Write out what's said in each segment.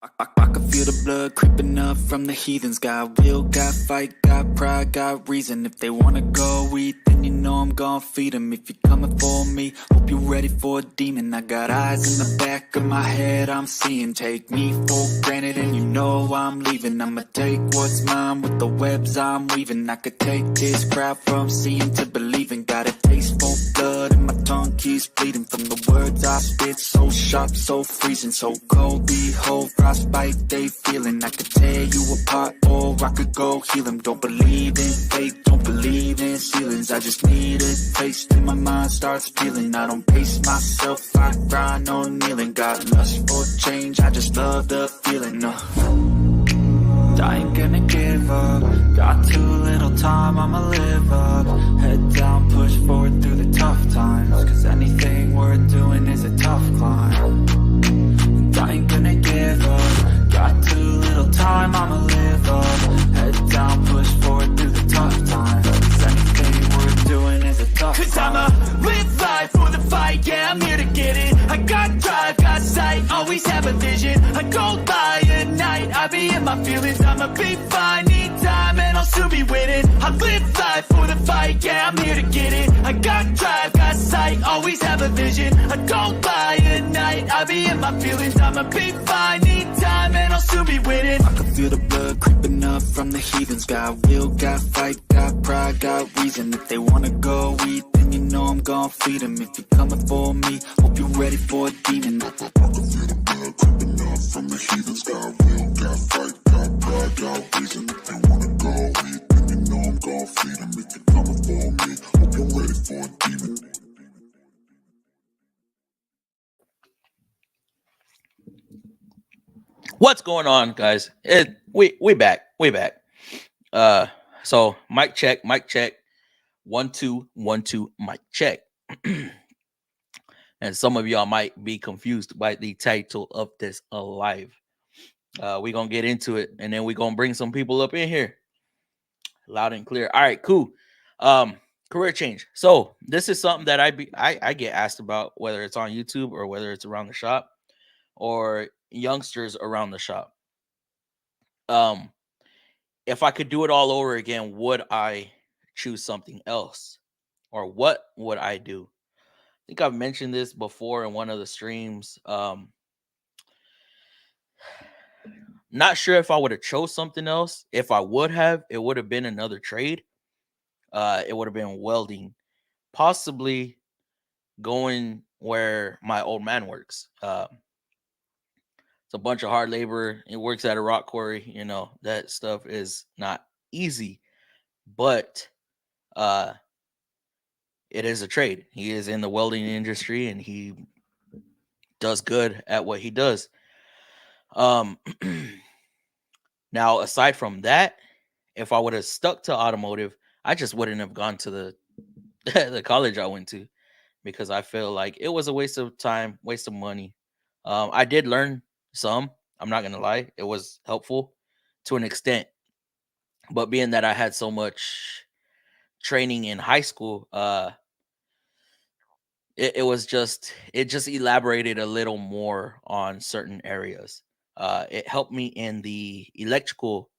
I can feel the blood creeping up from the heathens. Got will, got fight, got pride, got reason. If they wanna go eat, then you know I'm gon' feed them. If you're coming for me, hope you're ready for a demon. I got eyes in the back of my head, I'm seeing. Take me for granted and you know I'm leaving. I'ma take what's mine with the webs I'm weaving. I could take this crowd from seeing to believing. Got a taste for blood and my tongue keeps bleeding. From the words I spit, so sharp, so freezing. So cold, behold, frostbite they feeling. I could tear you apart or I could go heal them. Don't believe in fate, don't believe in ceilings. I just need a taste and my mind starts peeling. I don't pace myself, I grind on kneeling. Got lust for change, I just love the feeling. I ain't gonna give up. Got too little time, I'ma live up. Head down, push forward through the tough times. Cause anything worth doing is a tough climb. And I ain't gonna give up. Got too little time, I'ma live up. Head down, push forward through the tough times. Cause anything worth doing is a tough climb. Cause I'ma live life for the fight, yeah, I'm here to get it. I got drive, got sight, always have a vision. I go by at night, I be in my feelings. I'ma be fine, need time, and I'll soon be winning. I live life for the fight, yeah, I'm here to get it. I got drive, got sight, always have a vision. I go by at night, I be in my feelings. I'ma be fine, need time, and I'll soon be winning. I can feel the blood creeping up from the heathens. Got will, got fight, got pride, got reason. If they wanna go eat, then you know I'm gon' feed them. If you're coming for me, hope you're ready for a demon. I can feel the blood creeping up from the heathens. Got will, got fight, got pride, got reason. If they wanna go eat, then you know I'm gon' feed them. If you're coming for me, hope you're ready for a demon. What's going on, guys? We back. So mic check, 1 2 1 2 mic check. And some of y'all might be confused by the title of this live. We're gonna get into it, and then we're gonna bring some people up in here, loud and clear. All right, cool. Career change. So this is something that I get asked about, whether it's on YouTube or whether it's around the shop or youngsters around the shop. If I could do it all over again, would I choose something else? Or what would I do? I think I've mentioned this before in one of the streams. Not sure if I would have chose something else. If I would have, it would have been another trade. It would have been welding, possibly going where my old man works. It's a bunch of hard labor. It works at a rock quarry. You know, that stuff is not easy, but it is a trade. He is in the welding industry and he does good at what he does. Now, aside from that, if I would have stuck to automotive, I just wouldn't have gone to the the college I went to, because I feel like it was a waste of time, waste of money. I did learn some. I'm not gonna lie, it was helpful to an extent, but being that I had so much training in high school, it just elaborated a little more on certain areas. It helped me in the electrical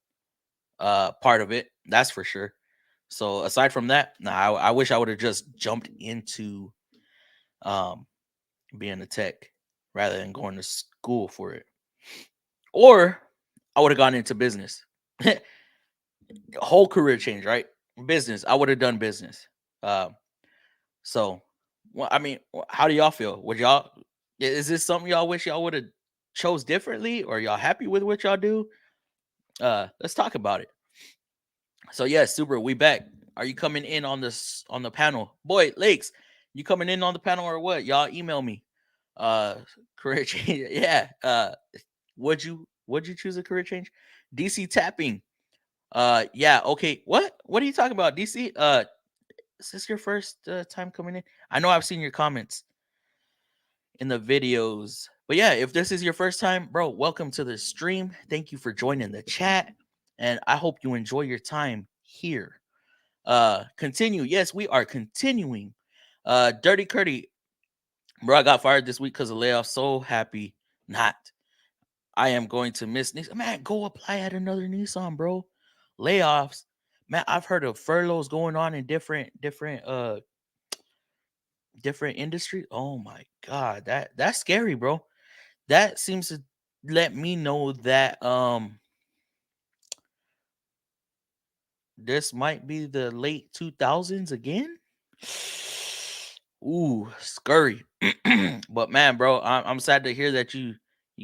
part of it, that's for sure. So aside from that, I wish I would have just jumped into um being a tech rather than going to school for it. Or I would have gone into business. Whole career change, right? Business. I would have done business. So well, I mean, how do y'all feel? Would y'all Is this something y'all wish y'all would have chose differently, or y'all happy with what y'all do? Let's talk about it. So yeah, super. We back. Are you coming in on the panel? Boy, Lakes, you coming in on the panel or what? Y'all email me. Career change. Yeah. Would you choose a career change? DC tapping. Yeah, okay. What are you talking about? DC? Is this your first time coming in? I know I've seen your comments in the videos. But yeah, if this is your first time, bro, welcome to the stream. Thank you for joining the chat. And I hope you enjoy your time here. Continue. Yes, we are continuing. Dirty Curdy, bro, I got fired this week because of layoffs. So happy not. I am going to miss Nissan. Man, go apply at another Nissan, bro. Layoffs. Man, I've heard of furloughs going on in different industries. Oh my god, that's scary, bro. That seems to let me know that this might be the late 2000s again. Ooh, scurry. But man, bro, I'm sad to hear that you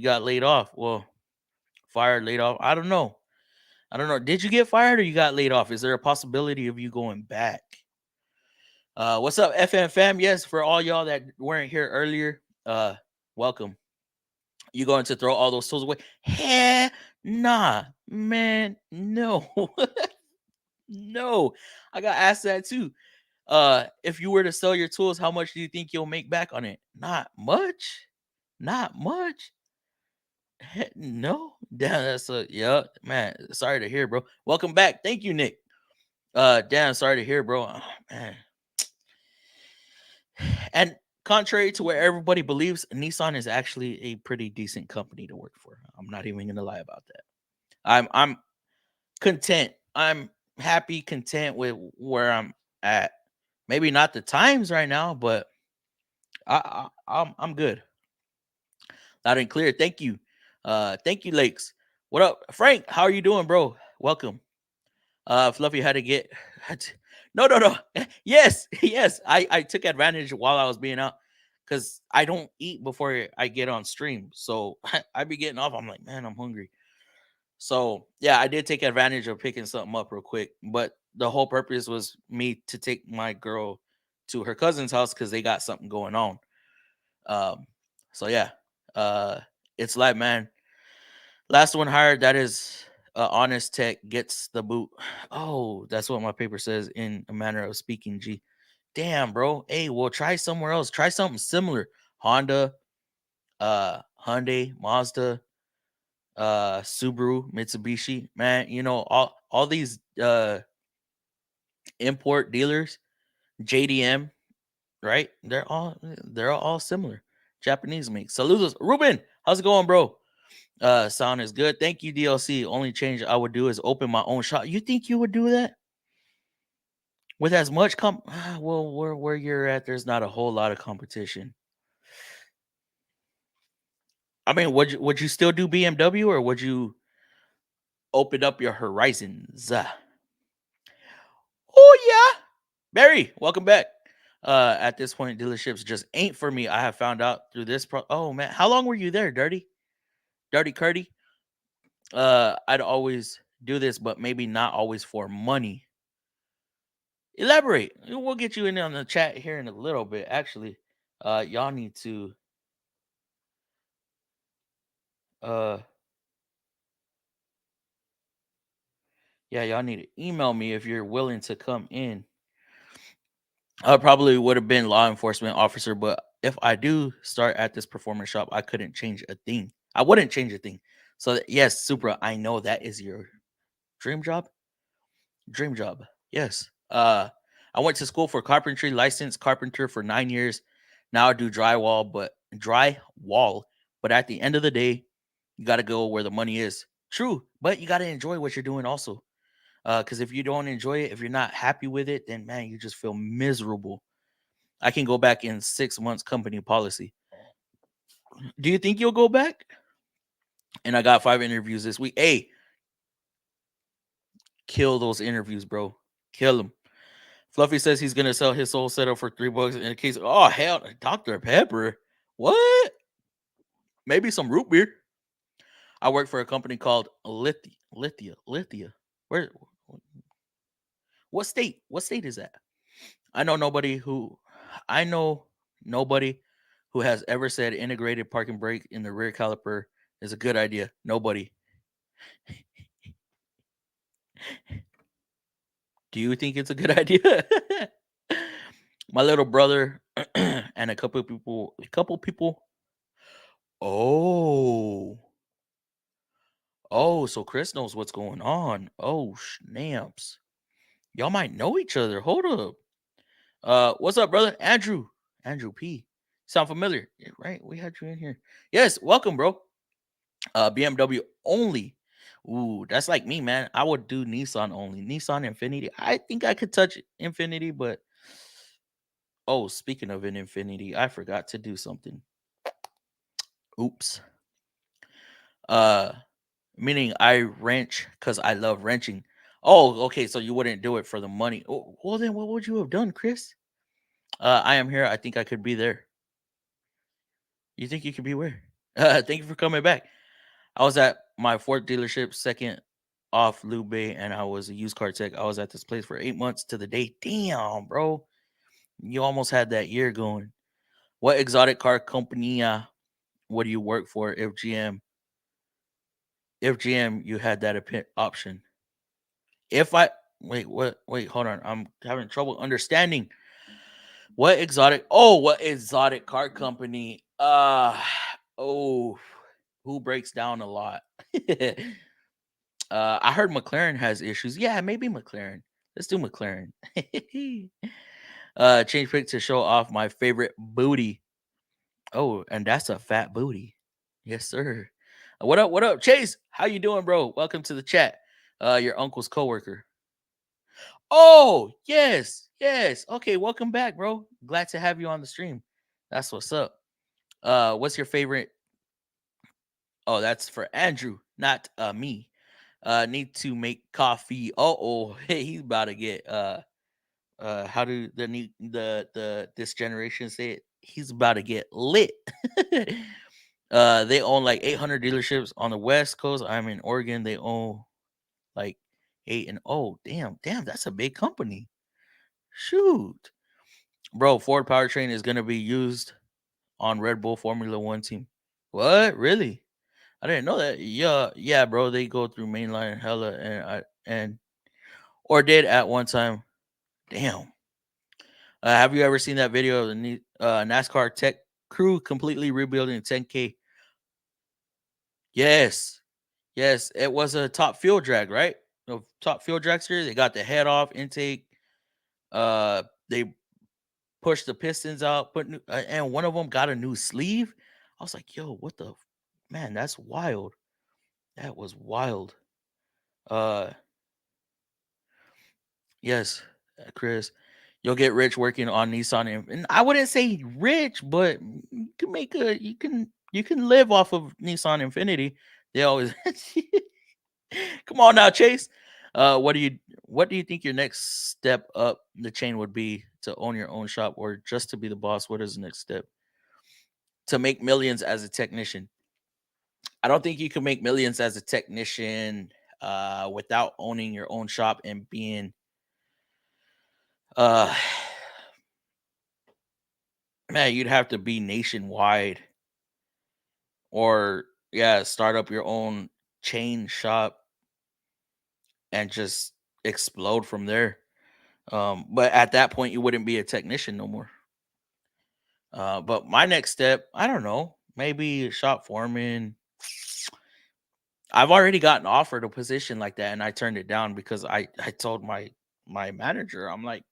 got laid off. Well, fired, laid off. I don't know. I don't know. Did you get fired or you got laid off? Is there a possibility of you going back? What's up, FM fam? Yes, for all y'all that weren't here earlier, welcome. You going to throw all those tools away? Heh, nah, man, no. No. I got asked that too. If you were to sell your tools, how much do you think you'll make back on it? Not much. Not much. No. Damn, that's a yeah, man. Sorry to hear, bro. Welcome back. Thank you, Nick. Damn, sorry to hear, bro. Oh, man. And contrary to where everybody believes, Nissan is actually a pretty decent company to work for. I'm not even gonna lie about that. I'm content. I'm happy, content with where I'm at. Maybe not the times right now, but I'm good. Loud and clear. Thank you. Thank you, Lakes. What up, Frank? How are you doing, bro? Welcome. Fluffy had to get no. Yes, yes. I took advantage while I was being out because I don't eat before I get on stream. So I be getting off. I'm like, man, I'm hungry. So yeah, I did take advantage of picking something up real quick. But the whole purpose was me to take my girl to her cousin's house because they got something going on. Um, so yeah, it's like, man, last one hired. That is honest tech gets the boot. Oh, that's what my paper says in a manner of speaking. G, damn, bro. Hey, well, try somewhere else. Try something similar. Honda, Hyundai, Mazda, Subaru, Mitsubishi. Man, you know all these import dealers, JDM, right? They're all similar. Japanese make. Saludos, Ruben. How's it going, bro? Sound is good. Thank you, DLC. Only change I would do is open my own shop. You think you would do that with as much well, where you're at, there's not a whole lot of competition. I mean, would you still do BMW or would you open up your horizons? Oh yeah, Barry, welcome back. At this point, dealerships just ain't for me. I have found out through this. Oh man, how long were you there, Dirty Curdy? I'd always do this, but maybe not always for money. Elaborate. We'll get you in on the chat here in a little bit. Actually, y'all need to uh yeah, y'all need to email me if you're willing to come in. I probably would have been law enforcement officer, but if I do start at this performance shop, I couldn't change a thing. I wouldn't change a thing. So yes, Supra, I know that is your dream job. Dream job. Yes. I went to school for carpentry, licensed carpenter for 9 years. Now I do drywall, but at the end of the day, you got to go where the money is. True, but you got to enjoy what you're doing also. Because if you don't enjoy it, if you're not happy with it, then man, you just feel miserable. I can go back in 6 months company policy. Do you think you'll go back? And I got 5 interviews this week. Hey, kill those interviews, bro. Kill them. Fluffy says he's gonna sell his soul setup for $3 in a case. Oh hell, Dr. Pepper. What? Maybe some root beer. I work for a company called Lithia. Where? What state? What state is that? I know nobody who has ever said integrated parking brake in the rear caliper is a good idea. Nobody. Do you think it's a good idea? My little brother and a couple people. Oh. Oh, so Chris knows what's going on. Oh, snaps. Y'all might know each other. Hold up. What's up, brother? Andrew P. Sound familiar? Yeah, right. We had you in here. Yes, welcome, bro. BMW only. Ooh, that's like me, man. I would do Nissan only. Nissan Infinity. I think I could touch Infinity, but oh, speaking of an Infinity, I forgot to do something. Oops. Uh, Meaning I wrench because I love wrenching. Oh, okay. So you wouldn't do it for the money. Oh, well, then what would you have done, Chris? I am here. I think I could be there. You think you could be where? Thank you for coming back. I was at my Ford dealership, second off Lube Bay, and I was a used car tech. I was at this place for 8 months to the day. Damn, bro. You almost had that year going. What exotic car company what do you work for if GM you had that option? If I wait, hold on. I'm having trouble understanding. What exotic car company? Oh, who breaks down a lot? I heard McLaren has issues. Yeah, maybe McLaren. Let's do McLaren. Change pick to show off my favorite booty. Oh, and that's a fat booty. Yes, sir. What up? What up, Chase? How you doing, bro? Welcome to the chat. Your uncle's coworker. Oh, yes, yes. Okay, welcome back, bro. Glad to have you on the stream. That's what's up. What's your favorite? Oh, that's for Andrew, not me. Need to make coffee. Oh, hey, he's about to get how do the this generation say it? He's about to get lit. They own like 800 dealerships on the West Coast. I'm in Oregon. They own like eight and oh, damn, that's a big company. Shoot, bro, Ford powertrain is gonna be used on Red Bull Formula One team. What? Really? I didn't know that. Yeah, bro. They go through mainline hella and or did at one time. Damn. Have you ever seen that video of the NASCAR tech crew completely rebuilding 10K? Yes, yes. It was a top fuel drag, right? No, top fuel dragster. They got the head off intake. They pushed the pistons out, and one of them got a new sleeve. I was like, yo, what the man? That's wild. That was wild. Uh, yes, Chris. You'll get rich working on Nissan, and I wouldn't say rich, but you can you can live off of Nissan Infinity. They always come on now, Chase. What do you think your next step up the chain would be to own your own shop or just to be the boss? What is the next step to make millions as a technician? I don't think you can make millions as a technician without owning your own shop and being uh man, you'd have to be nationwide or yeah, start up your own chain shop and just explode from there. But at that point, you wouldn't be a technician no more. But my next step, I don't know, maybe shop foreman. I've already gotten offered a position like that, and I turned it down because I told my manager, I'm like,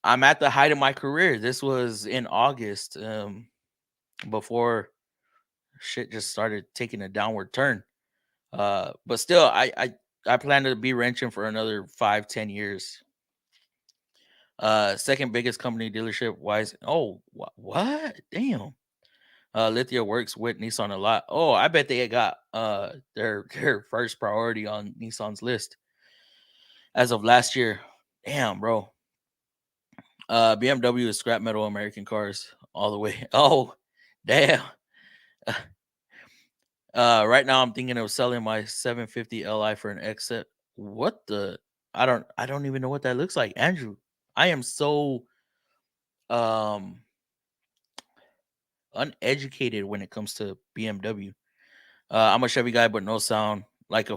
I'm at the height of my career. This was in August, before shit just started taking a downward turn. But still, I plan to be wrenching for another 5-10 years. Second biggest company dealership wise. Oh, what? Damn. Lithia works with Nissan a lot. Oh, I bet they got their first priority on Nissan's list as of last year. Damn, bro. BMW is scrap metal American cars all the way. Oh, damn. Right now I'm thinking of selling my 750 Li for an exit. What the? I don't even know what that looks like, Andrew. I am so um uneducated when it comes to BMW. I'm a Chevy guy, but no sound like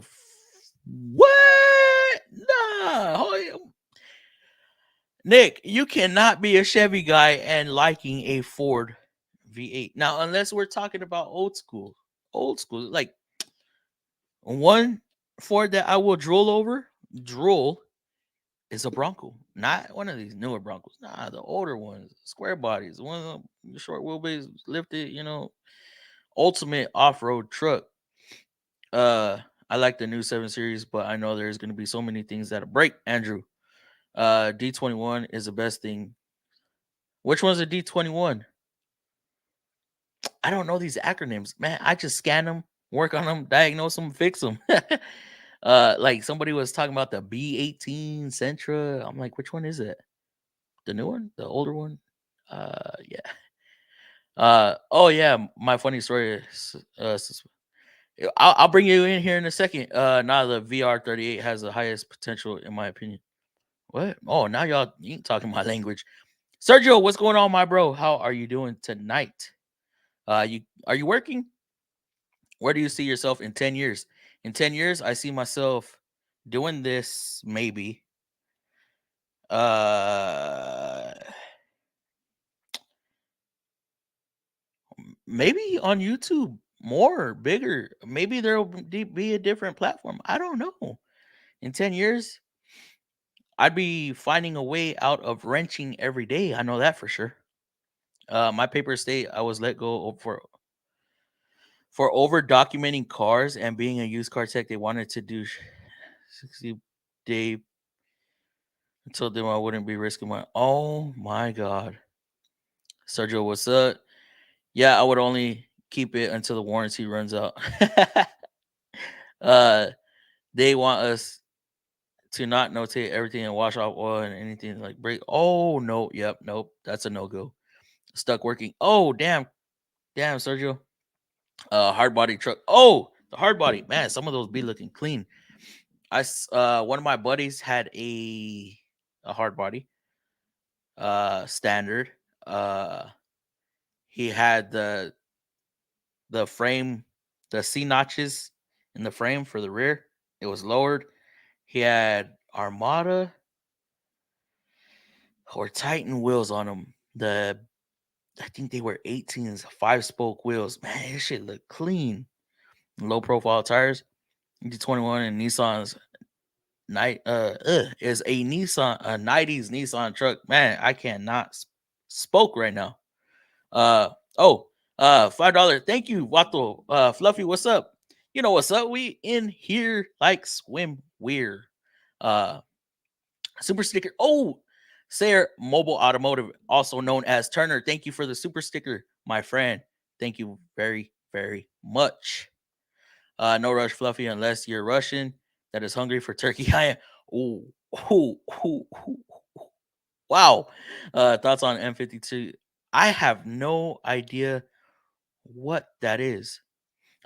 what? Nah, Nick, you cannot be a Chevy guy and liking a Ford V8. Now, unless we're talking about old school, like one Ford that I will drool is a Bronco, not one of these newer Broncos. Nah, the older ones, square bodies, one of the short wheelbase, lifted, ultimate off road truck. Uh, I like the new 7 Series, but I know there's gonna be so many things that'll break. Andrew, D21 is the best thing. Which one's a D21? I don't know these acronyms, man. I just scan them, work on them, diagnose them, fix them. Like somebody was talking about the B18 Sentra. I'm like, which one is it? The new one, the older one? Yeah. Oh yeah. My funny story is, I'll bring you in here in a second. Now the VR38 has the highest potential, in my opinion. What? Oh, now y'all you ain't talking my language. Sergio, what's going on, my bro? How are you doing tonight? You are you working? Where do you see yourself in 10 years? In 10 years, I see myself doing this maybe. Uh Maybe on YouTube more, bigger. Maybe there'll be a different platform. I don't know. In 10 years, I'd be finding a way out of wrenching every day. I know that for sure. My paper state, I was let go for over documenting cars and being a used car tech. They wanted to do 60-day until then. I wouldn't be risking my. Oh my god, Sergio, what's up? Yeah, I would only keep it until the warranty runs out. uh, they want us to not notate everything and wash off oil and anything like break. Oh no, yep, nope, that's a no go. Stuck working. Oh damn, Sergio. Hard body truck. Oh, the hard body, man. Some of those be looking clean. One of my buddies had a hard body, standard. Uh, he had the frame, the C notches in the frame for the rear. It was lowered. He had Armada or Titan wheels on them. I think they were 18s, 5-spoke wheels. Man, this shit looked clean. Low profile tires. D21 and Nissan's is a Nissan, a 90s Nissan truck. Man, I cannot spoke right now. Oh, $5. Thank you, Wato. Fluffy, what's up? You know what's up? We in here like swim weird. Uh, super sticker. Oh, Sayer Mobile Automotive, also known as Turner. Thank you for the super sticker, my friend. Thank you very, very much. No rush, Fluffy, unless you're Russian that is hungry for turkey. I am. Oh, oh, oh, oh, oh. Wow. Thoughts on M52? I have no idea what that is.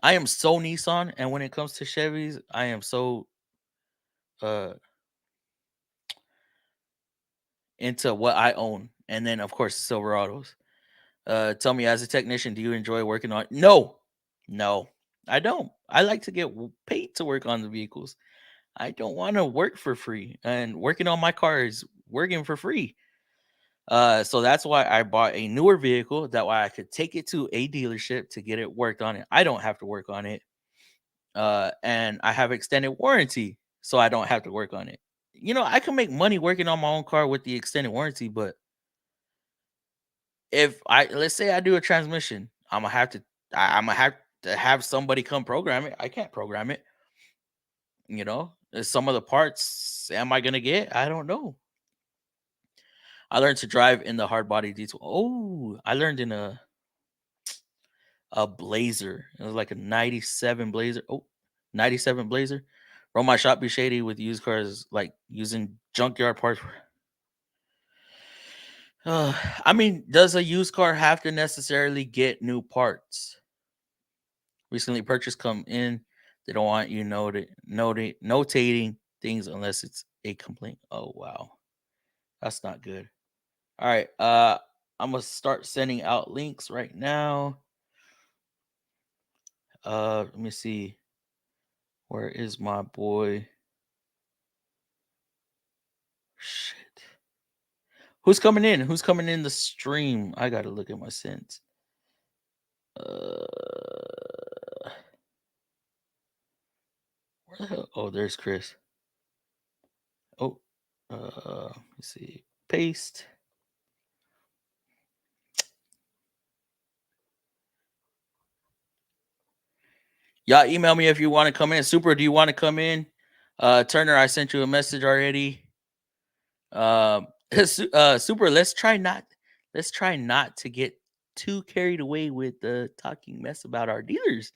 I am so Nissan, and when it comes to Chevys, I am so uh into what I own, and then of course Silverados. Tell me, as a technician, do you enjoy working on? No, no, I don't. I like to get paid to work on the vehicles. I don't want to work for free, and working on my car is working for free. So that's why I bought a newer vehicle. That way I could take it to a dealership to get it worked on. It. I don't have to work on it. And I have extended warranty, so I don't have to work on it. You know, I can make money working on my own car with the extended warranty, but if I let's say I do a transmission, I'm gonna have to have somebody come program it. I can't program it. You know, some of the parts am I gonna get? I don't know. I learned to drive in the hard body detail. Oh, I learned in a Blazer. It was like a 97 Blazer. Oh, 97 Blazer. Run my shop be shady with used cars, like using junkyard parts. I mean, does a used car have to necessarily get new parts? Recently purchased come in. They don't want you notating things unless it's a complaint. Oh wow. That's not good. All right. I'm gonna start sending out links right now. Let me see. Where is my boy? Shit. Who's coming in? Who's coming in the stream? I gotta look at my sends. Uh, where the hell? Oh, there's Chris. Oh, let me see. Paste. Y'all email me if you want to come in. Super, do you want to come in? Turner, I sent you a message already. Super, let's try not to get too carried away with talking mess about our dealers.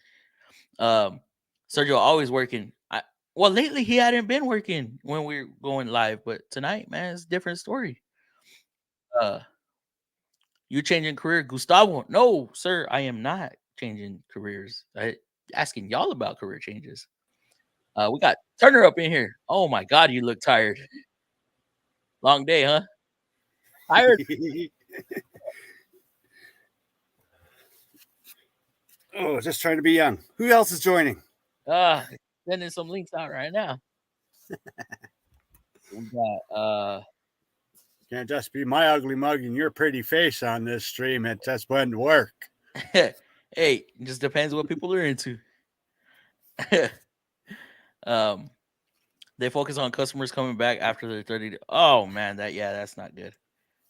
Sergio always working. Well, lately he hadn't been working when we are going live, but tonight, man, it's a different story. You changing career, Gustavo? No, sir, I am not changing careers. I asking y'all about career changes. We got Turner up in here. Oh my God, you look tired. Long day, huh? Tired. Oh, just trying to be young. Who else is joining? Sending some links out right now. We got Can't just be my ugly mug and your pretty face on this stream. It just wouldn't work. Hey, it just depends what people are into. They focus on customers coming back after their 30 days. Oh man, that's not good.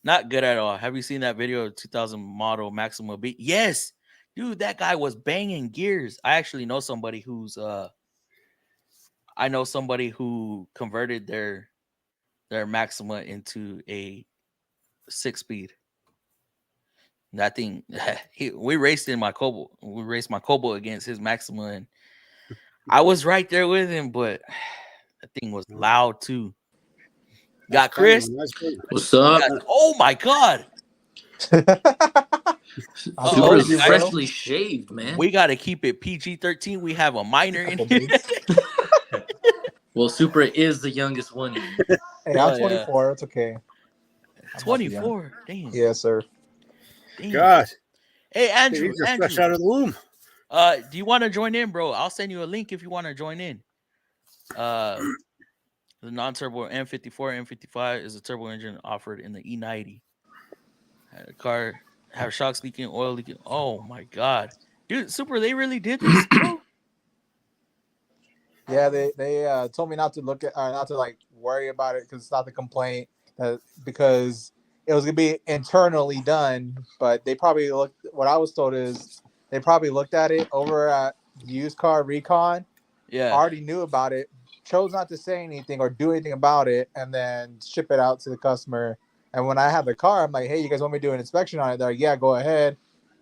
Not good at all. Have you seen that video of 2000 model Maxima B? Yes, dude, that guy was banging gears. I actually know somebody who's who converted their Maxima into a 6-speed. That thing, we raced in my Cobalt. We raced my Cobalt against his Maxima, and I was right there with him, but that thing was loud too. Got Chris. What's up? Oh my God. Super freshly shaved, man. We got to keep it PG-13. We have a minor in here. Well, Super is the youngest one. Hey, I'm 24. Yeah. It's okay. 24. Damn. Yes, sir. Damn. God. Hey, Andrew. Fresh out of the womb. Do you want to join in, bro? I'll send you a link if you want to join in. The non-turbo M54, M55 is a turbo engine offered in the E90. The car have shocks leaking, oil leaking. Oh my God, dude, Super! They really did this, bro. Yeah, they told me not to look at, not to like worry about it because it's not the complaint. Because it was gonna be internally done, but they probably looked. What I was told is they probably looked at it over at Used Car Recon. Yeah, already knew about it, chose not to say anything or do anything about it, and then ship it out to the customer. And when I have the car, I'm like, hey, you guys want me to do an inspection on it? They're like, yeah, go ahead.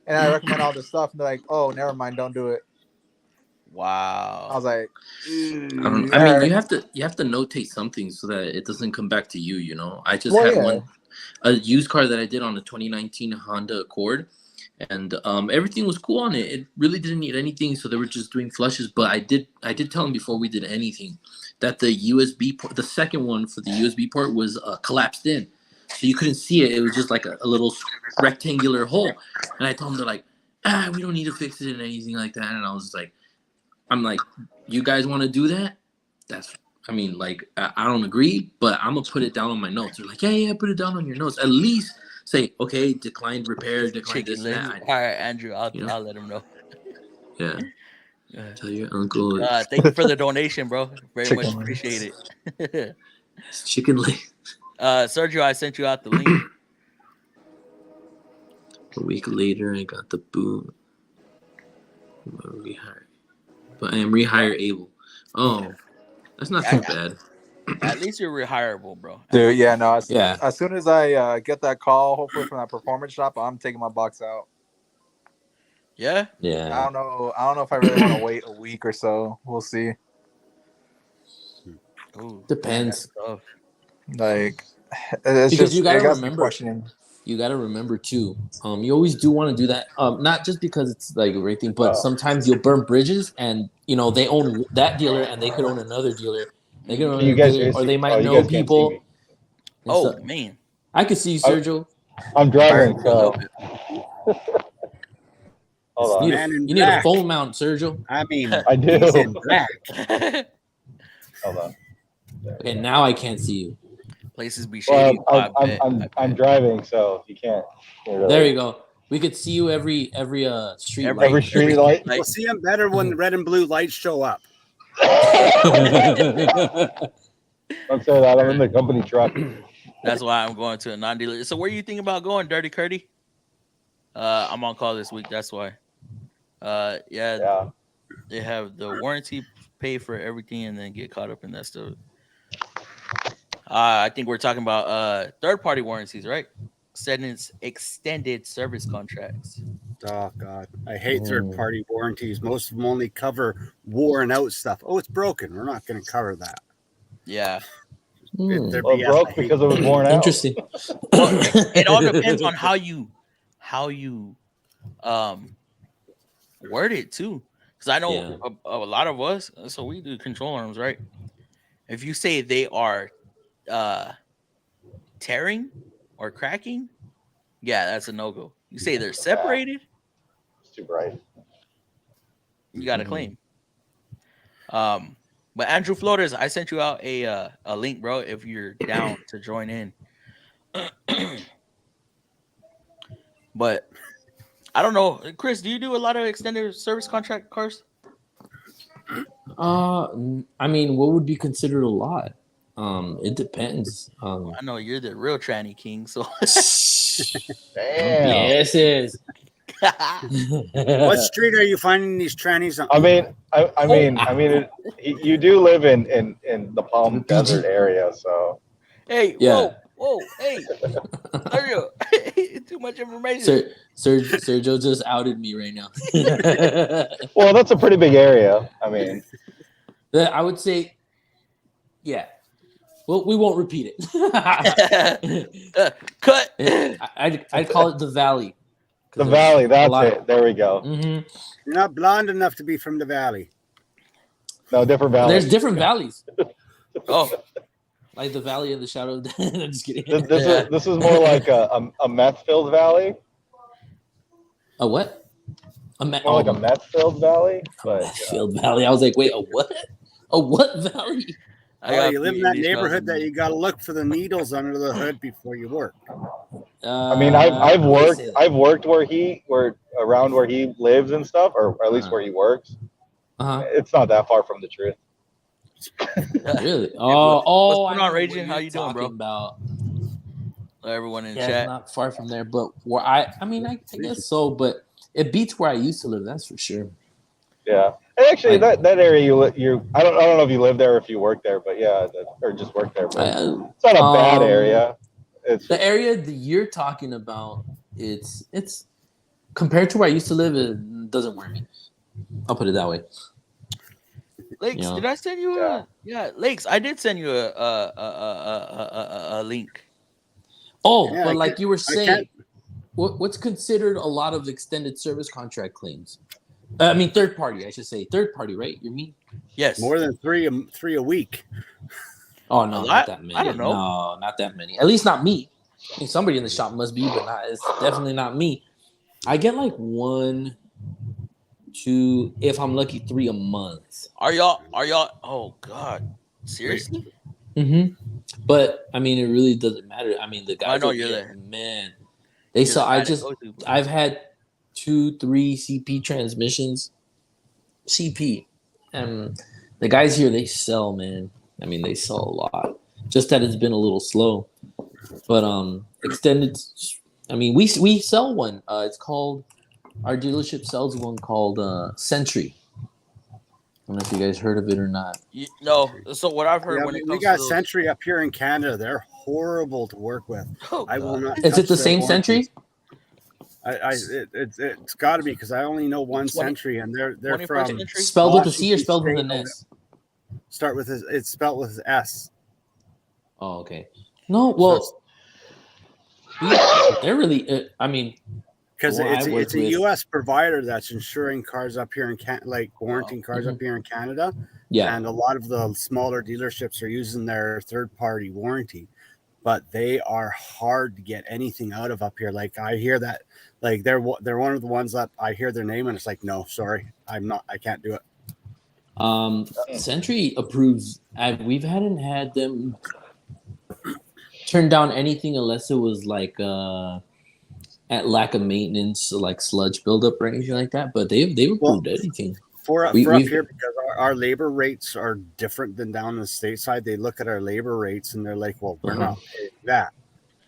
And I recommend all this stuff. And they're like, oh, never mind, don't do it. Wow. I was like, I mean, you have to notate something so that it doesn't come back to you. You know, I just had a used car that I did on a 2019 Honda Accord, and everything was cool on it. It really didn't need anything, so they were just doing flushes. But I did tell them before we did anything that the USB port, the second one for the USB port, was collapsed in. So you couldn't see it. It was just like a little rectangular hole. And I told them, they're like, we don't need to fix it and anything like that. And I was like, I'm like, you guys want to do that? I don't agree, but I'm going to put it down on my notes. They're like, yeah, put it down on your notes. At least say, okay, declined repair, declined this, that. All right, Andrew, I'll let him know. Yeah. Tell your uncle. Thank you for the donation, bro. Very much appreciate it. It's chicken leg. Sergio, I sent you out the link. A week later, I got the boot. Rehire. But I am rehire able. Oh, that's not too bad. At least you're rehireable, bro. Dude, yeah, no. As soon as I get that call, hopefully from that performance shop, I'm taking my box out. Yeah? Yeah. I don't know if I really want to wait a week or so. We'll see. Ooh, depends. Like, it's because just, you gotta remember. You gotta remember too. You always do want to do that. Not just because it's like a great thing, but sometimes you'll burn bridges, and you know they own that dealer, and they could own another dealer. They could own another dealer, or they might know people. Oh man, I can see you, Sergio. I'm driving. So. Hold on. You need a phone mount, Sergio. I mean, I do. He's in black. Hold on. Okay, now I can't see you. Places be shady. Well, I'm driving, so you can't. There you go. We could see you every street light. Every street light. We'll see them better when the red and blue lights show up. Don't say that. I'm in the company truck. That's why I'm going to a non-dealer. So where you think about going, Dirty Curdy? I'm on call this week. That's why. Yeah. They have the warranty, pay for everything, and then get caught up in that stuff. I think we're talking about third-party warranties, right? Extended service contracts. Oh God, I hate Mm. third-party warranties. Most of them only cover worn out stuff. Oh, it's broken. We're not going to cover that. Yeah. They're Well, it BS. broke I hate because it was worn out. Interesting. It all depends on how you word it too. Because I know Yeah. a lot of us, so we do control arms, right? If you say they are tearing or cracking, yeah, that's a no-go. You say they're separated, It's too bright. you got a Mhm. claim. But Andrew Flores, I sent you out a link, bro, if you're down to join in. But I don't know, Chris, do you do a lot of extended service contract cars? I mean, what would be considered a lot? It depends. I know you're the real tranny king, so Damn. Yes, is. What street are you finding these trannies on? I mean, you do live in the Palm PG. Desert area, so hey, Yeah. whoa, hey, Sergio, too much information. Sergio just outed me right now. well, that's a pretty big area. I mean, I would say, yeah. Well, we won't repeat it. Cut. I'd call it the Valley. the Valley. That's lot- it. There we go. Mhm. You're not blonde enough to be from the valley. No, different valley. There's different valleys, Oh, like the Valley of the Shadow of Death. I'm just kidding. This is more like a meth-filled valley, A what? more like a meth-filled valley. But Field Valley. I was like, wait, a what? A what valley? Oh, you live in that neighborhood that you got to look for the needles under the hood before you work. I mean, I've worked around where he lives and stuff, or at least where he works. Uh-huh. It's not that far from the truth. Really? What's Oh, going I on, know Raging? what How you're you doing, bro? talking about. Everyone in Yeah, chat. not far from there, but where I guess so, but it beats where I used to live. That's for sure. Yeah, and actually, Like- that area you I don't know if you live there or if you work there, but yeah, or just work there. But it's not a bad area. It's The area that you're talking about, it's compared to where I used to live, it doesn't worry me. I'll put it that way. Lakes, Yeah. did I send you Lakes? I did send you a link. Oh, Yeah, but I like can't- you were I saying, can't- what's considered a lot of extended service contract claims? I mean, third party, I should say. Third party, right? You mean? Yes. More than three a week. Oh, no, A lot? not that many. I don't know. No, not that many. At least not me. I mean, somebody in the shop must be, but it's definitely not me. I get like 1, 2, if I'm lucky, 3 a month. Are y'all? Oh God, seriously? Mm-hmm. But I mean, it really doesn't matter. I mean, the guys. know over you're here, there. man. They You're saw. the I guy to just. go to. I've had 2, 3 CP transmissions. CP, and the guys here, they sell, man. I mean, they sell a lot. Just that it's been a little slow. But extended. I mean, we sell one. It's called. Our dealership sells one called Sentry. I don't know if you guys heard of it or not. No. So what I've heard Yeah, when it we comes got to those, Sentry up here in Canada. They're horrible to work with. oh, I will God. not. Is it touch the their same warranties. Sentry? It's got to be because I only know one 20 Sentry, and they're 21st from century? Spelled with a C or Washington spelled with State, an S? start with it's spelled with an S. Oh, okay. No, well, they're really. I mean, Because the one I work it's a with- U.S. provider that's insuring cars up here in like warranting cars up here in Canada, yeah. and a lot of the smaller dealerships are using their third-party warranty, but they are hard to get anything out of up here. Like I hear that, like they're one of the ones that I hear their name and it's like, no, sorry, I can't do it. Sentry approves. We've hadn't had them turn down anything unless it was like at lack of maintenance, like sludge buildup or anything like that. But they've approved anything. For up we've- here, because our labor rates are different than down the stateside, they look at our labor rates and they're like, well, we're not paying that.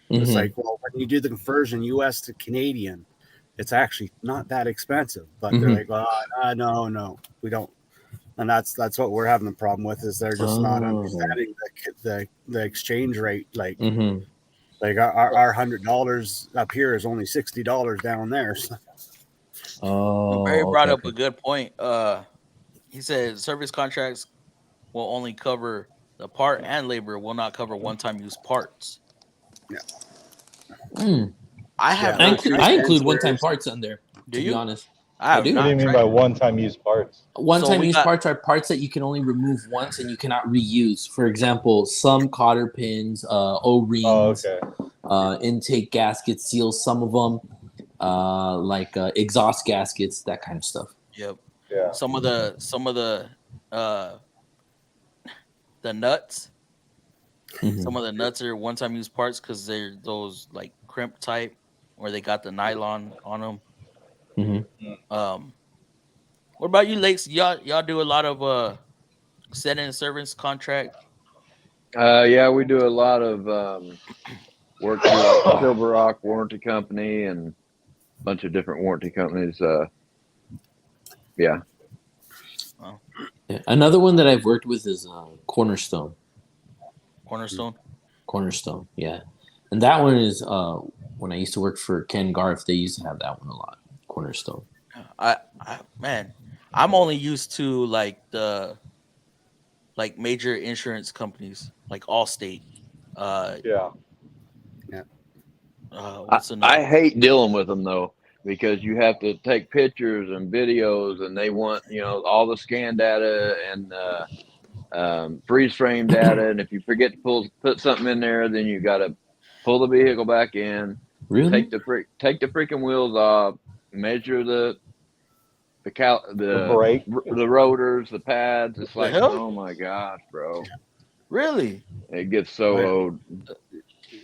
It's Mhm. like, well, when you do the conversion U.S. to Canadian, it's actually not that expensive. But they're like, well, no, we don't. And that's what we're having the problem with, is they're just not understanding the exchange rate. Like like our $100 up here is only $60 down there. So. Barry brought up a good point. He said service contracts will only cover the part and labor, will not cover one-time use parts. Yeah. I include one-time parts on there. Do to you? be honest, I do. What do you mean by one-time use parts? One-time use parts are parts that you can only remove once and you cannot reuse. For example, some cotter pins, O-rings, intake gaskets, seals, some of them, like exhaust gaskets, that kind of stuff. Yep. Yeah. Some of the nuts. Some of the nuts are one-time use parts because they're those like crimp type where they got the nylon on them. What about you, Lakes? Y'all do a lot of set in service contract? Yeah, we do a lot of work with Silver Rock Warranty Company and a bunch of different warranty companies. Yeah. Another one that I've worked with is Cornerstone. Cornerstone, yeah. And that one is when I used to work for Ken Garf, they used to have that one a lot. Cornerstone. I'm only used to like the major insurance companies like Allstate. I hate dealing with them though, because you have to take pictures and videos, and they want all the scan data and freeze frame data, and if you forget to put something in there, then you got to pull the vehicle back in, take the freaking wheels off, measure the brake, the rotors, the pads. It's like, oh my gosh, bro! Really? It gets so old.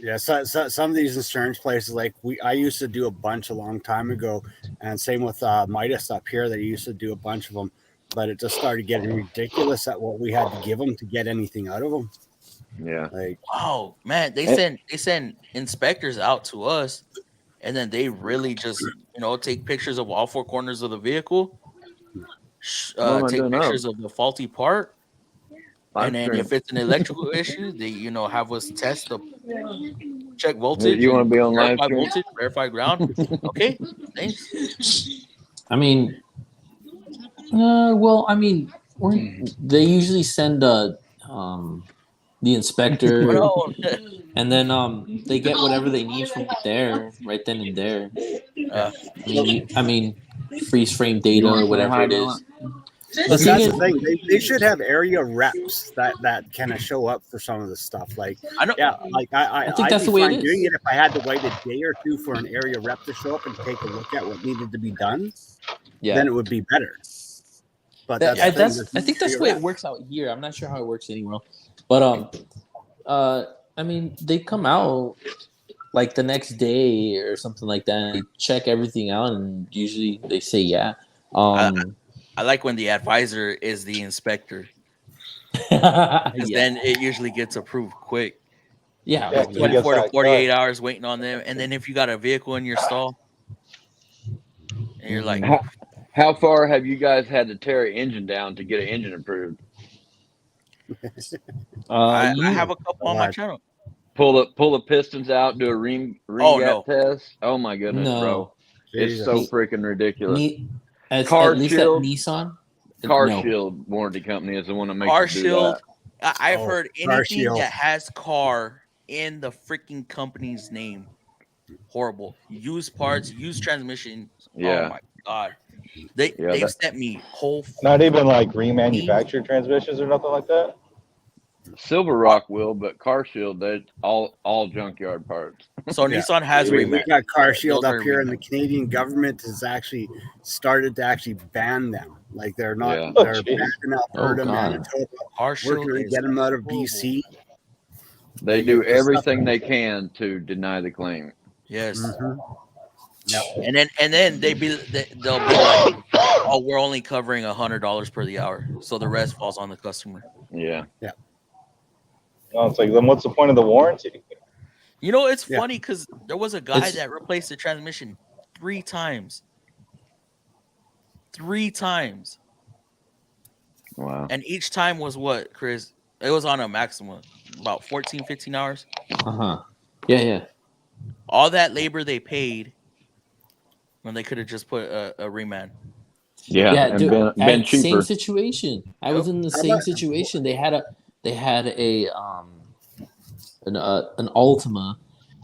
Yeah, so some of these insurance places, like I used to do a bunch a long time ago, and same with Midas up here. They used to do a bunch of them, but it just started getting ridiculous at what we had to give them to get anything out of them. Yeah. Like, oh man, they send inspectors out to us, and then they really just take pictures of all four corners of the vehicle, take pictures of the faulty part. And then if it's an electrical issue, they have us test the check voltage. You want to be on live stream? Voltage, verify ground. Okay, thanks. I mean, they usually send the inspector, and then they get whatever they need from there right then and there. I mean, freeze frame data or whatever it is. But that's the thing. They should have area reps that kind of show up for some of the stuff. Like, I think that's the way it is. Doing it if I had to wait a day or two for an area rep to show up and take a look at what needed to be done, then it would be better. But I think that's the way it works out here. I'm not sure how it works anywhere else. But I mean, they come out like the next day or something like that, and they check everything out, and usually they say yeah. I like when the advisor is the inspector. Then it usually gets approved quick. Yeah, like 24 to 48 hours waiting on them. And then if you got a vehicle in your stall, and you're like, how far have you guys had to tear an engine down to get an engine approved? I have a couple on my channel. Pull the pistons out, do a ring gap test. Oh my goodness, bro! It's so freaking ridiculous. At least at Nissan, CarShield warranty company is the one that makes CarShield. I've heard anything that has car in the freaking company's name. Horrible. Used parts, used transmission. Yeah. Oh my god. They've sent me whole. Not even like remanufactured transmissions or nothing like that. Silver Rock will, but CarShield, they all junkyard parts. So Nissan has we got CarShield up here, and the Canadian government has actually started to ban them. Like they're not they're banned in Alberta, Manitoba. Working to get them out of BC. They do everything they can to deny the claim. Yes. And then they'll be like, oh, we're only covering $100 per the hour, so the rest falls on the customer. Yeah. Well, it's like, then what's the point of the warranty? It's funny because there was a guy that replaced the transmission 3 times. 3 times. Wow. And each time was what, Chris? It was on a maximum, about 14, 15 hours. Yeah. All that labor they paid when they could have just put a remand. Yeah, Yeah, and dude. been Same cheaper. situation. I was in the same situation. They had an Altima,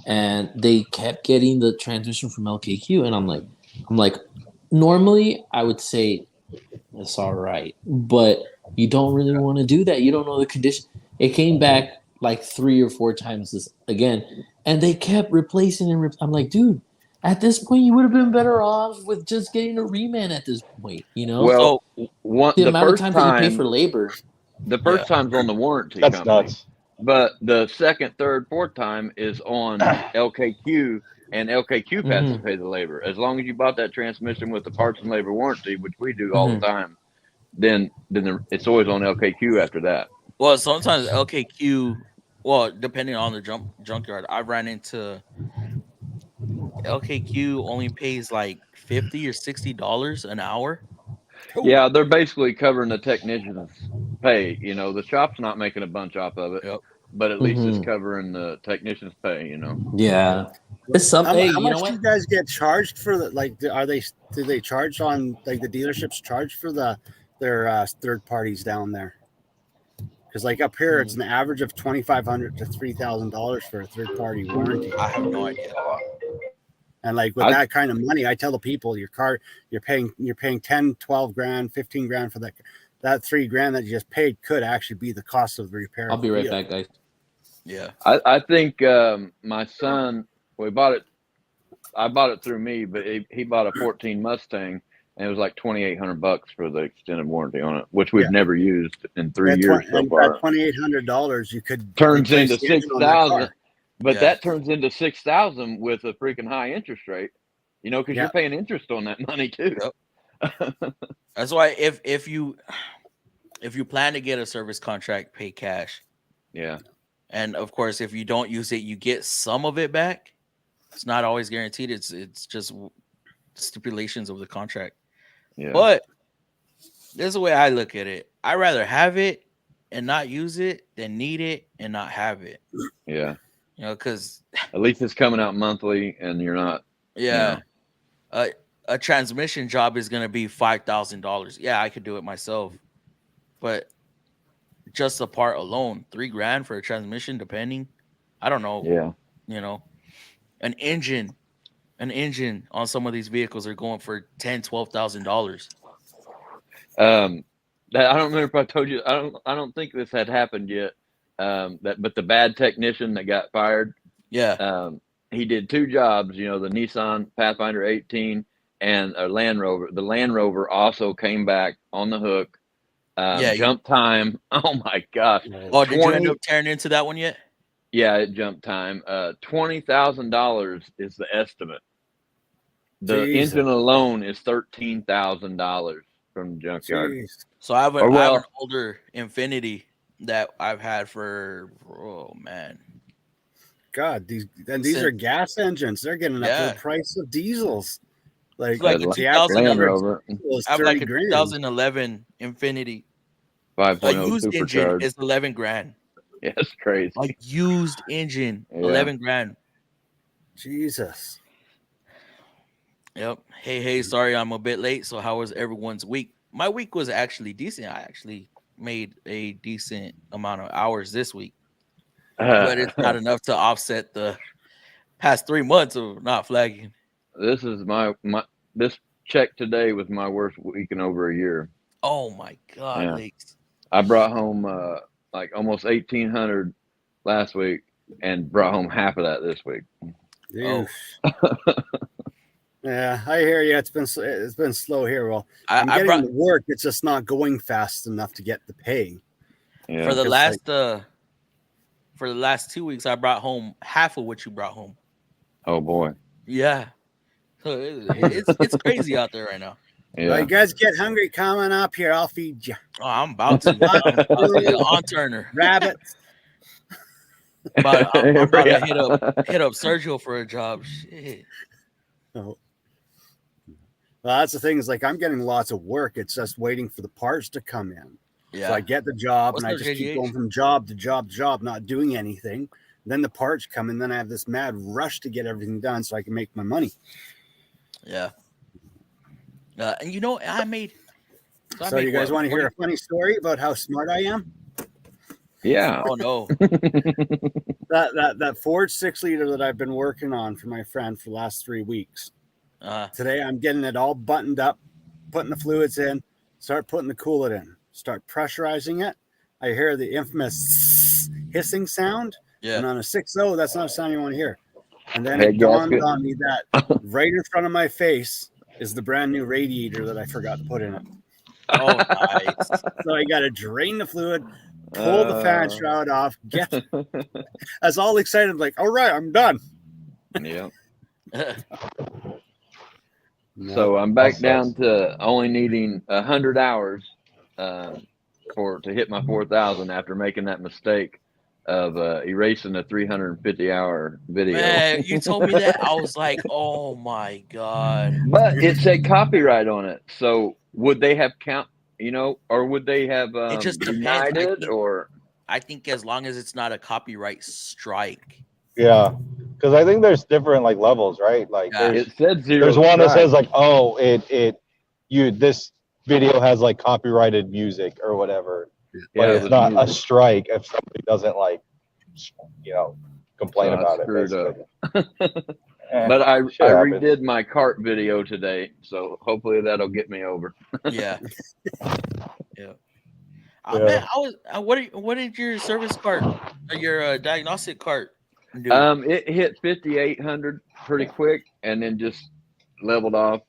and they kept getting the transmission from LKQ, and I'm like, normally I would say it's all right, but you don't really want to do that. You don't know the condition. It came back like 3 or 4 times this again, and they kept replacing and I'm like, dude, at this point you would have been better off with just getting a reman at this point, you know? Well, So The the amount of first times that you pay time, for labor. the first time's on the warranty That's company, nuts. but the second, third, fourth time is on LKQ, and LKQ has to pay the labor. As long as you bought that transmission with the parts and labor warranty, which we do all the time, then it's always on LKQ after that. Well, sometimes LKQ, well, depending on the junkyard, I ran into LKQ only pays like $50 or $60 an hour. Yeah, they're basically covering the technician's pay. You know, the shop's not making a bunch off of it, Yep. but at least it's covering the technician's pay. You know. Yeah, it's something. How You know much what? do you guys get charged for the like? Do they charge on like the dealerships charge for their third parties down there? Because like up here, it's an average of $2,500 to $3,000 for a third party warranty. I have no idea. And like with that kind of money, I tell the people your car, you're paying 10, 12 grand, 15 grand for that $3 grand that you just paid could actually be the cost of the repair. I'll be right back, guys. Yeah. I think my son, I bought it through me, but he bought a 14 Mustang, and it was like $2,800 for the extended warranty on it, which we've never used in 3 years so far. $2,800 you could turns into 6,000, but Yeah. that turns into 6,000 with a freaking high interest rate, you know, because you're paying interest on that money too. Yep. That's why if you plan to get a service contract, pay cash. Yeah. And of course, if you don't use it, you get some of it back. It's not always guaranteed. It's just stipulations of the contract. Yeah. But this is the way I look at it. I'd rather have it and not use it than need it and not have it. Yeah. You know, because at least it's coming out monthly, and you're not. Yeah. You know. A transmission job is going to be $5,000. Yeah, I could do it myself. But just the part alone, $3 grand for a transmission, depending. I don't know. Yeah. You know, an engine on some of these vehicles are going for $10,000, $12,000. That I don't remember if I told you. I don't think this had happened yet. But the bad technician that got fired. Yeah. He did 2 jobs. You know, the Nissan Pathfinder 18 and a Land Rover. The Land Rover also came back on the hook. Jump time. Oh my gosh. Oh, did you end up tearing into that one yet? Yeah, it jumped time. $20,000 is the estimate. The engine alone is $13,000 from the junkyard. Jeez. So I have an older Infinity that I've had for God, these are gas engines. They're getting up to the price of diesels. Like a Land Rover. I have like a 2011 Infinity. 5.0 a used engine is 11 grand. Yeah, it's crazy. Like used engine, 11 grand. Jesus. Yep. Hey, sorry I'm a bit late. So how was everyone's week? My week was actually decent. I actually made a decent amount of hours this week. But it's not enough to offset the past 3 months of not flagging. This is this check today was my worst week in over a year. Oh my God, Lakes. I brought home like almost 1,800 last week and brought home half of that this week. Oh. Yeah, I hear you. It's been slow here. Well, I'm getting to work. It's just not going fast enough to get the pay. Yeah. For the last 2 weeks, I brought home half of what you brought home. Oh boy. Yeah. So it's crazy out there right now. Yeah. Well, you guys get hungry, coming up here. I'll feed you. Oh, I'm about to. I'm about to get on Turner. Rabbits. But I'm about to hit up Sergio for a job. Shit. Oh. Well, that's the thing is like I'm getting lots of work. It's just waiting for the parts to come in. Yeah. So I get the job What's and I up, just keep JGH? going from job to job to job, not doing anything. Then the parts come and then I have this mad rush to get everything done so I can make my money. Yeah. And you know, I made. I So made you guys what, want to hear a funny story about how smart I am? Yeah. Oh no. That Ford 6-liter that I've been working on for my friend for the last 3 weeks. Today I'm getting it all buttoned up, putting the fluids in, start putting the coolant in, start pressurizing it. I hear the infamous hissing sound. Yeah. And on a 6.0, that's not a sound you want to hear. And then Head it dawned gasket. on me that right in front of my face is the brand new radiator that I forgot to put in it. Oh, nice. So I got to drain the fluid, pull the fan shroud off, get. I was all excited, like, all right, I'm done. Yeah. No. So I'm back That down sucks. to only needing 100 hours to hit my 4,000 after making that mistake of erasing a 350-hour video. Man, you told me that. I was like, oh my God. But it said copyright on it. So would they have or would they have It just depends. denied it, or? I think as long as it's not a copyright strike. Yeah, because I think there's different like levels, right? Like Yeah. there's It said zero. there's one that strike. says like, oh, this video has like copyrighted music or whatever, but Yeah, it's it not was a music. strike if somebody doesn't like, complain So I about it. screwed up. Basically. Eh, But I shit happens. redid my cart video today, so hopefully that'll get me over. Yeah. Yeah. Yeah. Man, what did your service cart or your diagnostic cart do? It hit 5,800 pretty quick, and then just leveled off.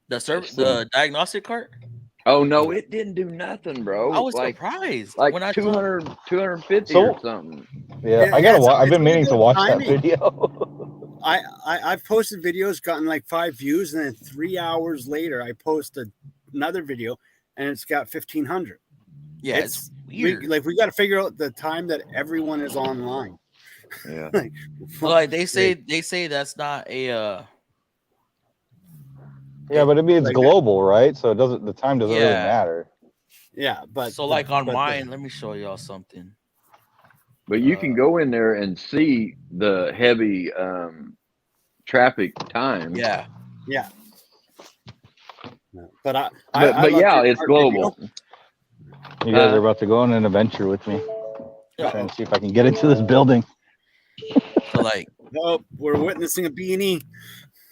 the diagnostic cart? Oh no, it didn't do nothing, bro. I was like surprised. like when I 200, 250 So- or something. Yeah, Yeah, I gotta. it's- I've it's been meaning to good watch that timing. video. I've posted videos, gotten like 5 views, and then 3 hours later, I posted another video, and it's got 1,500. yeah, it's weird. We got to figure out the time that everyone is online. Yeah. Like they say that's not a Yeah, but I mean it's Like- global, right? So the time doesn't really Yeah. matter. Yeah, but so like on but mine, let me show y'all something. But you can go in there and see the heavy traffic time. Yeah. but But love yeah, your it's art global. You guys are about to go on an adventure with me. Yeah. Trying to see if I can get into this building. So like video. Oh, we're witnessing a beanie.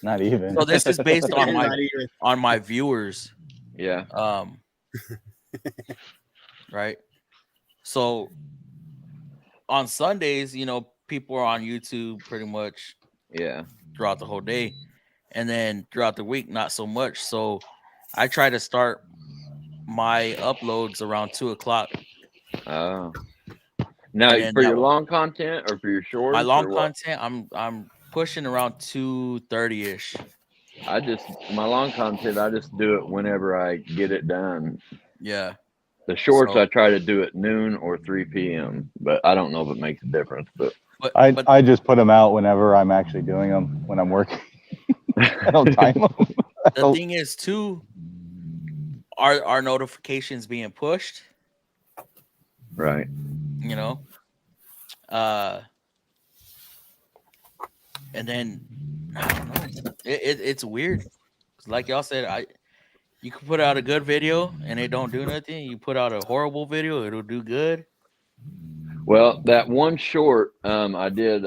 Not even. so this is based on Not my even. viewers. Yeah. Right. So on Sundays, people are on YouTube pretty much Yeah. throughout the whole day, and then throughout the week, not so much. So I try to start my uploads around 2:00. Oh. Now And then for that your one- long content or for your shorts? My long or what? content, I'm pushing around 2:30 ish. My long content, I just do it whenever I get it done. Yeah. The shorts, So- I try to do at noon or 3 p.m., but I don't know if it makes a difference. But But I just put them out whenever I'm actually doing them when I'm working. I don't time them. the thing is too, our notifications being pushed, right. And then I don't know. It's weird. 'Cause like y'all said, you can put out a good video and it don't do nothing. You put out a horrible video, it'll do good. Well, that one short I did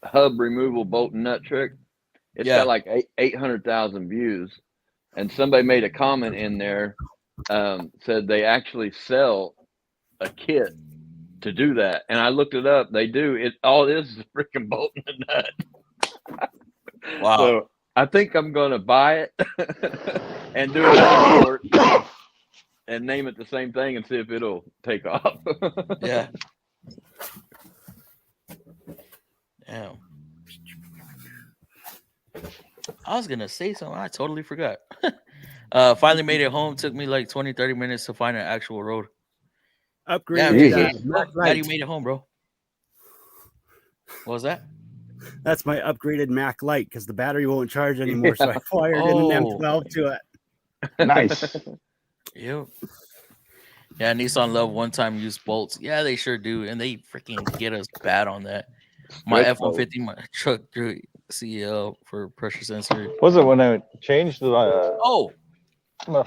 hub removal bolt and nut trick. It's Yeah. got like 800,000 views, and somebody made a comment in there, said they actually sell a kit to do that, and I looked it up. They do it. All it is a freaking bolt and a nut. Wow. So I think I'm gonna buy it and do it short and name it the same thing and see if it'll take off. Yeah. Damn. I was gonna say something. I totally forgot. Finally made it home. Took me like 20-30 minutes to find an actual road. Upgrade. Yeah, Jesus. glad you made it home, bro. What was that? That's my upgraded Mac Lite because the battery won't charge anymore. So I wired in an M12 to it. Nice. Yep. Yeah, Nissan love one-time use bolts. Yeah, they sure do, and they freaking get us bad on that. My Stretch F-150, my truck through CL for pressure sensor. Was it when I changed the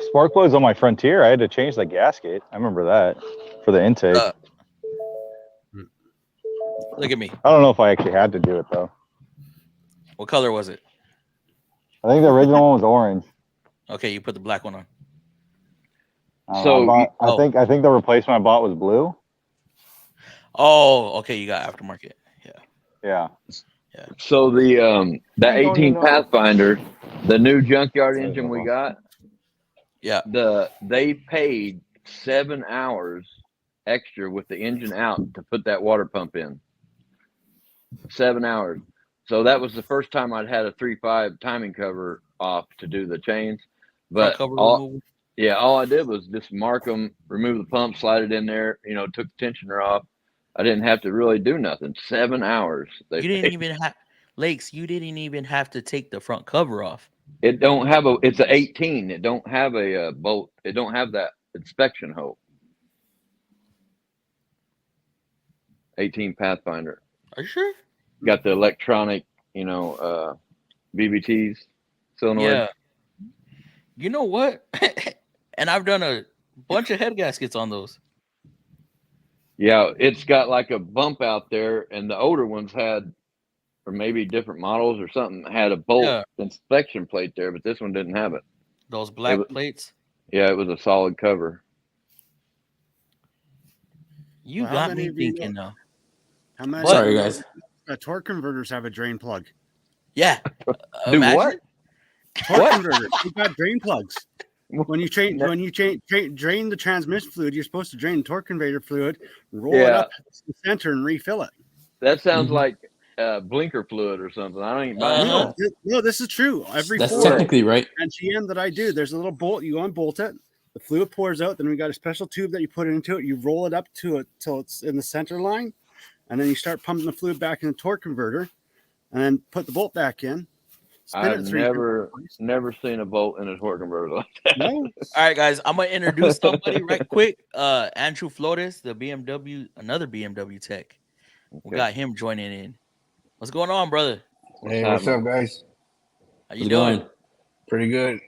spark plugs on my Frontier? I had to change the gasket. I remember that for the intake. Look at me. I don't know if I actually had to do it though. What color was it? I think the original one was orange. Okay, you put the black one on. So I think the replacement I bought was blue. Oh, okay, you got aftermarket. Yeah. So that 18 Pathfinder, the new junkyard engine we got, yeah, they paid 7 hours extra with the engine out to put that water pump in. 7 hours. So that was the first time I'd had a 3.5 timing cover off to do the chains. But all I did was just mark them, remove the pump, slide it in there, took the tensioner off. I didn't have to really do nothing. 7 hours. You didn't even have Lakes. You didn't even have to take the front cover off. It don't have it's an 18. It don't have a bolt. It don't have that inspection hole. 18 Pathfinder. Are you sure? Got the electronic, BBTs solenoid. Yeah. You know what? And I've done a bunch of head gaskets on those. Yeah, it's got like a bump out there, and the older ones had, or maybe different models or something, had a bolt inspection plate there, but this one didn't have it. Those black plates? Yeah, it was a solid cover. You got me thinking though. How many? Sorry, guys. Torque converters have a drain plug. Yeah. Do what? Torque converters. You've got drain plugs. When you drain the transmission fluid, you're supposed to drain the torque converter fluid, roll it up to the center, and refill it. That sounds like blinker fluid or something. I don't even buy it. No, this is true. That's technically right. And GM that I do, there's a little bolt. You unbolt it. The fluid pours out. Then we got a special tube that you put into it. You roll it up to it till it's in the center line, and then you start pumping the fluid back in the torque converter, and then put the bolt back in. I've never seen a bolt in a torque converter like that. No. All right, guys, I'm gonna introduce somebody right quick. Andrew Flores, another BMW tech. We got him joining in. What's going on, brother? Hey, what's up, guys? How you doing? Pretty good.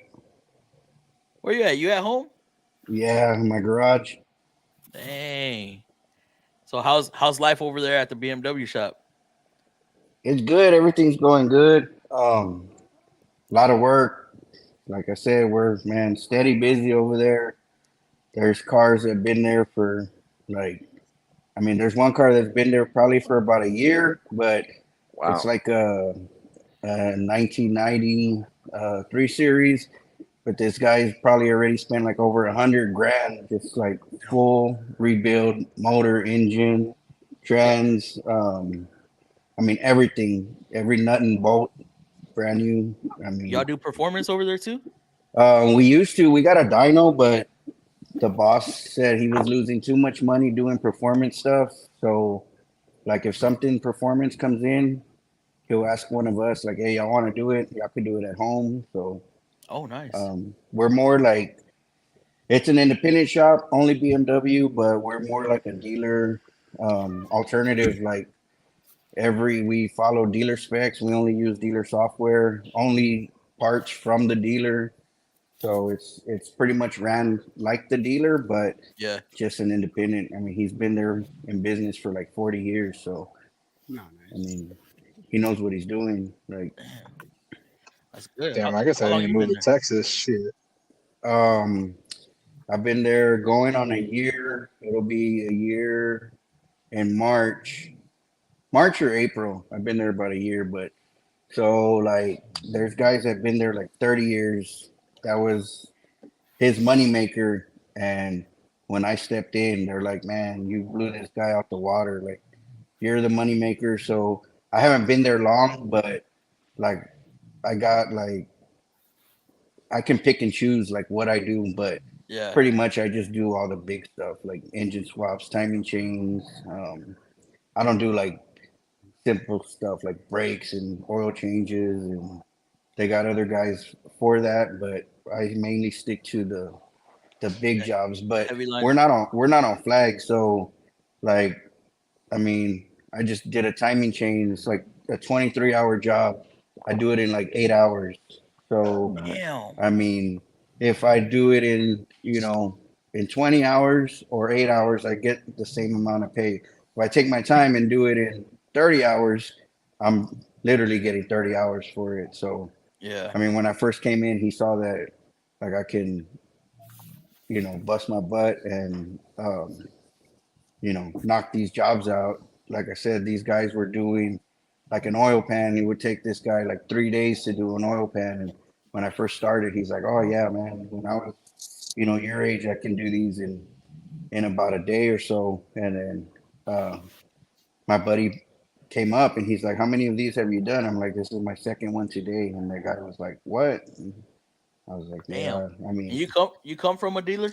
Where you at? You at home? Yeah, in my garage. Dang. So how's life over there at the BMW shop? It's good. Everything's going good. A lot of work. Like I said, we're steady busy over there. There's cars that have been there for there's one car that's been there probably for about a year, but it's like a 1990 3 Series. But this guy's probably already spent like over $100,000, just like full rebuild, motor, engine, trans. Everything, every nut and bolt, brand new. Y'all do performance over there too? We used to. We got a dyno, but the boss said he was losing too much money doing performance stuff. So, like, if something performance comes in, he'll ask one of us, like, "Hey, y'all want to do it? Y'all can do it at home." So. Oh, nice. We're more like, it's an independent shop, only BMW, but we're more like a dealer alternative. Like we follow dealer specs. We only use dealer software, only parts from the dealer. So it's pretty much ran like the dealer, but just an independent. He's been there in business for like 40 years. So, he knows what he's doing. Like, that's good. Damn, I guess I didn't move to Texas. Shit. I've been there going on a year. It'll be a year in March or April. I've been there about a year, but so like there's guys that have been there like 30 years. That was his moneymaker. And when I stepped in, they're like, "Man, you blew this guy out the water. Like, you're the moneymaker." So I haven't been there long, but like I got like I can pick and choose like what I do, but pretty much I just do all the big stuff like engine swaps, timing chains. I don't do like simple stuff like brakes and oil changes, and they got other guys for that, but I mainly stick to the big jobs. But Heavy line. we're not on flag, so like, I mean, I just did a timing chain. It's like a 23-hour job. I do it in like 8 hours. So Damn. I mean, if I do it in, in 20 hours or 8 hours, I get the same amount of pay. If I take my time and do it in 30 hours, I'm literally getting 30 hours for it. So, Yeah. I mean, when I first came in, he saw that like I can, bust my butt and, knock these jobs out. Like I said, these guys were doing like an oil pan. It would take this guy like 3 days to do an oil pan. And when I first started, he's like, "Oh yeah, man, when I was, your age, I can do these in about a day or so." And then my buddy came up and he's like, "How many of these have you done?" I'm like, "This is my second one today." And the guy was like, "What?" And I was like, "Yeah, Damn. I mean, You come from a dealer,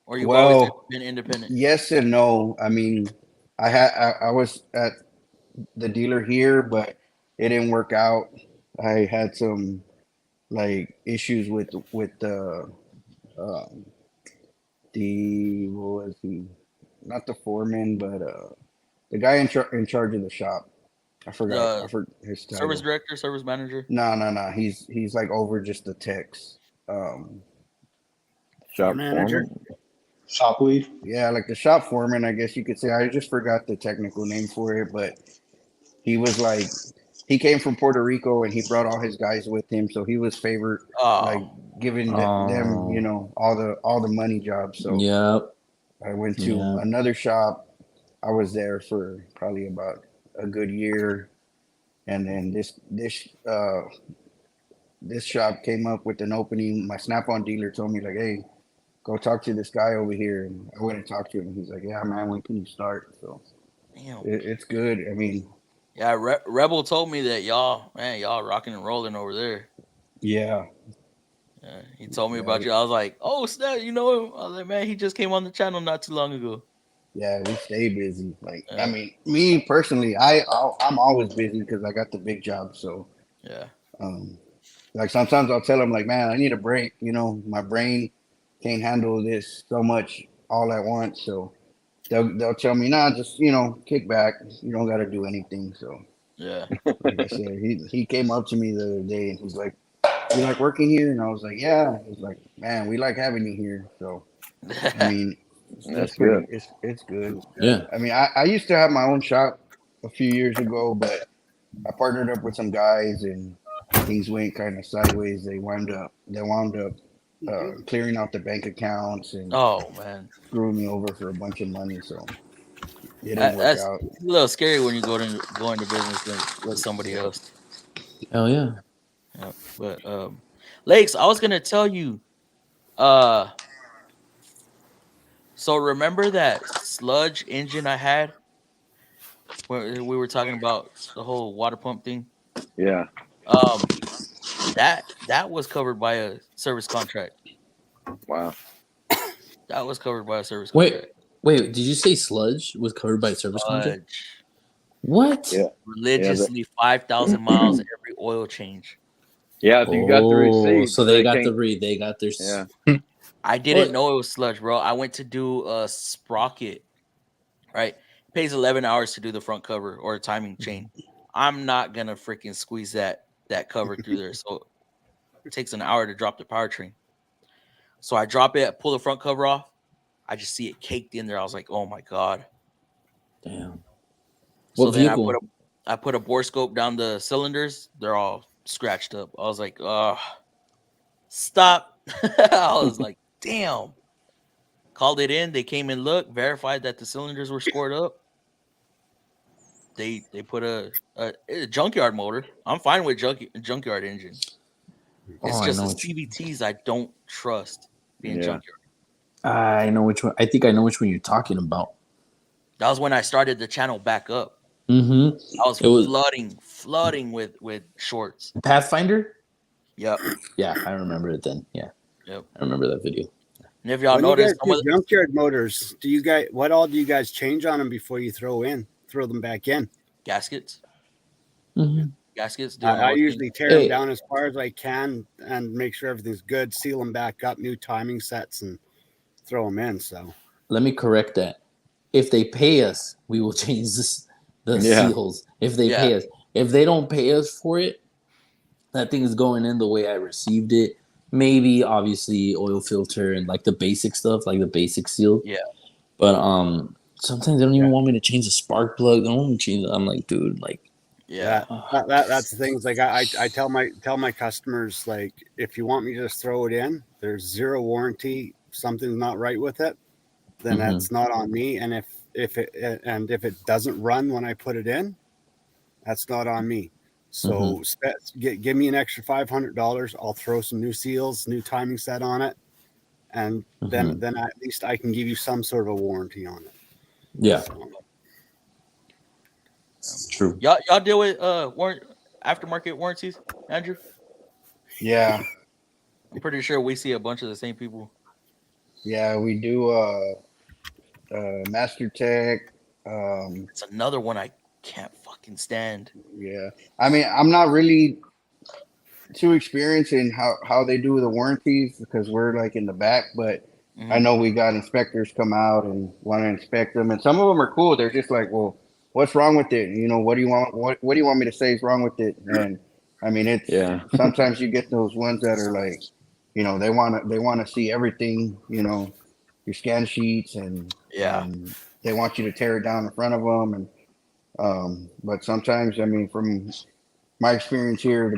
or you've well, always been independent? yes and no. I mean, I was at the dealer here, but it didn't work out. I had some like issues with the what was he? Not the foreman, but the guy in charge of the shop. I forgot his title. Service director, service manager. No. He's like over just the techs. Shop manager. foreman. Shop lead. Yeah, like the shop foreman, I guess you could say. I just forgot the technical name for it, but he was like, he came from Puerto Rico and he brought all his guys with him, so he was favored, like giving them, all the money jobs. So Yep. I went to another shop. I was there for probably about a good year, and then this shop came up with an opening. My Snap-on dealer told me like, "Hey, go talk to this guy over here." And I went and talked to him. He's like, "Yeah, man, when can you start?" So Damn. it's good. I mean, Yeah, Rebel told me that y'all rocking and rolling over there. yeah. He told me about you. I was like, "Oh, snap!" I was like, "Man, he just came on the channel not too long ago." Yeah, we stay busy. Like, I mean, me personally, I'm always busy because I got the big job. So yeah. Like sometimes I'll tell them like, "Man, I need a break. My brain can't handle this so much all at once." So they'll tell me, "Nah, just kick back. You don't got to do anything." So yeah, like I said, he came up to me the other day and he's like, "You like working here?" And I was like, "Yeah." He's like, "Man, we like having you here." So I mean, That's good. It's good. Yeah. I mean, I used to have my own shop a few years ago, but I partnered up with some guys and things went kind of sideways. They wound up clearing out the bank accounts and man, screwing me over for a bunch of money. So it didn't work that's out. a little scary when you go into business with somebody else. Hell yeah. Yeah, but Lakes, I was gonna tell you. So remember that sludge engine I had where we were talking about the whole water pump thing? Yeah. That was covered by a service contract. Wow. That was covered by a service contract. Wait, did you say sludge was covered by a service contract? What? Yeah. Religiously 5,000 miles every oil change. Yeah, if you got the receipt. So they got they got their Yeah. I didn't know it was sludge, bro. I went to do a sprocket, right? It pays 11 hours to do the front cover or a timing chain. I'm not gonna freaking squeeze that cover through there. So it takes an hour to drop the powertrain. So I drop it, pull the front cover off. I just see it caked in there. I was like, "Oh my god, damn!" So then I put a bore scope down the cylinders. They're all scratched up. I was like, "Oh, stop!" I was like, "Damn!" Called it in. They came and looked, verified that the cylinders were scored up. They put a junkyard motor. I'm fine with junkyard engines. It's just the CVTs I don't trust being junkyard. I know which one. I think I know which one you're talking about. That was when I started the channel back up. Mm-hmm. I was flooding with shorts. Pathfinder? Yep. Yeah, I remember it then. Yeah. Yep. I remember that video. And if y'all notice, junkyard motors, what all do you guys change on them before you throw them back in? gaskets. Mhm. Gaskets. Doing I oil usually change. tear them Hey, down as far as I can and make sure everything's good, seal them back up, new timing sets, and throw them in. So let me correct that. If they pay us, we will change the Yeah. seals. If they Yeah. pay us, if they don't pay us for it, that thing is going in the way I received it. Maybe obviously oil filter and like the basic stuff, like the basic seal. Yeah. But sometimes they don't even Yeah. want me to change the spark plug. They don't want me to change it. I'm like, dude, like, Yeah. that's the thing. It's like I tell my customers, like, if you want me to just throw it in, there's 0 warranty. Something's not right with it, then Mhm. that's not on me. And if it doesn't run when I put it in, that's not on me. So give me an extra $500. I'll throw some new seals, new timing set on it, and then at least I can give you some sort of a warranty on it. Yeah, So, it's true. Y'all deal with aftermarket warranties, Andrew? Yeah, I'm pretty sure we see a bunch of the same people. yeah, we do. Master Tech. It's another one I can't fucking stand. Yeah, I mean, I'm not really too experienced in how they do the warranties because we're like in the back, but I know we got inspectors come out and want to inspect them, and some of them are cool. They're just like, well, what's wrong with it? You know, what do you want? What do you want me to say is wrong with it? And I mean, it's sometimes you get those ones that are like, you know, they want to see everything, you know, your scan sheets, and they want you to tear it down in front of them, and but sometimes, I mean, from my experience here,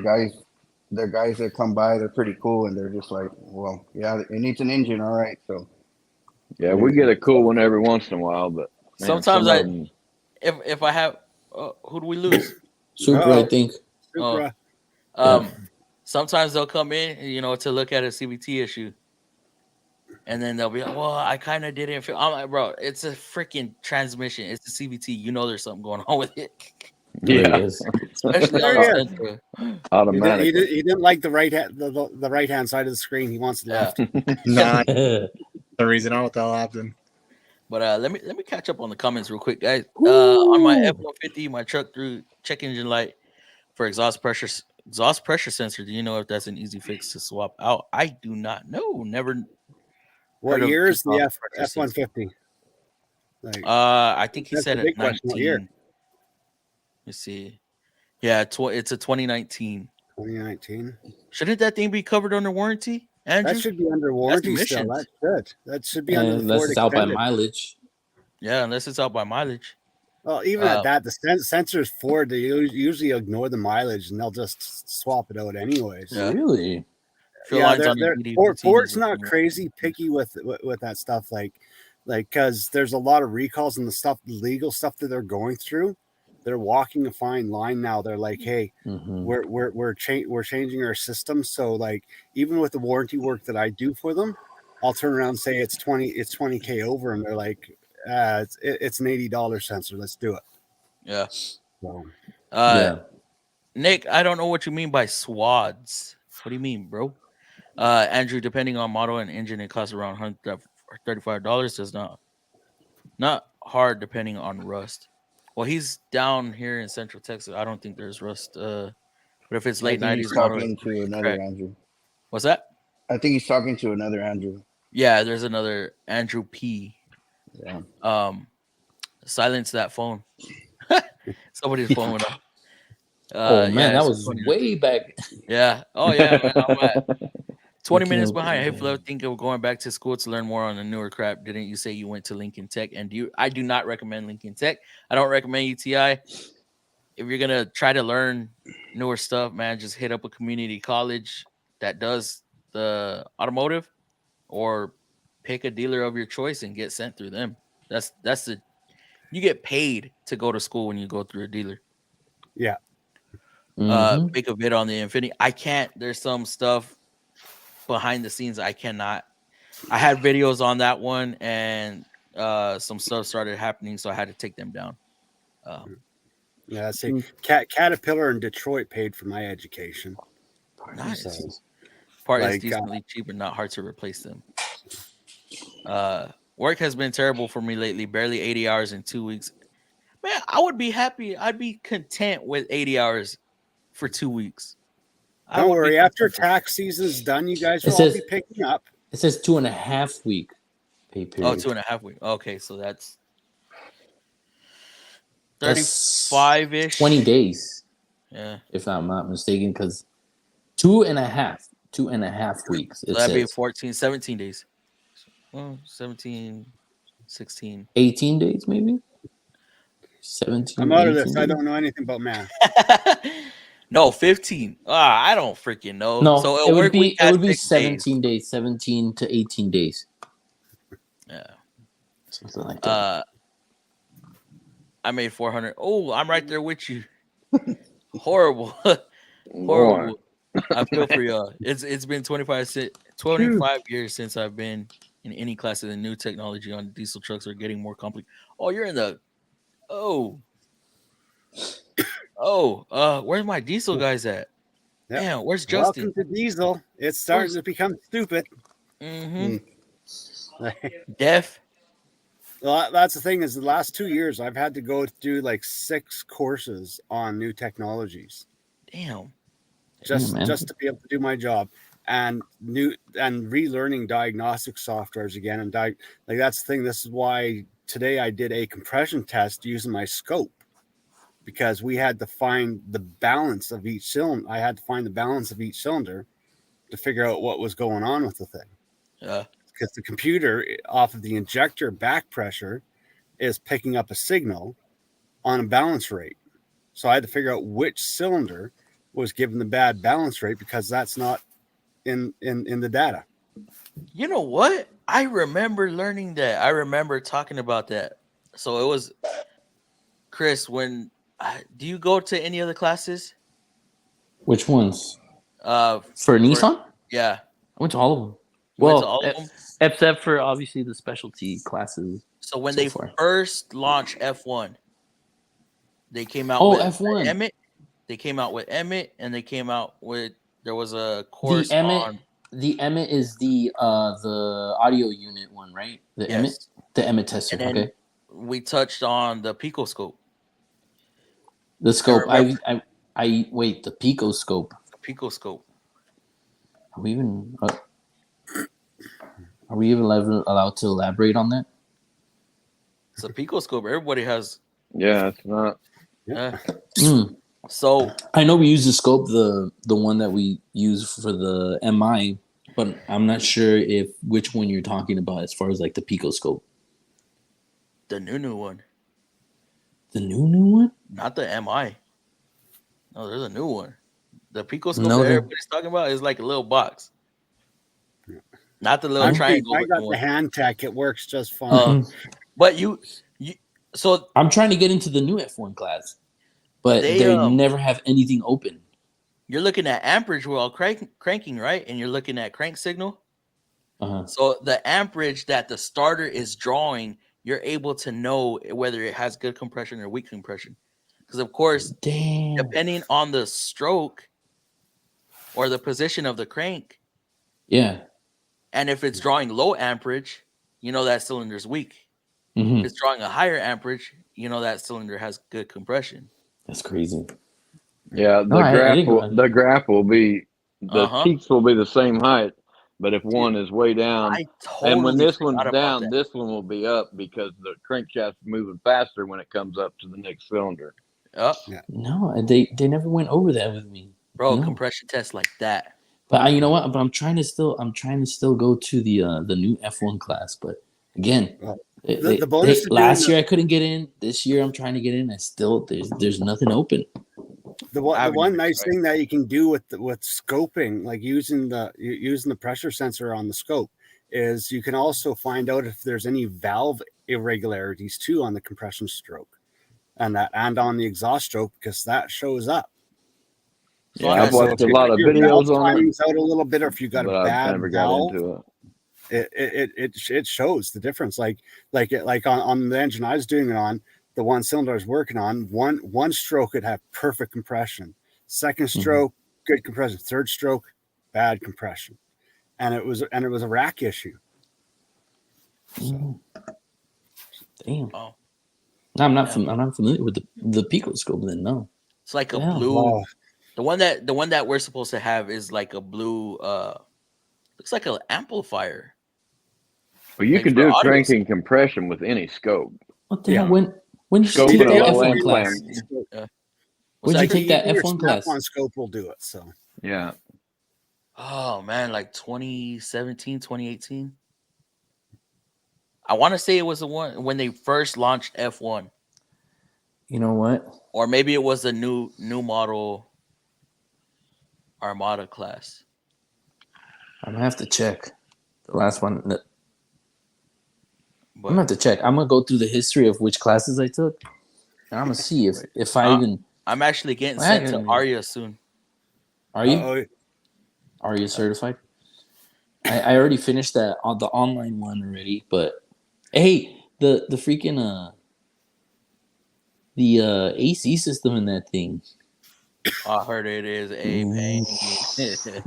the guys that come by, they're pretty cool, and they're just like, well, yeah, it needs an engine, all right. So yeah, we get a cool one every once in a while, but man, sometimes some if I have who do we lose? Supra, I think. Supra. Sometimes they'll come in, you know, to look at a CVT issue, and then they'll be like, "Well, I kind of didn't feel." I'm like, "Bro, it's a freaking transmission. It's a CVT. You know, there's something going on with it." Especially on the Sentra. Automatic. He didn't like the right hand, the right hand side of the screen. He wants the left. Nah, the reason I don't know what the hell happened. But let me catch up on the comments real quick, guys. On my F-150, my truck threw check engine light for exhaust pressure sensor. Do you know if that's an easy fix to swap out? I do not know. Never. What year is the F-150? Like, I think he said it. 19. Let's see. Yeah, it's a 2019. 2019. Shouldn't that thing be covered under warranty, Andrew? That should be under warranty still. That's good. That should be under the unless Ford it's out by Extended. mileage. Yeah, unless it's out by mileage. Well, even at that, the sensors Ford, they usually ignore the mileage and they'll just swap it out anyways. Yeah. Really? Ford's not crazy picky with that stuff, like because there's a lot of recalls and the legal stuff that they're going through. They're walking a fine line now. They're like, hey, we're changing our system. So like, even with the warranty work that I do for them, I'll turn around and say it's $20K over, and they're like, it's an $80 sensor. Let's do it. Yeah. So, Nick, I don't know what you mean by swads. What do you mean, bro? Andrew, depending on model and engine, it costs around $135. Does not hard depending on rust. Well, he's down here in Central Texas. I don't think there's rust. But if it's late 90s, he's talking to another Andrew. What's that? I think he's talking to another Andrew. Yeah, there's another Andrew P. Yeah. Silence that phone. Somebody's phone went off. Man, that was way back. Yeah. Oh yeah, man. I'm at 20 minutes behind. Hey, Flo, think of going back to school to learn more on the newer crap. Didn't you say you went to Lincoln Tech? And I do not recommend Lincoln Tech. I don't recommend UTI. If you're gonna try to learn newer stuff, man, just hit up a community college that does the automotive, or pick a dealer of your choice and get sent through them. You get paid to go to school when you go through a dealer. Yeah. Make a vid on the Infiniti. I can't. There's some stuff behind the scenes I cannot. I had videos on that one, and some stuff started happening, so I had to take them down. Yeah, see, Caterpillar in Detroit paid for my education. Nice. So, Part is decently cheap and not hard to replace them. Work has been terrible for me lately. Barely 80 hours in 2 weeks. Man, I would be happy. I'd be content with 80 hours for 2 weeks. Don't worry. After tax season's done, you guys will all be picking up. It says 2.5 week pay period. Oh, 2.5 weeks. Okay, so that's 35-ish. 20 days. Yeah. If I'm not mistaken, because 2.5 weeks. So that'd be 14, 17 days. 17, 16. 18 days, maybe? 17. I'm out of this. I don't know anything about math. No, 15. I don't freaking know. No, so it would be 17 days. 17 to 18 days. Yeah. Something like that. I made 400. Oh, I'm right there with you. Horrible. Horrible. I feel for y'all. It's been 25 years since I've been in any class of the new technology on diesel trucks are getting more complex. Oh, you're in the where's my diesel guys at? Yep. Damn, where's Justin? Welcome to diesel. It's starting to become stupid. Deaf. Well, that's the thing is the last 2 years I've had to go through like 6 courses on new technologies. Damn. Just to be able to do my job and relearning diagnostic softwares again and like that's the thing. This is why today I did a compression test using my scope because we had to find the balance of each cylinder. I had to find the balance of each cylinder to figure out what was going on with the thing. Yeah. Because the computer off of the injector back pressure is picking up a signal on a balance rate. So I had to figure out which cylinder was given the bad balance rate because that's not in the data. You know what? I remember learning that. I remember talking about that. So it was Chris. Do you go to any other classes? Which ones? For Nissan? Yeah, I went to all of them. All of them? Except for obviously the specialty classes. So when they first launched F1, they came out with F1. Emmett. They came out with Emmett, and they came out with there was a course on. The Emmett is the audio unit one, right? Emmett, the Emmett tester. Okay. We touched on the Pico scope. The scope. I wait. The Pico scope. The Pico scope. Are we even allowed to elaborate on that? It's a Pico scope. Everybody has. Yeah, it's not. Yeah. So I know we use the scope, the one that we use for the MI, but I'm not sure which one you're talking about as far as like the Pico scope. The new one. The new one? Not the MI. No, there's a new one. The Pico scope that everybody's talking about is like a little box. Not the little triangle. I got the hand tech. It works just fine. But so I'm trying to get into the new F1 class, but they never have anything open. You're looking at amperage while cranking, right? And you're looking at crank signal. So the amperage that the starter is drawing, you're able to know whether it has good compression or weak compression. Because of course, depending on the stroke or the position of the crank, and if it's drawing low amperage, you know that cylinder is weak. If it's drawing a higher amperage, you know that cylinder has good compression. That's crazy. Yeah, the graph will be peaks will be the same height, but if one is way down, and when this one's down, this one will be up because the crankshaft's moving faster when it comes up to the next cylinder. No, they never went over that with me, bro. Compression tests like that. But you know what? But I'm trying to still go to the new F1 class. But again, the bonus last year I couldn't get in. This year I'm trying to get in. I still there's nothing open. The one nice thing that you can do with scoping, like using the pressure sensor on the scope, is you can also find out if there's any valve irregularities too on the compression stroke, and on the exhaust stroke, because that shows up. Yeah, I've watched a lot of videos on it. Out a little bit, or if you got a bad never valve, got into it shows the difference. Like on the engine I was doing it on, the one cylinder I was working on, one stroke would have perfect compression, second stroke good compression, third stroke bad compression, and it was a rack issue. Damn. Oh. No, I'm not familiar with the Pico scope. Then no. It's like a Yeah. blue. Wow. The one that we're supposed to have is like a blue. Looks like an amplifier. Well, you Like can for do audio. cranking compression with any scope. What the Yeah. hell? When did you Scope take and a that low F1 end class? clamp. Where'd you that? take that Even your F1 class? Snap-on scope will do it. So Yeah. Oh man, like 2017, 2018. I want to say it was the one when they first launched F1, You know what? or maybe it was a new model Armada class. I'm gonna have to check the last one. I'm But gonna have to check. I'm gonna go through the history of which classes I took. And I'm gonna see if I even I'm actually getting Well, sent I to didn't- ARIA soon. are you Uh-oh. are you certified? I already finished that on the online one already, but hey, the freaking the AC system in that thing. I heard it is a pain.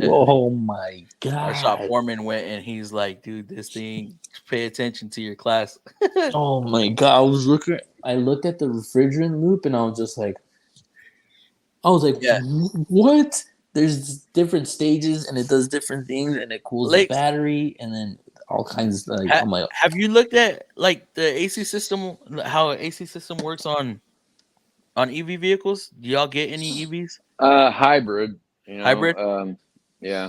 Oh my Our shop god. foreman went and he's like, dude, this thing, pay attention to your class. Oh my god. I looked at the refrigerant loop and I was just like Yeah. what? There's different stages and it does different things and it cools the Lakes, battery and then all kinds of like I'm like, have you looked at like the AC system, how an AC system works on EV vehicles? Do y'all get any EVs? Hybrid. You know. Hybrid? Yeah.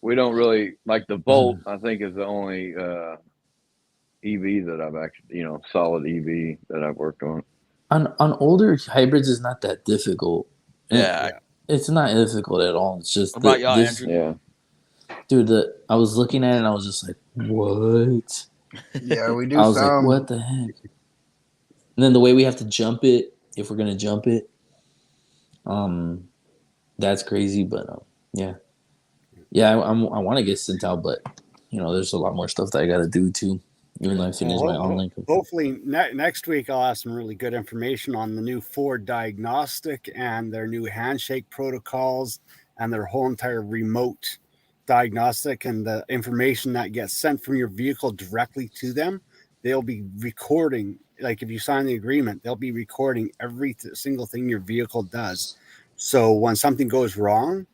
We don't really like the Volt. I think is the only EV that I've actually, solid EV that I've worked on. on older hybrids is not that difficult. Yeah. It's not difficult at all. It's just What about y'all, Andrew? Yeah. Dude, I was looking at it and I was just like, what? Yeah, we do I was like, some. what the heck? And then the way we have to jump it, if we're gonna jump it, that's crazy. But yeah, I want to get sent out, but there's a lot more stuff that I got to do too. Even though I finished my online. Hopefully next week I'll have some really good information on the new Ford diagnostic and their new handshake protocols and their whole entire remote diagnostic and the information that gets sent from your vehicle directly to them. They'll be recording, like if you sign the agreement, they'll be recording every single thing your vehicle does. So when something goes wrong,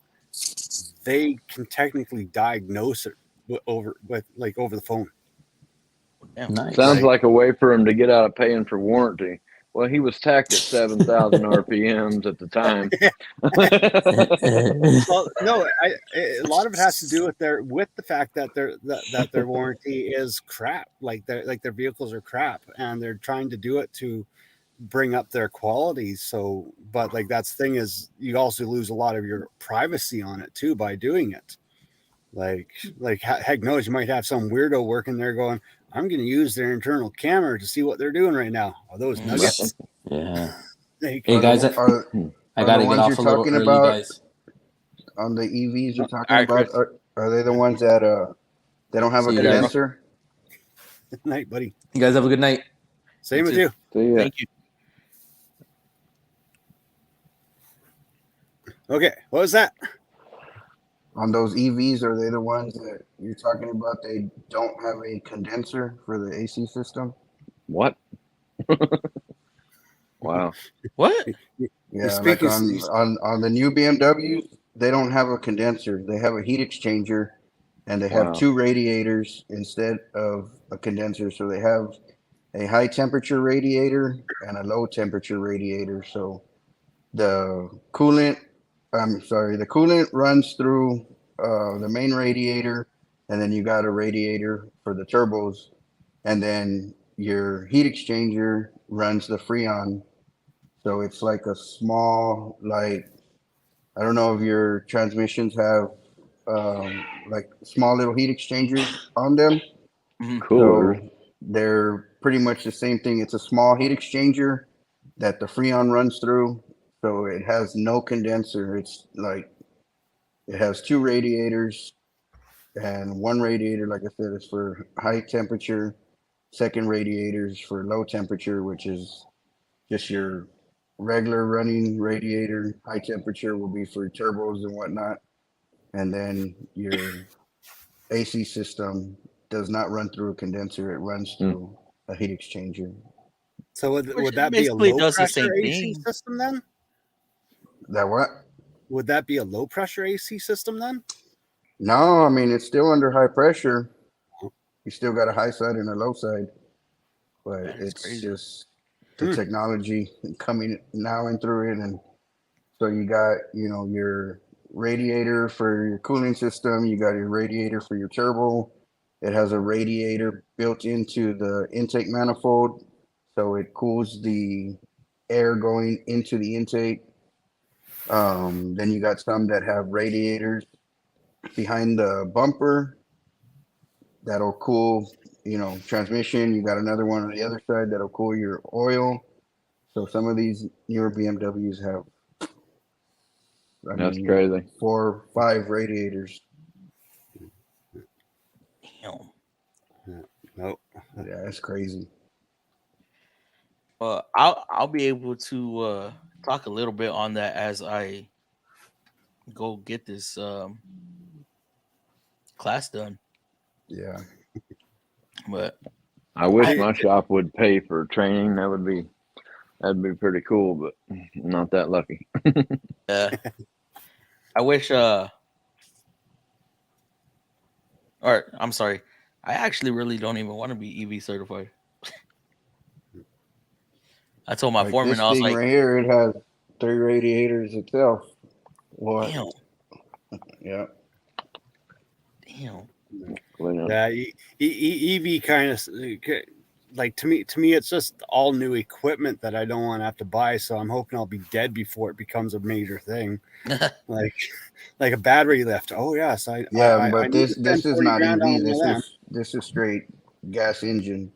they can technically diagnose it over the phone. Nice. Sounds like a way for him to get out of paying for warranty. Well, he was tacked at 7,000 RPMs at the time. Well, no, a lot of it has to do with the fact that their warranty is crap. Like their vehicles are crap, and they're trying to do it to bring up their quality. So, but like that's the thing is, you also lose a lot of your privacy on it too by doing it. Like heck knows, you might have some weirdo working there going, I'm going to use their internal camera to see what they're doing right now. Are those nuggets? Yeah. Hey guys, I gotta get off a little early, guys. On the EVs you're talking right, about, are they the ones that they don't have a See you guys. condenser? Good night, buddy. You guys have a good night. Same with you. See ya. Thank you. Okay, what was that? On those EVs, are they the ones that you're talking about? They don't have a condenser for the AC system. What? Wow. What? Yeah, like on the new BMW, they don't have a condenser. They have a heat exchanger, and they have Wow. two radiators instead of a condenser. So they have a high temperature radiator and a low temperature radiator. So the coolant runs through the main radiator, and then you got a radiator for the turbos, and then your heat exchanger runs the Freon. So it's like a small, I don't know if your transmissions have like small little heat exchangers on them. Cooler. So they're pretty much the same thing. It's a small heat exchanger that the Freon runs through. So it has no condenser. It's like it has two radiators, and one radiator, like I said, is for high temperature. Second radiator is for low temperature, which is just your regular running radiator. High temperature will be for turbos and whatnot. And then your AC system does not run through a condenser. It runs through a heat exchanger. So would Which that be a basically low does the pressure same AC thing. system then? That what? Would that be a low pressure AC system then? No, I mean it's still under high pressure. You still got a high side and a low side, but That is it's crazy. just the technology coming now and through it, and so you got your radiator for your cooling system, you got your radiator for your turbo. It has a radiator built into the intake manifold, so it cools the air going into the intake. Then you got some that have radiators behind the bumper that'll cool, transmission. You got another one on the other side that'll cool your oil. So some of these newer BMWs have, That's crazy. 4 or 5 radiators. Damn. Nope. Yeah, that's crazy. Well, I'll be able to talk a little bit on that as I go get this class done. Yeah. But I wish my shop would pay for training. That'd be pretty cool, but not that lucky. I wish or I'm sorry. I actually really don't even want to be EV certified. I told my foreman, this I was thing like, right here, it has 3 radiators itself. What? damn. Yeah. Damn. Yeah, EV kind of like to me it's just all new equipment that I don't want to have to buy, so I'm hoping I'll be dead before it becomes a major thing. like a battery lift. Oh yes, but I this is not EV. EV. This is straight gas engine.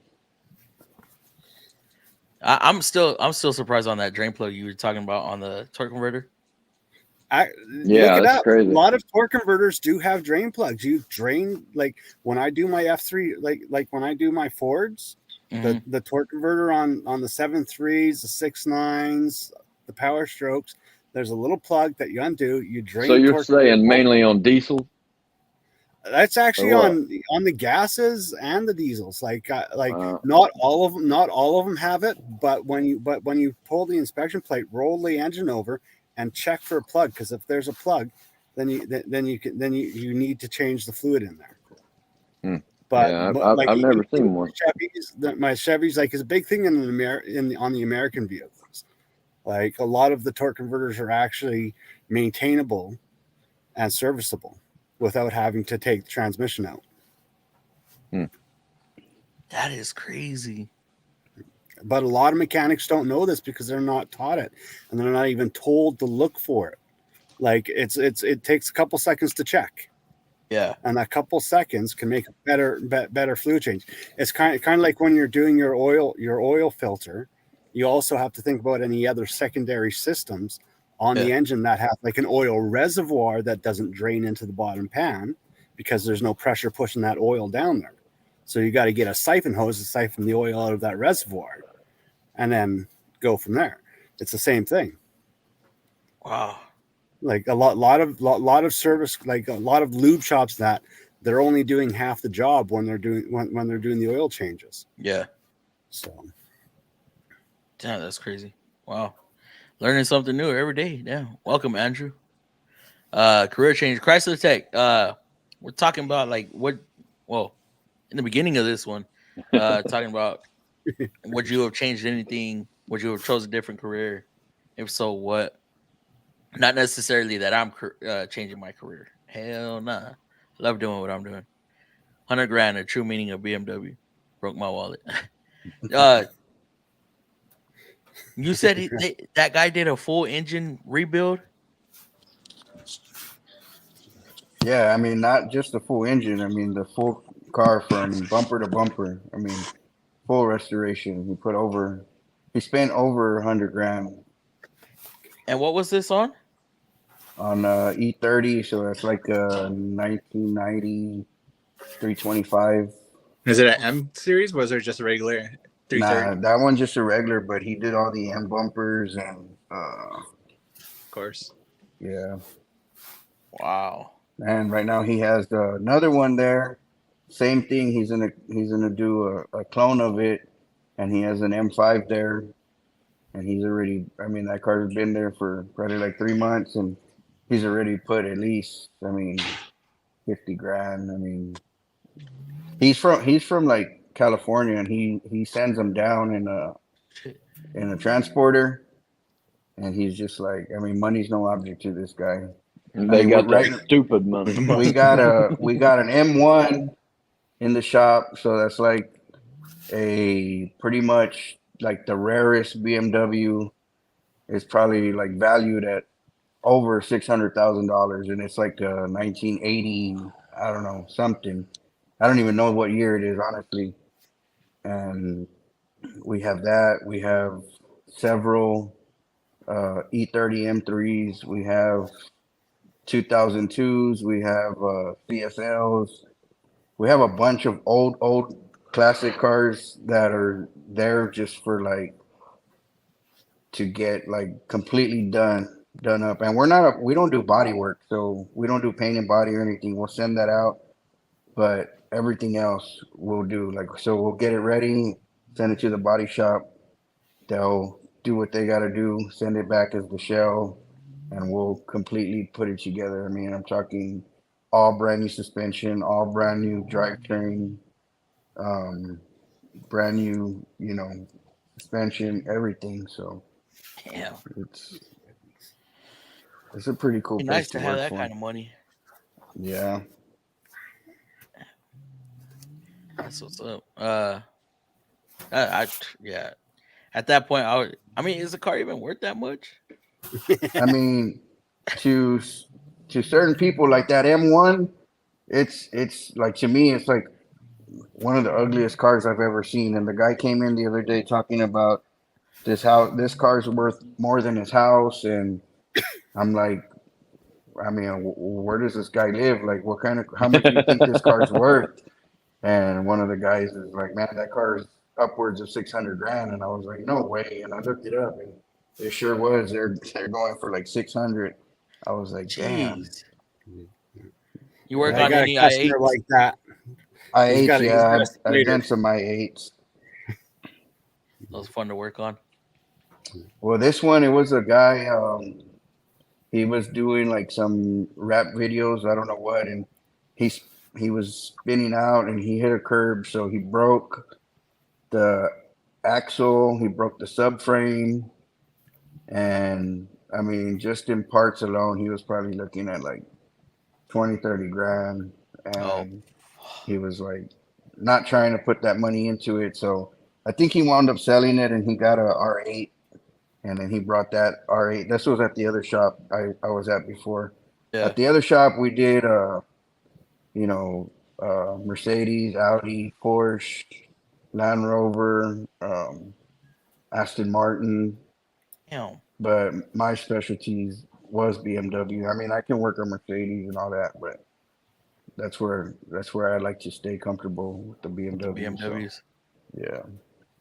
I'm still surprised on that drain plug you were talking about on the torque converter. Yeah, that's crazy. A lot of torque converters do have drain plugs. You drain, like when I do my F3, like when I do my Fords, the torque converter on the 7.3s, the 6.9s, the Power Strokes, there's a little plug that you undo. You drain. So you're saying mainly on diesel? That's actually on the gases and the diesels. Not all of them have it, but when you pull the inspection plate, roll the engine over and check for a plug, because if there's a plug, then you need to change the fluid in there. But yeah, I've never seen one. My Chevys, like, is a big thing on the American vehicles. Like a lot of the torque converters are actually maintainable and serviceable without having to take the transmission out. That is crazy. But a lot of mechanics don't know this because they're not taught it, and they're not even told to look for it. Like it takes a couple seconds to check. Yeah, and a couple seconds can make a better fluid change. It's kind of like when you're doing your oil filter. You also have to think about any other secondary systems on the engine that have like an oil reservoir that doesn't drain into the bottom pan because there's no pressure pushing that oil down there. So you got to get a siphon hose to siphon the oil out of that reservoir and then go from there. It's the same thing. Wow. Like a lot of service, like a lot of lube shops that they're only doing half the job when they're doing the oil changes. Yeah. So. Damn, that's crazy. Wow. Learning something new every day. Yeah. Welcome, Andrew. Career change. Chrysler Tech. We're talking about in the beginning of this one, talking about would you have changed anything? Would you have chose a different career? If so, what? Not necessarily that I'm changing my career. Hell nah. Love doing what I'm doing. $100,000, a true meaning of BMW. Broke my wallet. You said that guy did a full engine rebuild? Yeah, I mean, not just the full engine. I mean, the full car from bumper to bumper. I mean, full restoration. He spent over $100,000. And what was this on? On E30, so that's like a 1990 325. Is it an M series? Or was it just a regular 330? Nah, that one's just a regular, but he did all the M bumpers and of course. Yeah. Wow. And right now he has another one there. Same thing. He's gonna do a clone of it, and he has an M5 there, and he's already. I mean, that car's been there for probably like 3 months, and he's already put at least. I mean, 50 grand. I mean, he's from like California, and he sends them down in a transporter, and he's just like, I mean, money's no object to this guy. They got that stupid money. We got an M1 in the shop, so that's like a pretty much like the rarest BMW. Is probably like valued at over $600,000, and it's like a 1980. I don't know, something. I don't even know what year it is, honestly. And we have that. We have several E30 M3s. We have 2002s. We have CSLs. We have a bunch of old classic cars that are there just for like to get like completely done up. And we don't do body work, so we don't do paint and body or anything. We'll send that out, but everything else we'll do. Like, so we'll get it ready, send it to the body shop. They'll do what they got to do, send it back as the shell, and we'll completely put it together. I mean, I'm talking all brand new suspension, all brand new drivetrain, brand new, suspension, everything. So Damn. It's a pretty cool place nice to have work that for. kind of money. Yeah. That's what's up. Yeah. At that point, I mean, is the car even worth that much? I mean, to certain people like that M1, it's like, to me, it's like one of the ugliest cars I've ever seen. And the guy came in the other day talking about this car's worth more than his house, and I'm like, I mean, where does this guy live? Like, how much do you think this car's worth? And one of the guys is like, man, that car is upwards of 600 grand. And I was like, no way. And I looked it up, and it sure was. They're going for like 600. I was like, damn. You work on any i8 like that? i8, yeah, I've done some i8s. That was fun to work on. Well, this one, it was a guy. He was doing like some rap videos. I don't know what, and he was spinning out, and he hit a curb, so he broke the axle. He broke the subframe, and I mean, just in parts alone, he was probably looking at like 20-30 grand, and he was like not trying to put that money into it. So I think he wound up selling it, and he got a R8. And then he brought that R8. This was at the other shop I was at before. Yeah. At the other shop, we did, Mercedes, Audi, Porsche, Land Rover, Aston Martin. Damn. But my specialties was BMW. I mean, I can work on Mercedes and all that, but that's where I like to stay comfortable with the BMW. BMWs. So, yeah.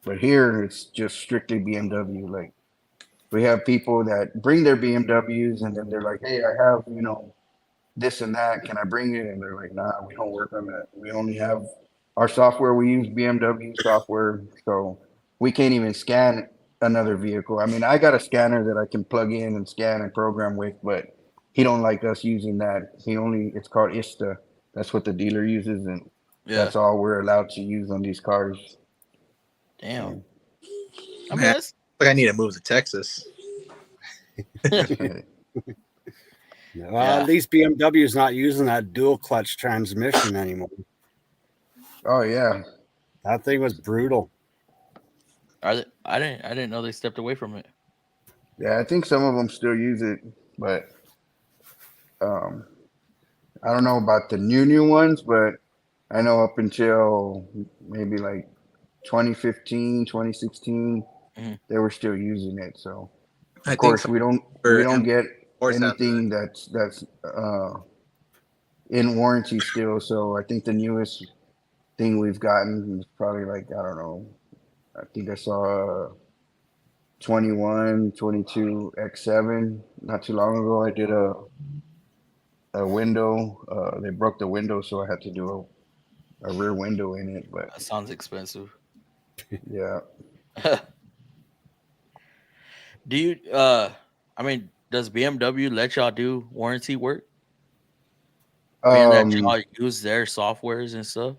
But here it's just strictly BMW. Like, we have people that bring their BMWs, and then they're like, hey, I have, this and that. Can I bring it? And they're like, nah, we don't work on that. We only have our software. We use BMW software. So we can't even scan another vehicle. I mean, I got a scanner that I can plug in and scan and program with, but he don't like us using that. It's called ISTA. That's what the dealer uses. And that's all we're allowed to use on these cars. Damn. I mean, like I need to move to Texas. Well, at least BMW's not using that dual clutch transmission anymore. Oh yeah, that thing was brutal. Are they? I didn't know they stepped away from it. Yeah, I think some of them still use it, but I don't know about the new ones, but I know up until maybe like 2015, 2016, they were still using it. So of course we don't get anything that's in warranty still. So I think the newest thing we've gotten is probably like, I don't know, I think I saw 21, 22 X7 not too long ago. I did a window. They broke the window, so I had to do a rear window in it. But that sounds expensive. Yeah. Do you I mean, does BMW let y'all do warranty work? Being that y'all use their softwares and stuff?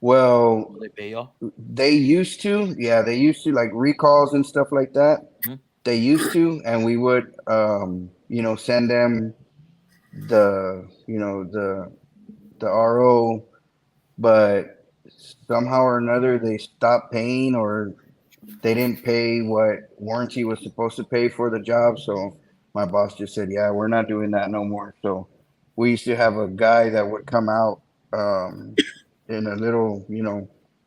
Well, Will they pay y'all? they used to, yeah, they used to, like recalls and stuff like that. Mhm. They used to, and we would, send them the RO, but somehow or another they stopped paying, or they didn't pay what warranty was supposed to pay for the job. So my boss just said, "Yeah, we're not doing that no more." So we used to have a guy that would come out in a little,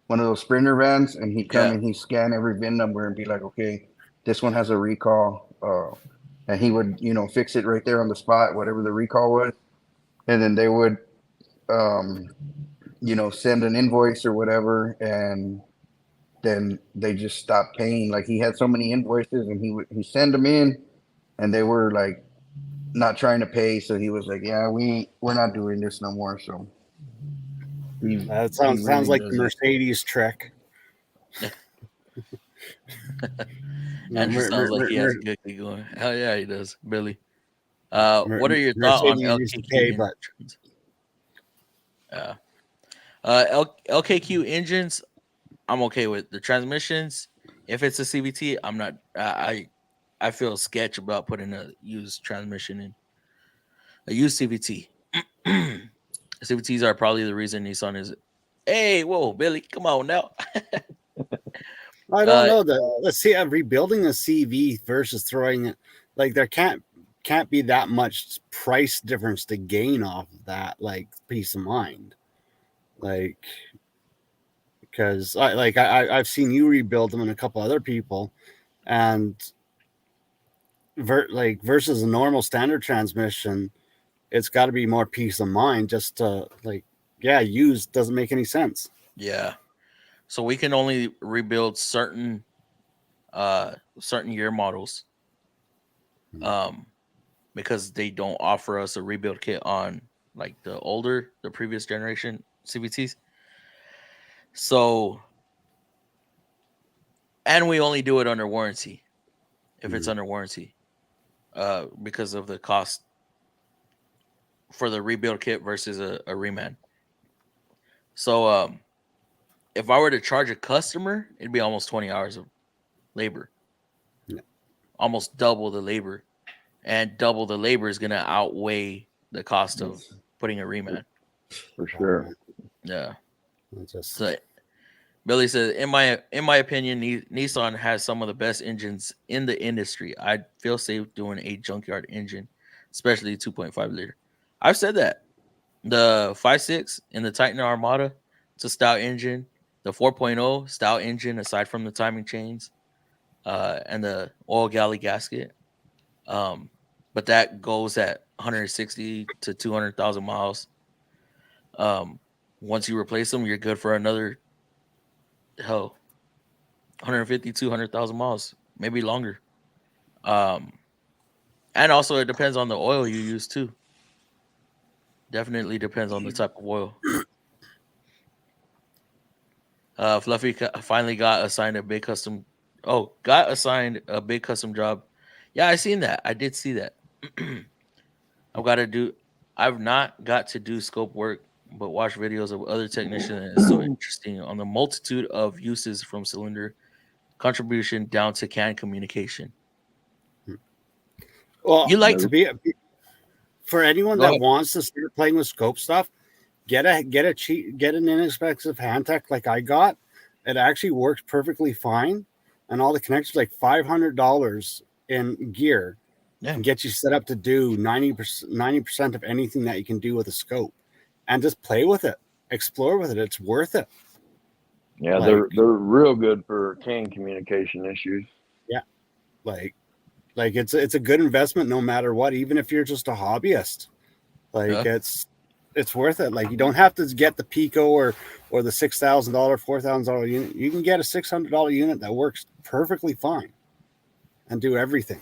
one of those Sprinter vans, and he'd come Yeah. and he'd scan every VIN number and be like, "Okay, this one has a recall," and he would, fix it right there on the spot, whatever the recall was, and then they would, um, send an invoice or whatever, and then they just stopped paying. Like he had so many invoices, and he send them in, and they were like not trying to pay. So he was like, "Yeah, we're not doing this no more." So That sounds really like the doesn't. Mercedes trick. Andrew sounds like he has a good thing going. Hell yeah, he does, Billy. What are your thoughts on Mercedes used to pay, LKQ but engines? LKQ engines, I'm okay with. The transmissions, if it's a CVT, I'm not. I feel sketch about putting a used transmission in a used CVT. CVTs are probably the reason Nissan is. Hey, whoa, Billy, come on now. I don't know that. Let's see. Rebuilding a CV versus throwing it, like there can't be that much price difference to gain off of that, like peace of mind, like because I've seen you rebuild them and a couple other people, and versus a normal standard transmission, it's got to be more peace of mind. Just to used doesn't make any sense. Yeah. So we can only rebuild certain year models. Because they don't offer us a rebuild kit on like the previous generation CVTs. So, and we only do it under warranty if it's under warranty, because of the cost for the rebuild kit versus a reman. So, if I were to charge a customer, it'd be almost 20 hours of labor, almost double the labor, and double the labor is going to outweigh the cost of putting a reman. For sure. Yeah. Just So Billy says, in my opinion, Nissan has some of the best engines in the industry. I'd feel safe doing a junkyard engine, especially 2.5 liter. I've said that. The 5.6 in the Titan Armada, it's a stout engine. The 4.0 stout engine, aside from the timing chains, and the oil galley gasket. But that goes at 160 to 200,000 miles. Once you replace them, you're good for another 150, 200,000 miles, maybe longer. And also it depends on the oil you use too. Definitely depends on the type of oil. Fluffy finally got assigned a big custom job. Yeah, I seen that. I did see that. I've not got to do scope work, but watch videos of other technicians, and it's so interesting on the multitude of uses from cylinder contribution down to CAN communication. Well, for anyone that wants to start playing with scope stuff, get an inexpensive Handtech like I got. It actually works perfectly fine, and all the connections like $500 in gear and get you set up to do 90% of anything that you can do with a scope, and just play with it, explore with it. It's worth it. Yeah, they're real good for CAN communication issues. Yeah, like it's a good investment no matter what, even if you're just a hobbyist. It's worth it. Like you don't have to get the Pico or the $6,000, $4,000 unit. You can get a $600 unit that works perfectly fine and do everything.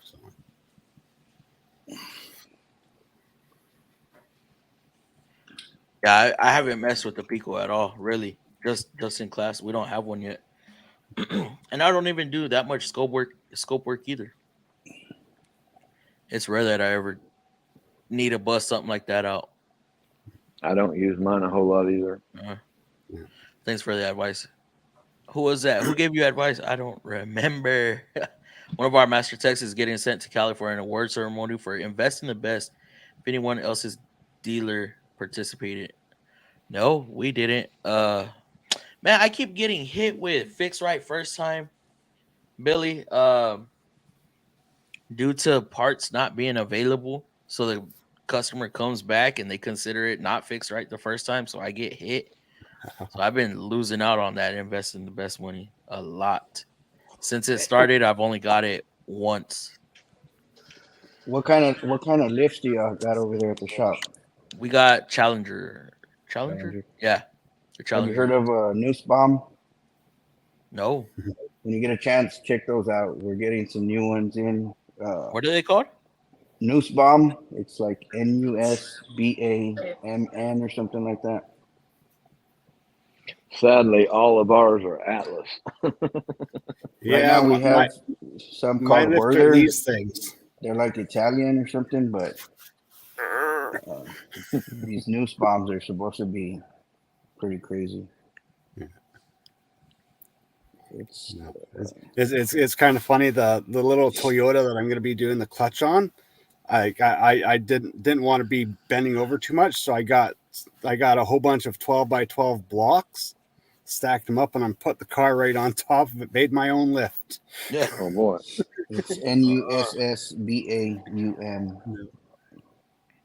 So. Yeah, I haven't messed with the Pico at all, really. Just in class. We don't have one yet. And I don't even do that much scope work either. It's rare that I ever need to bust something like that out. I don't use mine a whole lot either. Thanks for the advice. Who was that? Who gave you advice? I don't remember. One of our master techs is getting sent to Cali for an award ceremony for investing the best. If anyone else's dealer participated. No, we didn't. Man, I keep getting hit with fix right first time, Billy. Due to parts not being available, so the customer comes back and they consider it not fixed right the first time, so I get hit. So I've been losing out on that, investing the best money a lot. Since it started, I've only got it once. What kind of lifts do y'all got over there at the shop? We got Challenger. Yeah. The Challenger. Have you heard of Nussbaum? No. When you get a chance, check those out. We're getting some new ones in. What are they called? Nussbaum. It's like Nussbammn or something like that. Sadly, all of ours are Atlas. Right now we have some called Werther. These things. They're like Italian or something, but these Nussbaums are supposed to be pretty crazy. It's kind of funny, the little Toyota that I'm going to be doing the clutch on. I didn't want to be bending over too much, so I got a whole bunch of 12x12 blocks, stacked them up, and I'm put the car right on top of it. Made my own lift. Yeah. Oh boy. It's Nussbaum.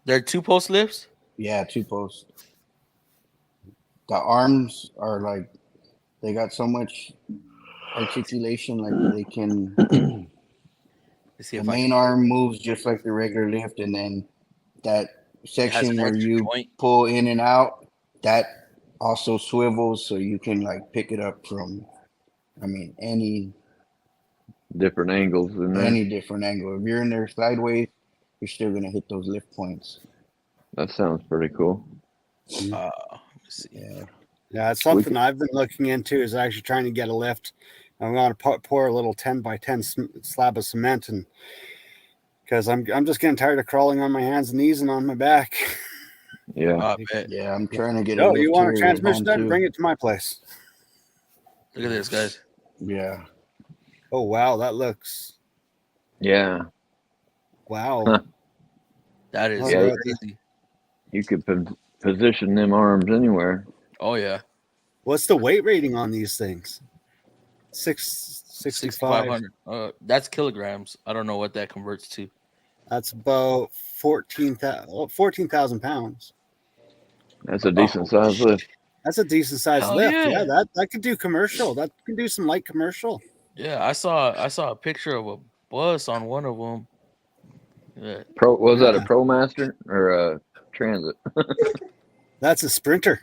They're 2-post lifts? Yeah, 2-post. The arms are like, they got so much articulation, like they can. The main arm moves just like the regular lift, and then that section where you pull in and out, that also swivels, so you can like pick it up from, any different angles in there. Any different angle. If you're in there sideways, you're still gonna hit those lift points. That sounds pretty cool. Yeah, it's something I've been looking into, is actually trying to get a lift. I'm going to pour a little 10x10 slab of cement, and because I'm just getting tired of crawling on my hands and knees and on my back. Yeah. Yeah, I'm trying to get a lift. You want a transmission done? Bring it to my place. Look at this, guys. Yeah. Oh, wow. That looks. Yeah. Wow. Huh. That is crazy. You could position them arms anywhere. Oh, yeah. What's the weight rating on these things? 6,500. That's kilograms. I don't know what that converts to. That's about 14,000 pounds. That's a decent size lift. That's a decent size lift. Yeah, that could do commercial. That can do some light commercial. Yeah, I saw a picture of a bus on one of them. Yeah. Was that a ProMaster or a Transit? That's a Sprinter.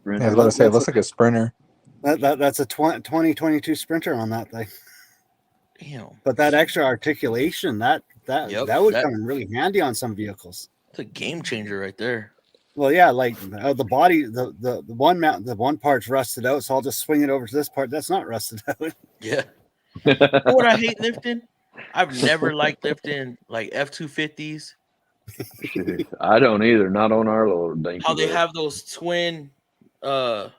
Yeah, I was about to say, it looks like a Sprinter. That's a 2022 Sprinter on that thing. Damn. But that extra articulation, that would come in really handy on some vehicles. It's a game changer right there. Well, yeah, like the body, the one part's rusted out, so I'll just swing it over to this part that's not rusted out. Yeah. You know what I hate lifting? I've never liked lifting like F-250s. I don't either. Not on our little dinky. How they have those twin. Yeah,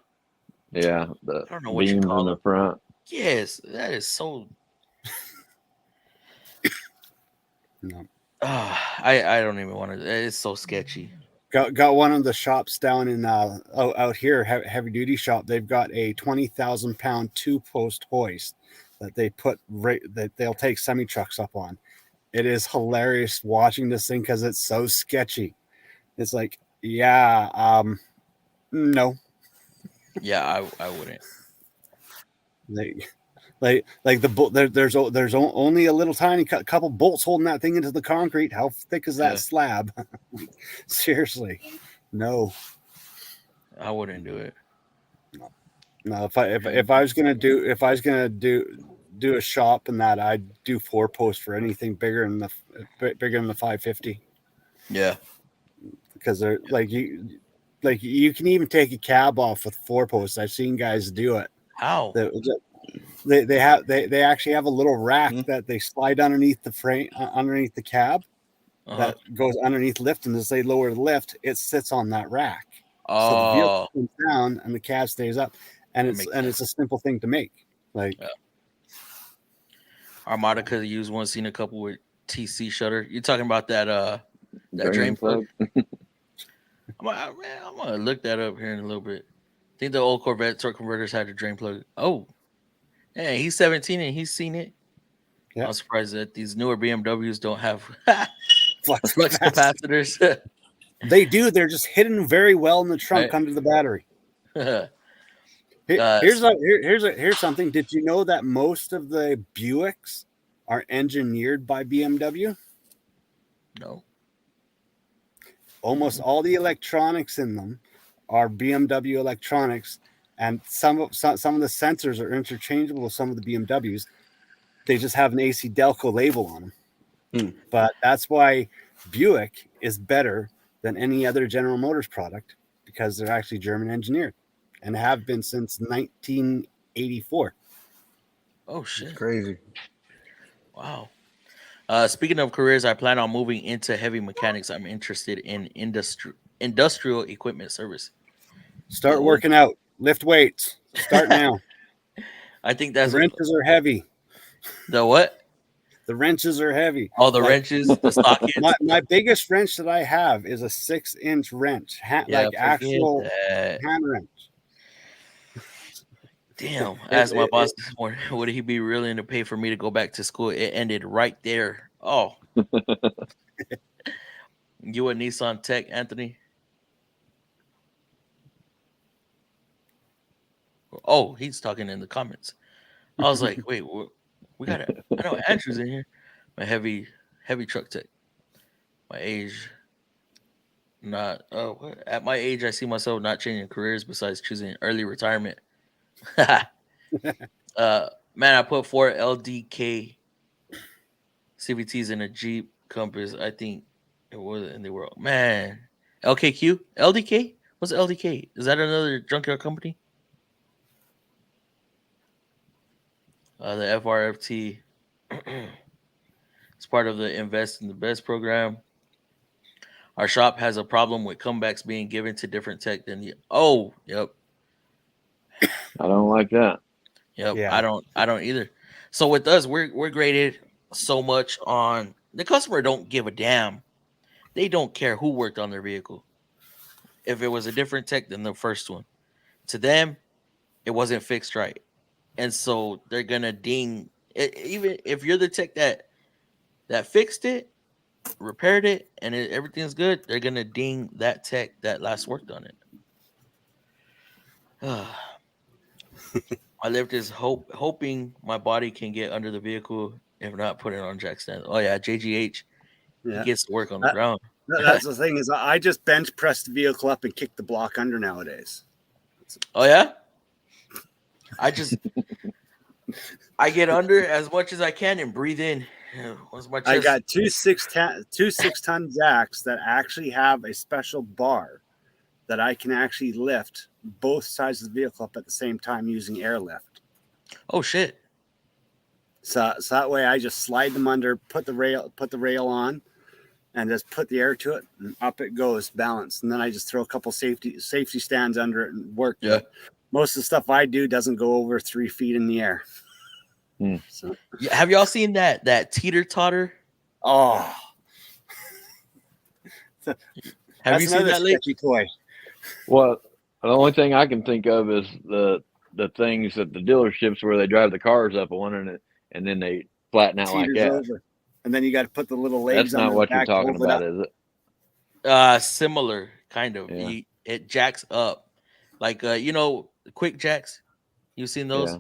the I don't know what you beams call in the front. Yes, that is so. No. I don't even want to. It's so sketchy. Got one of the shops down in out here, heavy duty shop. They've got a 20,000 pound 2-post hoist that they put that they'll take semi trucks up on. It is hilarious watching this thing because it's so sketchy. It's like, no. Yeah, I wouldn't. Like there's only a little tiny couple bolts holding that thing into the concrete. How thick is that slab? Seriously, no. I wouldn't do it. No, if I was gonna do a shop in that, I'd do 4-post for anything bigger than the 550. Yeah, because they're like you can even take a cab off with 4-posts. I've seen guys do it. How? They actually have a little rack that they slide underneath the frame, underneath the cab, that goes underneath lift, and as they lower the lift, it sits on that rack. So the vehicle comes down and the cab stays up, and it's a simple thing to make. Like Armada could have used one, seen a couple with TC shutter. You're talking about that drain plug? I'm gonna look that up here in a little bit. I think the old Corvette torque converters had a drain plug. Oh, yeah, he's 17 and he's seen it. Yeah. I'm surprised that these newer BMWs don't have flux capacitors. They do. They're just hidden very well in the trunk under the battery. Here's something. Did you know that most of the Buicks are engineered by BMW? No. Almost all the electronics in them are BMW electronics, and some of the sensors are interchangeable with some of the BMWs. They just have an AC Delco label on them. But that's why Buick is better than any other General Motors product, because they're actually German engineered and have been since 1984. Oh shit! That's crazy. Wow. Speaking of careers, I plan on moving into heavy mechanics. I'm interested in industrial equipment service. Start working out. Lift weights. Start now. I think that's the wrenches are heavy. The what? The wrenches are heavy. Oh, the wrenches, the sockets. My biggest wrench that I have is a 6-inch wrench, actual hand wrench. Damn, I asked my boss this morning, would he be willing to pay for me to go back to school? It ended right there. Oh. You a Nissan tech, Anthony? Oh, he's talking in the comments. I was like, wait, we got it. I know Andrew's in here. My heavy truck tech. My age. At my age, I see myself not changing careers besides choosing early retirement. Man, I put 4 LDK CVTs in a Jeep Compass. I think it was, and they were, man, LKQ, LDK. What's LDK? Is that another junkyard company? The FRFT. It's part of the Invest in the Best program. Our shop has a problem with comebacks being given to different tech than the. Oh, yep. I don't like that. Yep, yeah. I don't either. So with us, we're graded so much on the customer. Don't give a damn. They don't care who worked on their vehicle. If it was a different tech than the first one, to them, it wasn't fixed right, and so they're gonna ding it, even if you're the tech that fixed it, repaired it, and everything's good. They're gonna ding that tech that last worked on it. I lived this hoping my body can get under the vehicle, if not put it on jack stand. Oh yeah, JGH, he gets to work on the ground. That's the thing, is I just bench press the vehicle up and kick the block under nowadays. Oh yeah, I get under as much as I can and breathe in. I got two 6-ton jacks that actually have a special bar that I can actually lift both sides of the vehicle up at the same time using airlift. Oh shit! So that way I just slide them under, put the rail on, and just put the air to it, and up it goes, balanced. And then I just throw a couple safety stands under it and work. Yeah. Most of the stuff I do doesn't go over 3 feet in the air. So. Have y'all seen that teeter totter? Oh, have you seen that sketchy toy? Well, the only thing I can think of is the things at the dealerships where they drive the cars up on and then they flatten out like that. Over. And then you got to put the little legs. That's not what you're talking about, is it? Similar kind of. Yeah. It jacks up, like quick jacks. You've seen those?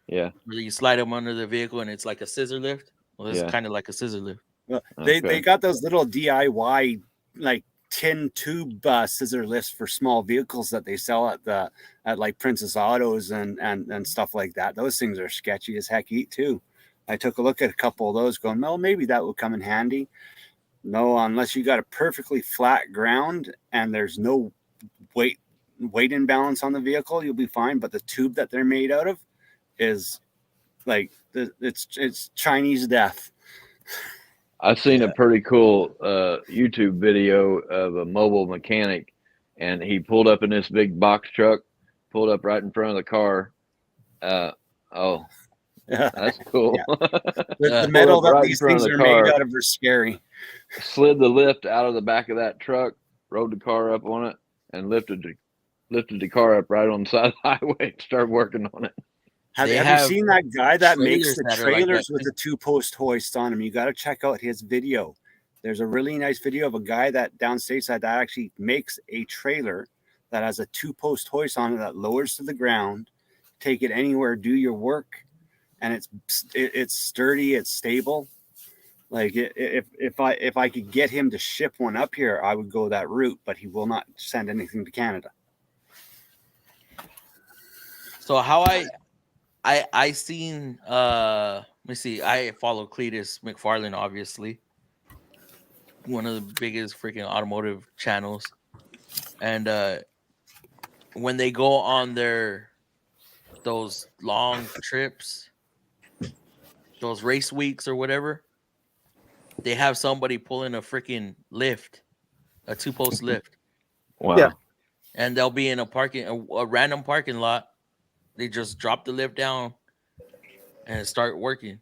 Yeah. Where you slide them under the vehicle and it's like a scissor lift. Well, it's kind of like a scissor lift. Well, they got those little DIY like tin tube scissor lifts for small vehicles that they sell at like Princess Autos and stuff like that. Those things are sketchy as heck too. I took a look at a couple of those going, well, maybe that would come in handy. No, unless you got a perfectly flat ground and there's no weight weight imbalance on the vehicle, you'll be fine. But the tube that they're made out of is like it's Chinese death. I've seen a pretty cool YouTube video of a mobile mechanic, and he pulled up in this big box truck, pulled up right in front of the car. Oh, that's cool. The metal that these things are made out of are scary. Slid the lift out of the back of that truck, rode the car up on it, and lifted the car up right on the side of the highway and started working on it. Have you seen that guy that makes the trailers with the 2-post hoist on them? You got to check out his video. There's a really nice video of a guy that stateside that actually makes a trailer that has a 2-post hoist on it that lowers to the ground. Take it anywhere, do your work, and it's sturdy, it's stable. Like if I could get him to ship one up here, I would go that route, but he will not send anything to Canada. So how I seen let me see, I follow Cletus McFarland, obviously, one of the biggest freaking automotive channels, and when they go on those long trips, those race weeks or whatever, they have somebody pulling a freaking lift, a 2-post lift. Wow. Yeah. And they'll be in a random parking lot. They just drop the lift down and start working.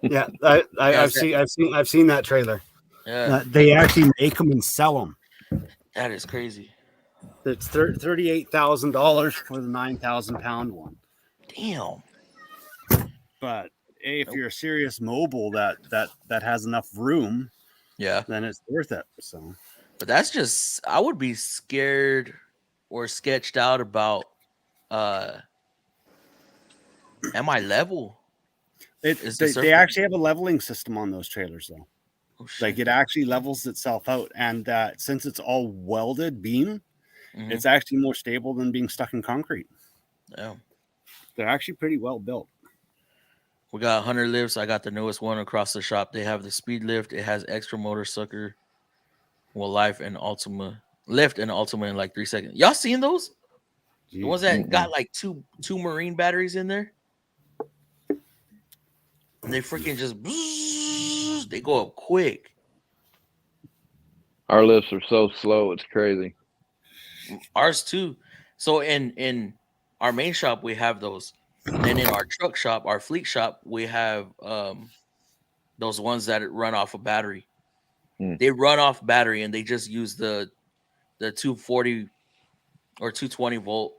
Yeah, I've seen that trailer. Yeah, they actually make them and sell them. that is crazy. It's $38,000 for the 9,000-pound one. Damn. But if you're a serious mobile that has enough room, then it's worth it. So, but that's just, I would be scared or sketched out about. Am I level? They actually have a leveling system on those trailers, though. Oh, like it actually levels itself out, and since it's all welded beam, it's actually more stable than being stuck in concrete. Yeah, they're actually pretty well built. We got 100 lifts. I got the newest one across the shop. They have the speed lift. It has extra motor sucker, lift and Ultima in like 3 seconds. Y'all seen those? The ones that got like two marine batteries in there. And they freaking just they go up quick. Our lifts are so slow, it's crazy. Ours too. So in our main shop we have those. And then in our truck shop, our fleet shop, we have those ones that run off a battery. They run off battery and they just use the 240 or 220 volt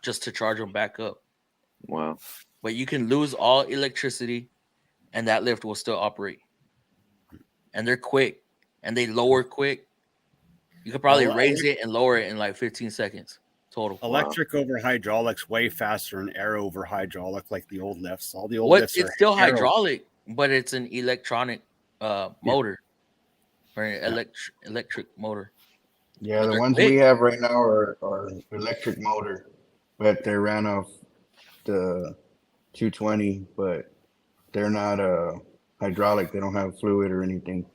just to charge them back up. Wow. But you can lose all electricity and that lift will still operate. And they're quick and they lower quick. You could probably raise it and lower it in like 15 seconds total. Electric over hydraulics way faster than air over hydraulic, like the old lifts. All the old lifts it's still hydraulic, but it's an electronic motor or an electric motor. Yeah, the ones we have right now are electric motor, but they ran off the 220, but they're not hydraulic. They don't have fluid or anything.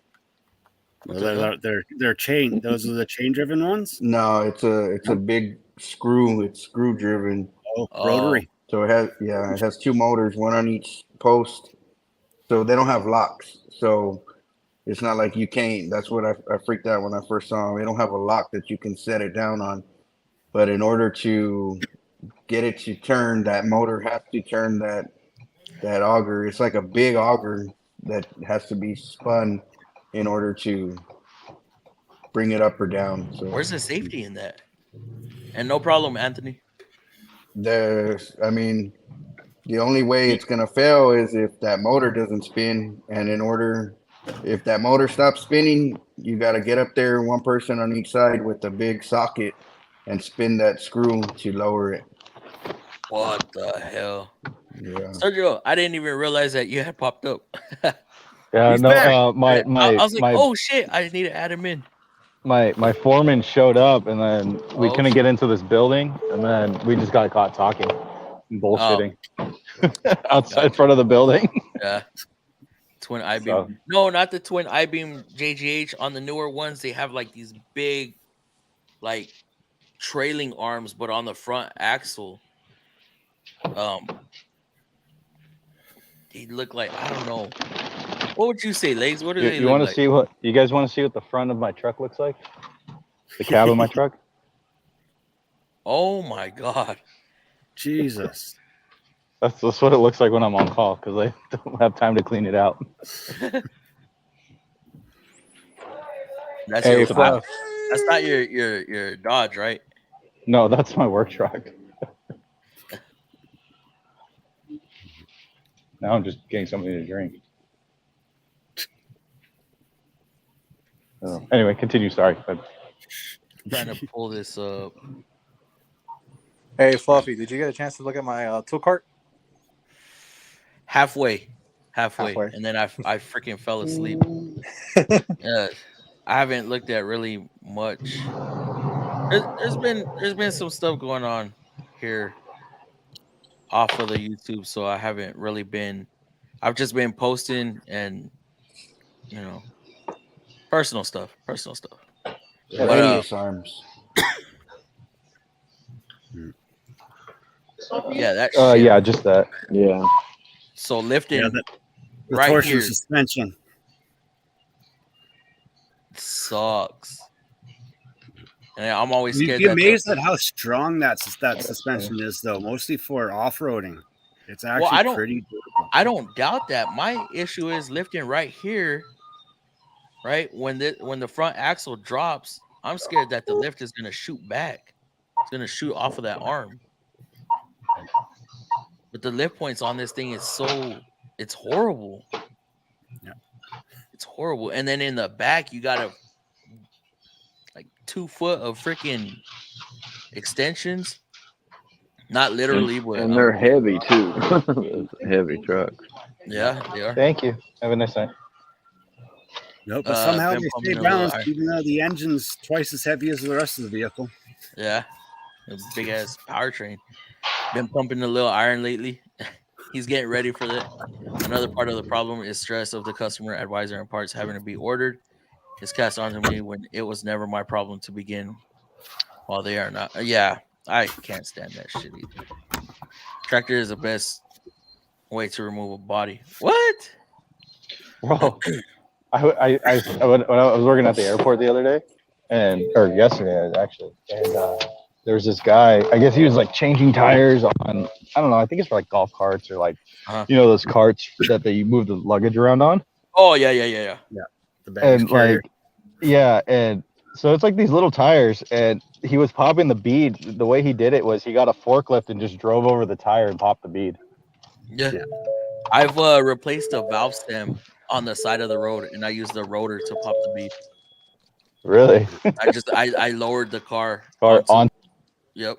They're chain. Those are the chain driven ones. No, it's a big screw. It's screw driven. Rotary. So it has two motors, one on each post. So they don't have locks. So it's not like you can't. That's what I freaked out when I first saw them. They don't have a lock that you can set it down on. But in order to get it to turn, that motor has to turn that auger. It's like a big auger that has to be spun in order to bring it up or down. So where's the safety in that? And no problem, Anthony. The only way it's gonna fail is if that motor doesn't spin. And if that motor stops spinning, you got to get up there, one person on each side with a big socket, and spin that screw to lower it. What the hell? Yeah, Sergio, I didn't even realize that you had popped up. Yeah, no, I was like, oh shit, I just need to add him in. My foreman showed up, and then we couldn't get into this building, and then we just got caught talking and bullshitting outside front of the building. Yeah. Twin I-beam. No, not the twin I-beam JGH. On the newer ones, they have like these big, like trailing arms, but on the front axle, he looked like, I don't know. What would you say, Legs? What do they You look want to like? see what you guys want to see what the front of my truck looks like? The cab of my truck. Oh my god! Jesus. That's what it looks like when I'm on call because I don't have time to clean it out. That's Hey, your Fluff. That's not your Dodge, right? No, that's my work truck. Now I'm just getting something to drink. Anyway, continue. Sorry. I'm trying to pull this up. Hey, Fluffy, did you get a chance to look at my tool cart? Halfway, Halfway. and then I freaking fell asleep. I haven't looked at really much. There's been some stuff going on here off of the YouTube, so I haven't really been. I've just been posting and personal stuff. Radius arms. Yeah, that. Shit. Yeah, just that. Yeah. So lifting The right torsion here suspension. sucks, and I'm always You'd scared. be amazed at how strong that suspension is, though. Mostly for off-roading, it's actually pretty durable. I don't doubt that. My issue is lifting right here, right when the front axle drops. I'm scared that the lift is gonna shoot back. It's gonna shoot off of that arm. But the lift points on this thing is it's horrible. Yeah. It's horrible. And then in the back, you got like 2 foot of freaking extensions. Not literally, but And they're heavy too. Heavy trucks. yeah, they are. Thank you. Have a nice night. Nope, but somehow been they pumping stay a little balanced, iron. even though the engine's twice as heavy as the rest of the vehicle. Yeah. A big ass powertrain. Been pumping a little iron lately. He's getting ready for that. Another part of the problem is stress of the customer advisor and parts having to be ordered. It's cast onto me when it was never my problem to begin, while they are not. Yeah, I can't stand that shit either. Tractor is the best way to remove a body. What? Bro, when I was working at the airport the other day, or yesterday actually, and there was this guy. I guess he was like changing tires on. I don't know. I think it's for like golf carts or like those carts that you move the luggage around on. Oh yeah. The baggage carrier. And so it's like these little tires, and he was popping the bead. The way he did it was he got a forklift and just drove over the tire and popped the bead. Yeah. I've replaced a valve stem on the side of the road, and I used the rotor to pop the bead. Really? I lowered the car on. Yep.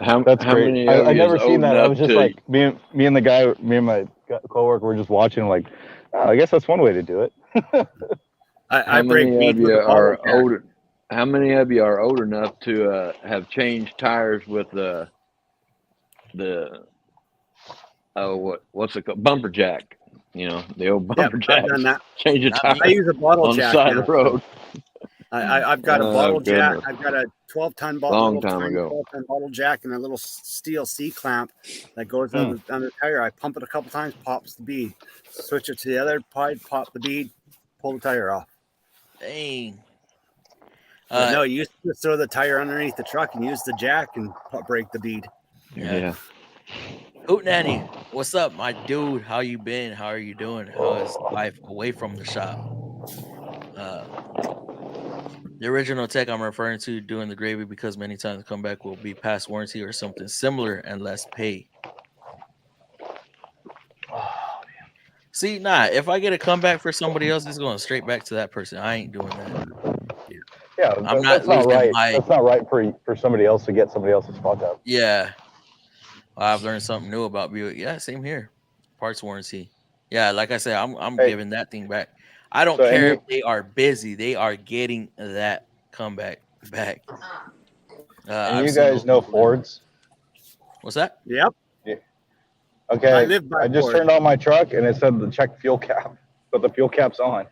That's how great. many I never old seen that. I enough was just to- like me and my coworker were just watching. Like, oh, I guess that's one way to do it. I break bead with a bottle jack. How many of you are old enough to have changed tires with the what's it called, bumper jack? You know, the old bumper jack. I've done that. Change a Not tire me. I use a bottle on the jack side now. of the road. I've got a Oh, bottle jack. goodness. I've got a 12-ton Long time ago. 12-ton bottle jack and a little steel C-clamp that goes on the tire. I pump it a couple times, pops the bead. Switch it to the other side, pop the bead, pull the tire off. Dang. But no, you used to just throw the tire underneath the truck and use the jack and break the bead. Yeah. Hoot Nanny, what's up, my dude? How you been? How are you doing? How is life away from the shop? The original tech I'm referring to doing the gravy because many times the comeback will be past warranty or something similar and less pay. See, if I get a comeback for somebody else, it's going straight back to that person. I ain't doing that. Yeah, I'm that's not not losing right. my- That's not right for somebody else to get somebody else's fuck up. Yeah. I've learned something new about Buick. Yeah, same here. Parts warranty. Yeah, like I said, I'm giving that thing back. I don't care if they are busy. They are getting that comeback back. And you guys know Fords? What's that? Yep. Okay. I live by I just Ford. turned on my truck and it said to check fuel cap, but the fuel cap's on.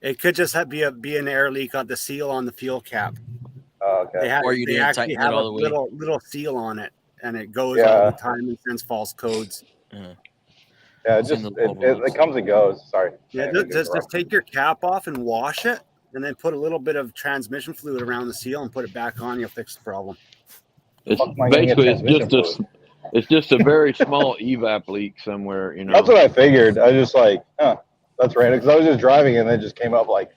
It could just be an air leak on the seal on the fuel cap. Oh, okay. Or you They didn't actually tighten it have a all the way. little seal on it, and it goes all Yeah. the time and sends false codes. Yeah. Yeah, it Seen just those it comes and goes. Sorry. Yeah, I didn't mean to just interrupt. take your cap off and wash it, and then put a little bit of transmission fluid around the seal and put it back on. You'll fix the problem. It's Fuck am I gonna get basically transmission it's just a very small evap leak somewhere, you know. That's what I figured. I was just like, that's random. Because I was just driving and it just came up like,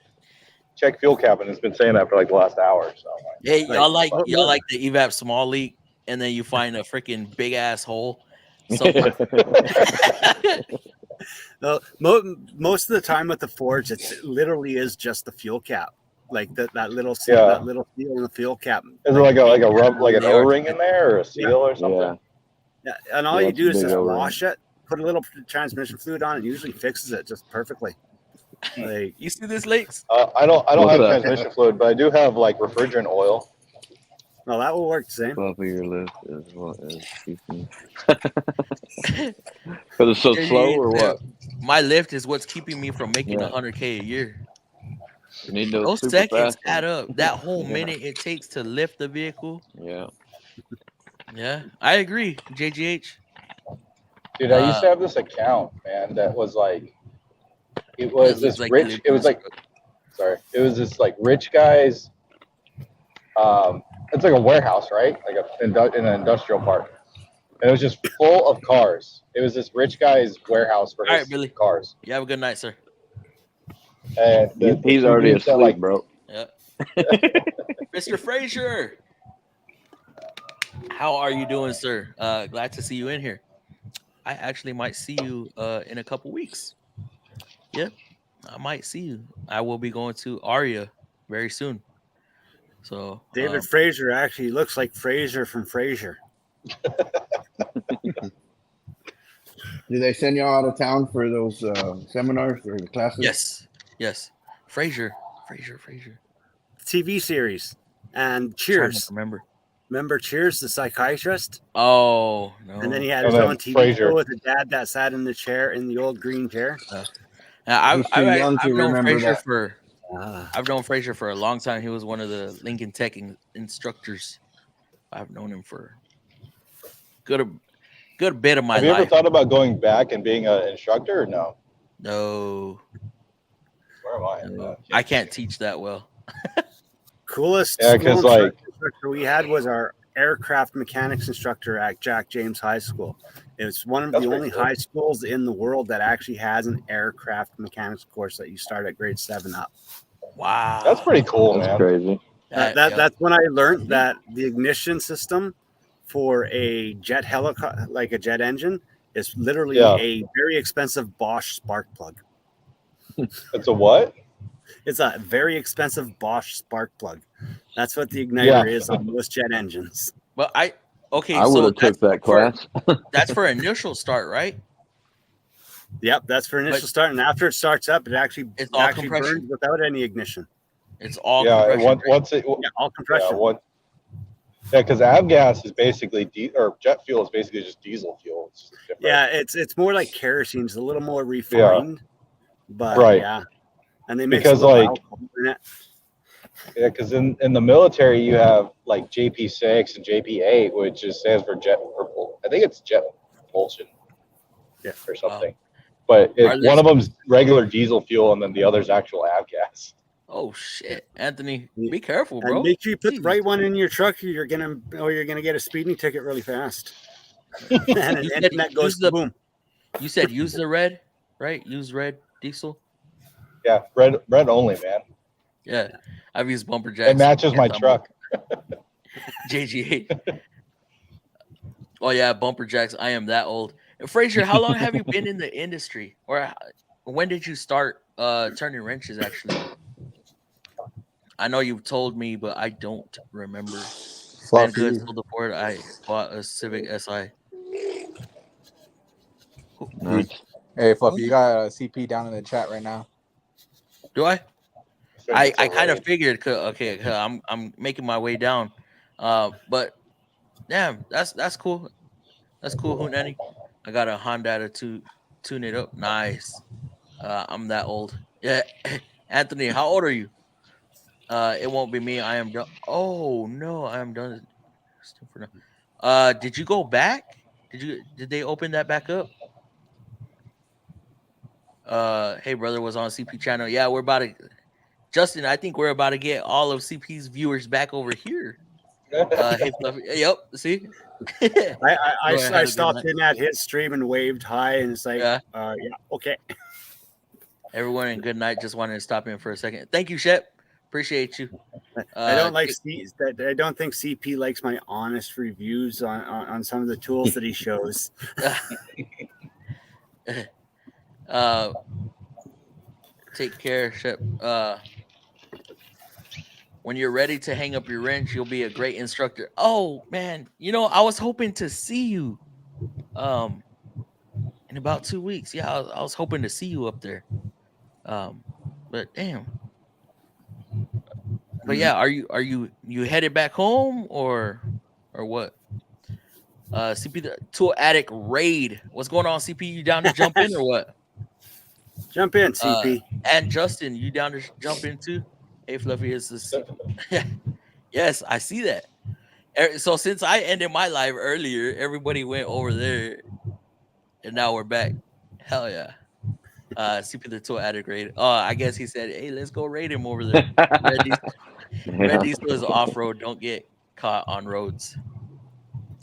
check fuel cap, and it's been saying that for like the last hour. So I'm like, Hey, y'all like what- y'all what- like the evap small leak, and then you find a freaking big ass hole. somewhere. No, most of the time with the Fords, it literally is just the fuel cap, like that little seal, Yeah. that little seal in the fuel cap. is it like a rub, like an They are- O-ring in there, or a seal or something? Yeah. Yeah, and all Yeah, you it's do a is big just O-ring. wash it, put a little transmission fluid on it, and usually fixes it just perfectly. Like, You see this, Lakes? I don't What's have that? transmission fluid, but I do have like refrigerant oil. no, that will work the same. Above your lift is what is keeping. Because it's so slow, or what? My lift is what's keeping me from making Yeah. 100K a year. You need Those those super seconds fast add ones. up. That whole Yeah. minute it takes to lift the vehicle. Yeah. Yeah, I agree, JGH. Dude, I used to have this account, man, that was like, it was this rich. It was like, sorry, it was this like rich guy's. It's like a warehouse, right? Like in an industrial park. And it was just full of cars. It was this rich guy's warehouse for All his right, Billy. cars. You have a good night, sir. And He's already dude said, asleep, like, bro. Yeah. Mr. Frazier, how are you doing, sir? Glad to see you in here. I actually might see you in a couple weeks. Yeah, I might see you. I will be going to Aria very soon. So David Fraser actually looks like Fraser from Frasier. Do they send y'all out of town for those seminars or classes? Yes. Frazier. TV series and Trying to Cheers. remember. Cheers, the psychiatrist? Oh no. And then he had And his then own TV Frasier. show with a dad that sat in the chair, in the old green chair. I've He's too young to known remember Frazier that. for Ah. I've known Frazier for a long time. He was one of the Lincoln Tech instructors. I've known him for good bit of my have you ever life. thought about going back and being an instructor, or no? No, Where am I? no, I can't teach that well. Coolest Yeah, 'cause, school like- instructor we had was our aircraft mechanics instructor at Jack James High School. It's one of That's the pretty only cool. high schools in the world that actually has an aircraft mechanics course that you start at grade 7 up. Wow, That's pretty cool, That's man. crazy. That's when I learned that the ignition system for a jet helicopter, like a jet engine, is literally Yeah. a very expensive Bosch spark plug. It's a what? It's a very expensive Bosch spark plug. That's what the igniter Yeah. is on most jet engines. But I would have took that class. That's for initial start, right? Yep, that's for initial But- start, and after it starts up, it actually It's all actually compression. burns without any ignition. It's all Yeah, compression. once, right? once it, Yeah, all yeah, compression. because avgas is basically or jet fuel is basically just diesel fuel. It's different. Yeah, it's more like kerosene. It's a little more refined, but Right. yeah. And they mix Because, a little like- alcohol in it. Yeah, because in the military you have like JP6 and JP8, which just stands for jet. I think it's jet propulsion, Yeah. or something. But Are one there- of them's regular diesel fuel, and then the other's actual avgas. Oh shit, Anthony, be careful, bro. And make sure you put the Jeez. right one in your truck, or you're gonna get a speeding ticket really fast. and You and said that goes use the- boom. You said use the red, right? Use red diesel. Yeah, red only, man. Yeah, I've used bumper jacks. It matches my Yes, I'm truck. JG8. Oh yeah, bumper jacks. I am that old. And Frazier, how long have you been in the industry, or when did you start turning wrenches? Actually, I know you've told me, but I don't remember. Man, Fluffy. good told the Ford I bought a Civic Si. Nice. Hey, Fluffy, you got a CP down in the chat right now. Do I? I kind of figured. Cause I'm making my way down. But damn, that's cool. That's cool, Hoonanny. I got a Honda to tune it up. Nice. I'm that old. Yeah, Anthony, how old are you? It won't be me. I am done. Oh no, I am done. Still for now. Did you go back? Did they open that back up? Hey brother was on CP channel. Yeah, we're about to Justin, I think we're about to get all of CP's viewers back over here. Hey Fluffy. Yep, see? I stopped in at his stream and waved hi, and it's like, yeah, okay. Everyone in good night. Just wanted to stop in for a second. Thank you, Shep. Appreciate you. I don't I don't think CP likes my honest reviews on some of the tools that he shows. Take care, Shep. When you're ready to hang up your wrench, you'll be a great instructor. Oh man, I was hoping to see you in about 2 weeks. Yeah, I was hoping to see you up there. But damn. But yeah, are you headed back home or what? CP the Tool Addict Raid. What's going on, CP? You down to jump in or what? Jump in, CP. And Justin, you down to jump in too? Hey, Fluffy, is this? Yes, I see that. So since I ended my live earlier, everybody went over there, and now we're back. Hell yeah. CP the Tool Addict Raid. Oh, I guess he said, "Hey, let's go raid him over there." Red Diesel is off road. Don't get caught on roads.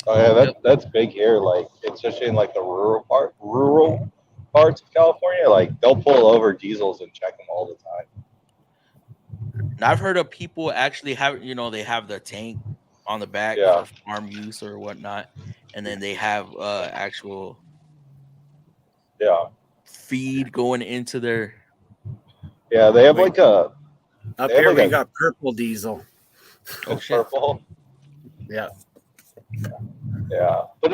Oh yeah, that's big here. Like especially in like the rural parts of California, like they'll pull over diesels and check them all the time. And I've heard of people actually have, they have the tank on the back for farm use or whatnot, and then they have actual feed going into their. Yeah, they have like a. Up here we got purple diesel. Oh shit! Purple. Yeah. Yeah, but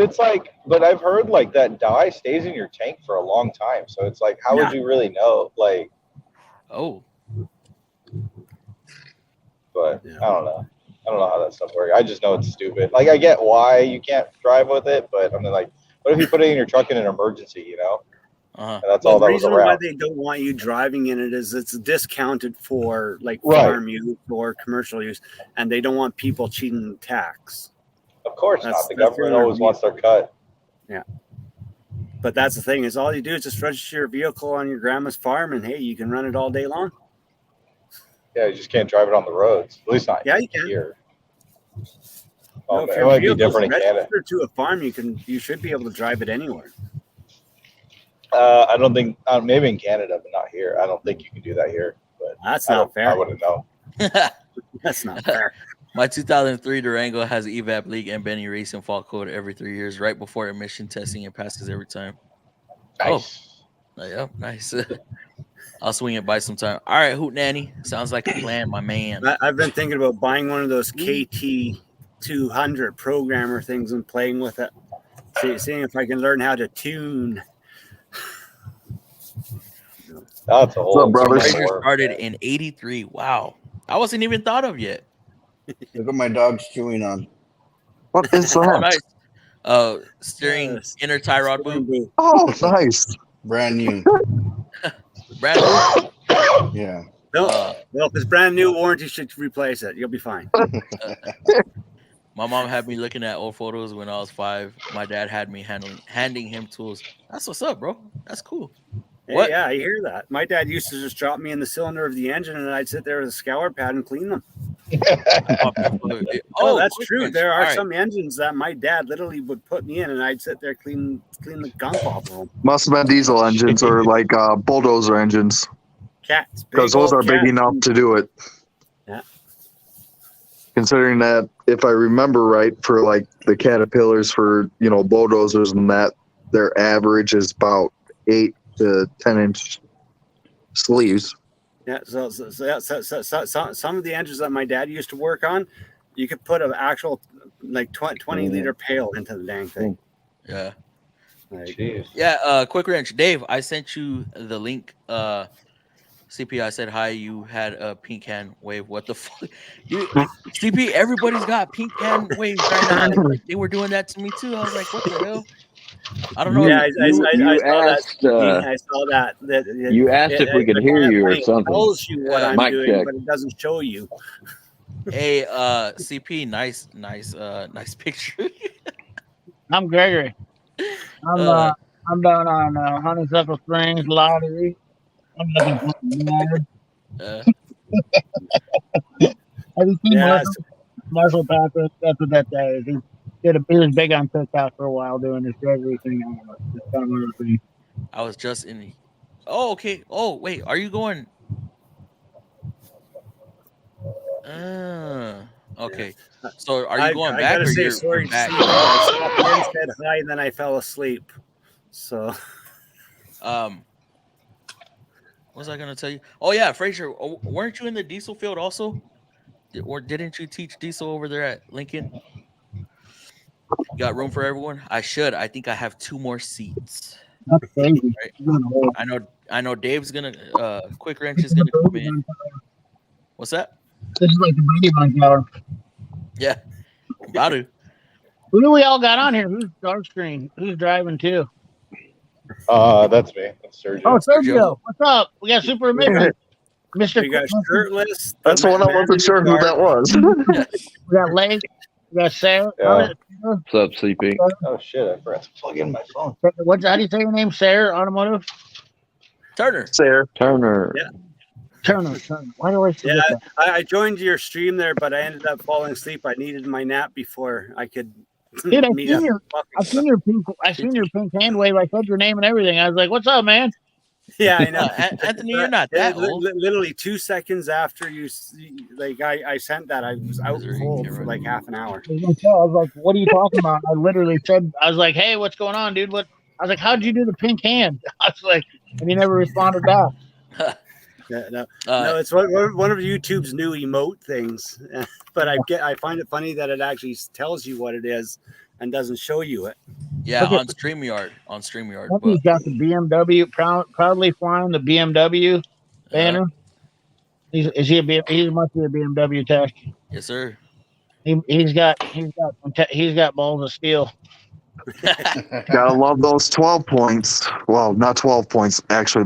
I've heard like that dye stays in your tank for a long time. So it's like, how would you really know? Like, but I don't know. I don't know how that stuff works. I just know it's stupid. Like, I get why you can't drive with it, but I mean, like, what if you put it in your truck in an emergency? And that's all that was around. The reason why they don't want you driving in it is it's discounted for like farm use or commercial use, and they don't want people cheating tax. Of course not. The government always wants their cut. Yeah. But that's the thing is all you do is just register your vehicle on your grandma's farm, and hey, you can run it all day long. Yeah, you just can't drive it on the roads. At least not you can. Here. No, if it might be different in Canada. To a farm, you should be able to drive it anywhere. I don't think maybe in Canada, but not here. I don't think you can do that here. But that's not fair. I wouldn't know. That's not fair. My 2003 Durango has evap leak and Benny Racing fault code every 3 years, right before emission testing. It passes every time. Nice. Oh, yeah, nice. I'll swing it by sometime. All right, Hoot Nanny. Sounds like a plan, my man. I've been thinking about buying one of those KT200 programmer things and playing with it. Seeing if I can learn how to tune. That's a whole brother. Started in '83. Wow, I wasn't even thought of yet. Look at my dog's chewing on. What is that? Nice. Steering inner tie rod boom. Oh, nice. Brand new. Brand new. Yeah. No, if it's brand new, warranty should replace it. You'll be fine. My mom had me looking at old photos when I was 5. My dad had me handing him tools. That's what's up, bro. That's cool. Hey, yeah, I hear that. My dad used to just drop me in the cylinder of the engine, and I'd sit there with a scour pad and clean them. Oh, that's true. There are some engines that my dad literally would put me in, and I'd sit there clean the gunk off of them. Must have been diesel engines or like bulldozer engines. Cats, because those are big enough to do it. Yeah. Considering that, if I remember right, for like the Caterpillars for bulldozers and that, their average is about 8 to 10-inch sleeves. Yeah, so some of the engines that my dad used to work on, you could put an actual like 20-liter pail into the dang thing. Yeah. Like, quick wrench. Dave, I sent you the link. CP, I said hi. You had a pink hand wave. What the fuck? CP, everybody's got pink hand waves right now. They were doing that to me too. I was like, what the hell? I don't know. Yeah, If I You saw that. asked I saw that. you asked if we could it hear kind of you or like something. tells you what I'm Mic doing, check. but it doesn't show you. Hey, CP, nice picture. I'm Gregory. I'm down on Honeysuckle Springs Lottery. I'm looking for mad. Have you seen Yeah, Marshall Patrick? That's what that guy is. He was big on TikTok for a while doing this Gregory thing. I don't know. It's kind of one of the things. I was just in. Oh, okay. Oh, wait. Are you going? Okay. So are you going I back gotta or say you're sorry. back? I stopped in, said hi, and then I fell asleep. So, What was I gonna tell you? Oh yeah, Frazier, weren't you in the diesel field also? Or didn't you teach diesel over there at Lincoln? You got room for everyone? I should. I think I have 2 more seats. That's crazy. Right? I know Dave's gonna Quick Wrench is gonna come in. What's that? This is like the Brady Bunch hour. Yeah. About to. Who do we all got on here? Who's dark screen? Who's driving too? That's me. That's Sergio. Oh, Sergio. What's up? We got Super Midnight. Mr. we got shirtless. That's the one I wasn't sure who that was. We got Lake. We got Sarah. Yeah. What's up, CP? Oh shit! I forgot to plug in my phone. How do you say your name? Sarah Automotive? Turner. Sarah. Turner. Yeah. Turner. Why do I forget that? I joined your stream there, but I ended up falling asleep. I needed my nap before I could. Dude, meet up. I seen your pink hand wave. I said your name and everything. I was like, "What's up, man?" Yeah, I know. Anthony, you're not that old. Literally 2 seconds after you, I sent that, I was out cold for like half an hour. I was like, "What are you talking about?" I literally said, "I was like, hey, what's going on, dude? What?" I was like, "How'd you do the pink hand?" I was like, and he never responded back. No, it's one of YouTube's new emote things, but I find it funny that it actually tells you what it is and doesn't show you it. Yeah, Okay. on StreamYard. He's got the BMW, proudly flying the BMW banner. He must be a BMW tech. Yes, sir. He's got balls of steel. Gotta love those 12 points. Well, not 12 points. Actually,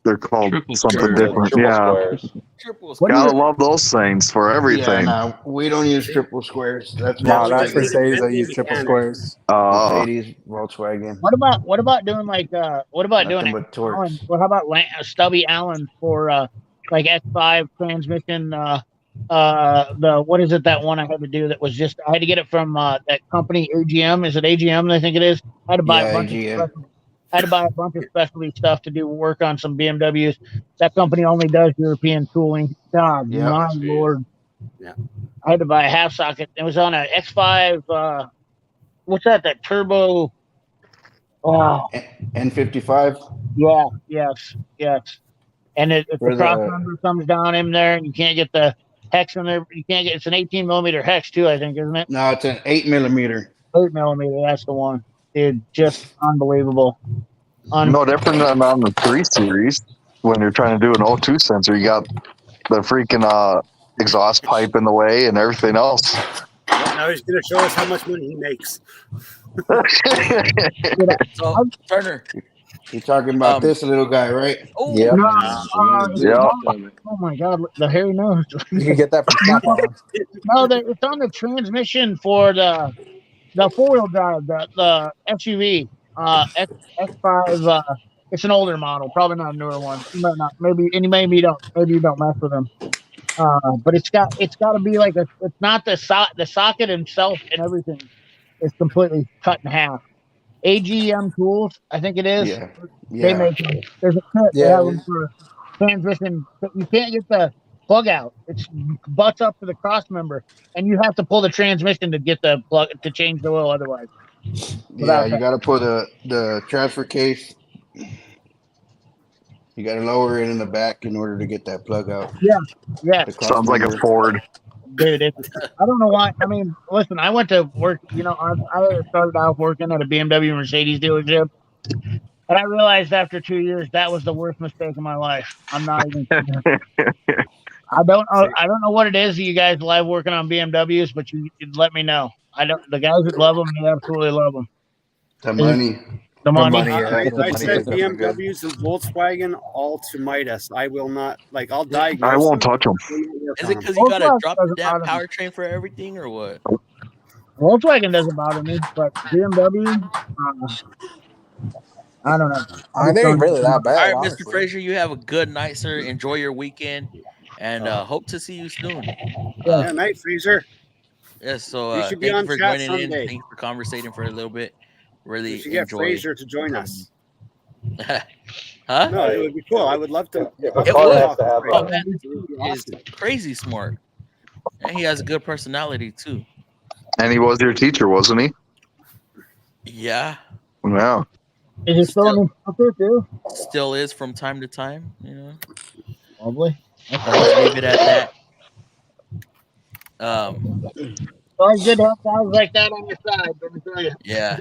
they're called Triple something square, different. Triple Yeah. squares. Triple Gotta love those things for Yeah, everything. no, we don't use triple squares. That's No, that's Volkswagen. Mercedes that use triple squares. Mercedes, Volkswagen. What about doing like Nothing but torques. How about Stubby Allen for like X5 transmission? The what is it, that one I had to do that was just I had to get it from that company AGM. Is it AGM? I think it is. I had to buy a bunch of specialty stuff to do work on some BMWs. That company only does European tooling. God, Yeah. my lord. Yeah. I had to buy a half socket. It was on an X5. What's that? That turbo. Oh, N55. yeah, yes. And if the For cross the- member comes down in there, and you can't get the hex in there, you can't get. It's an 18 millimeter hex too, I think, isn't it? No, it's an 8mm. 8 millimeter. That's the one. Dude, just unbelievable. No different than on the 3 Series when you're trying to do an O2 sensor. You got the freaking exhaust pipe in the way and everything else. Now he's going to show us how much money he makes. So Turner. You're talking about this little guy, right? Oh Yeah. Yeah. Oh my God, the hairy nose. You can get that from Snap-on. No, it's on the transmission for the 4-wheel drive, the SUV, X5. It's an older model, probably not a newer one. You might not, maybe you don't mess with them. But it's got to be like it's not the socket himself and everything is completely cut in half. AGM Tools, I think it is. Yeah. They make there's a kit. They Yeah, have them for transmission, but you can't get the plug out. It's butts up to the cross member, and you have to pull the transmission to get the plug to change the oil. Otherwise, Yeah, you got to put the transfer case. You got to lower it in the back in order to get that plug out. yeah. The cross Sounds like a member. Ford. Dude, I don't know why. I mean, listen, I went to work. You know, I started out working at a BMW Mercedes dealership, and I realized after 2 years that was the worst mistake of my life. I'm not even. I don't know what it is that you guys love working on BMWs, but you let me know. The guys that love them, they absolutely love them. The money. The money. I said BMWs and Volkswagen all to Midas. I will not, like, I'll diagnose. I won't touch them. Is it because you gotta drop that powertrain for everything, or what? Volkswagen doesn't bother me, but BMW, I don't know. They ain't really that bad. All right, honestly. Mr. Frazier, you have a good night, sir. Enjoy your weekend, and hope to see you soon. Yeah, night, Freezer. Yes, so You thank should be you on for chat joining someday. in. Thank you for conversating for a little bit. Really You should get enjoy. Fraser to join us. Huh? No, it would be cool. I would love to. It talk would. to Oh, Fraser. man, It would be he's awesome. crazy smart, and he has a good personality too. And he was your teacher, wasn't he? Yeah, Wow. Is he still in the too? still is from time to time. You know, Probably. I'll just leave it at that. Well, it's good to have guys like that on your side. Let me tell you. Yeah.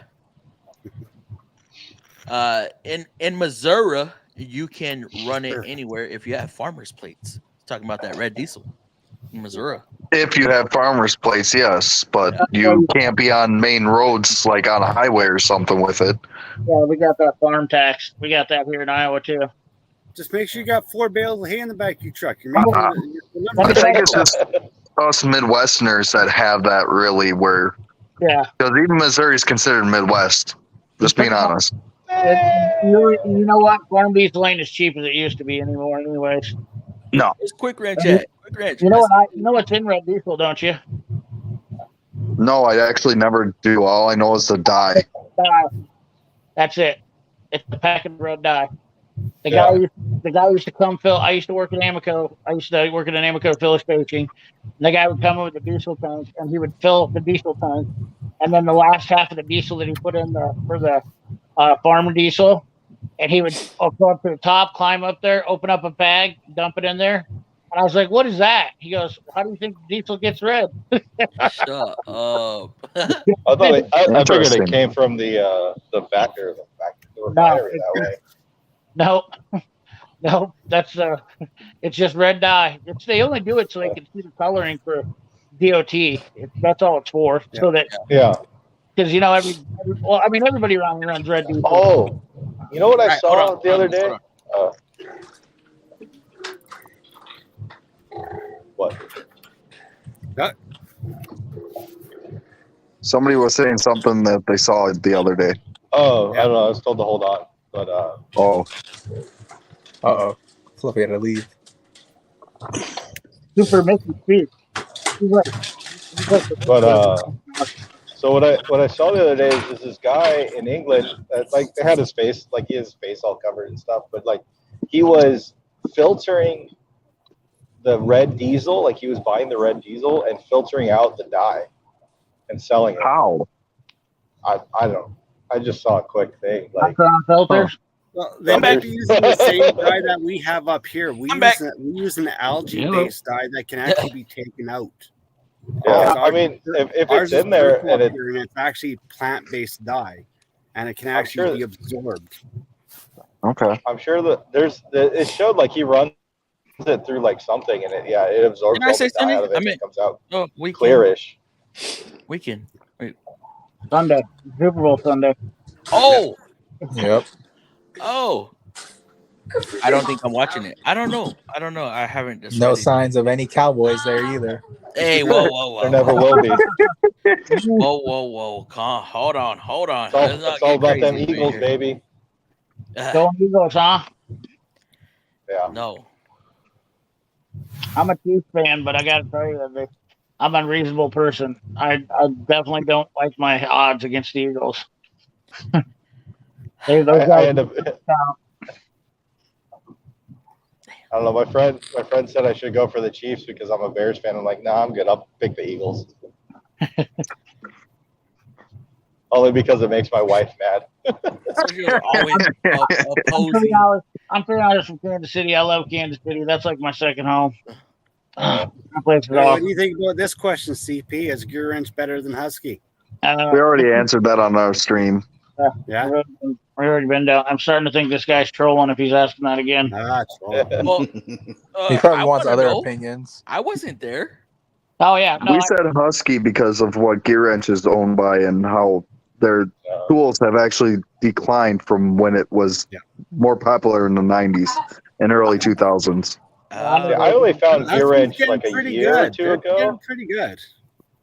In Missouri, you can run it anywhere if you have farmers plates. Talking about that red diesel in Missouri. If you have farmer's plates, yes, but you can't be on main roads like on a highway or something with it. Yeah, we got that farm tax. We got that here in Iowa too. Just make sure you got 4 bales of hay in the back of your truck. You're I making think it's just us Midwesterners that have that really where, Yeah. because even Missouri is considered Midwest, just being honest. You know what? Farm diesel ain't as cheap as it used to be anymore. Anyways. No. It's Quick Ranch at Quick Ranch. You know what's in red diesel, don't you? No, I actually never do. All I know is the dye. Dye. That's it. It's the packet of red dye. The guy used to come fill. I used to work at Amoco. I used to work at an Amoco fill station. And the guy would come in with the diesel tank, and he would fill the diesel tank, and then the last half of the diesel that he put in for the farmer diesel, and he would go up to the top, climb up there, open up a bag, dump it in there. And I was like, "What is that?" He goes, "How do you think diesel gets red?" Shut up. I figured it came from the backer, the refinery that way. No, that's it's just red dye. They only do it so they can see the coloring for DOT. That's all it's for. Yeah. So that because everybody around here runs red diesel. Oh, you know what I saw the other day? What? Somebody was saying something that they saw the other day. Oh, I don't know. I was told to hold on, but Fluffy had to leave. Super Mickey Speed. But so what I saw the other day is this guy in England that, like, they had his face, like he has his face all covered and stuff, but like he was filtering the red diesel, like he was buying the red diesel and filtering out the dye and selling it. How? I don't know. I just saw a quick thing. Like filters. Well, they might be using the same dye that we have up here. We use an algae-based dye that can actually be taken out. Yeah, I mean, if it's in there and it's actually plant-based dye, and it can actually be absorbed. Okay. I'm sure that it showed like he runs it through like something, and it absorbs Can I all say the dye out of something? it. It comes out Clearish. Weekend. Wait. Sunday. Super Bowl Sunday. Oh. Yep. Oh. I don't think I'm watching it. I don't know. I haven't decided. No signs of any Cowboys there either. Hey, whoa. There never will be. Whoa. Hold on. It's all about them Eagles, baby. Go Eagles, huh? Yeah. No. I'm a Chiefs fan, but I got to tell you that I'm an unreasonable person. I definitely don't like my odds against the Eagles. I end up. I don't know. My friend said I should go for the Chiefs because I'm a Bears fan. I'm like, nah, I'm good. I'll pick the Eagles. Only because it makes my wife mad. You're always opposing. I'm 3 hours from Kansas City. I love Kansas City. That's like my second home. What do you think about this question, CP? Is Gurrench better than Husky? We already answered that on our stream. Yeah. We've already been down. I'm starting to think this guy's trolling if he's asking that again. Well, he probably wants other opinions. I wasn't there. Oh yeah. No, we said Husky because of what Gear Wrench is owned by and how their tools have actually declined from when it was more popular in the 90s and early 2000s. I only found That's gear wrench getting like a pretty year or good. two They're ago. getting pretty good.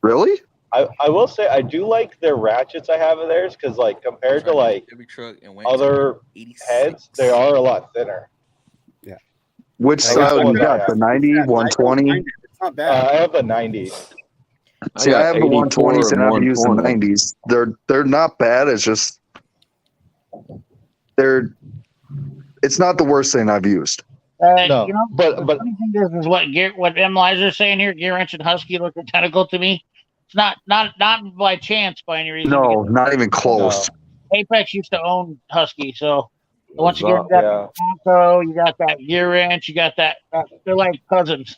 Really? I will say I do like their ratchets I have of theirs because like compared to like every truck and went other heads, they are a lot thinner. Yeah. Which I guess style one you got? I The have. 90, 120? It's not bad. I have the 90. See, I have the 120s and I've used the 90s. They're not bad. It's just it's not the worst thing I've used. No, You know, but the funny thing is what M. Lizer saying here. Gear wrench and husky look identical to me. It's not by chance by any reason. No, because not even close. Apex used to own Husky, so once you get Yeah. that Bronco, you got that gear wrench, you got that. They're like cousins.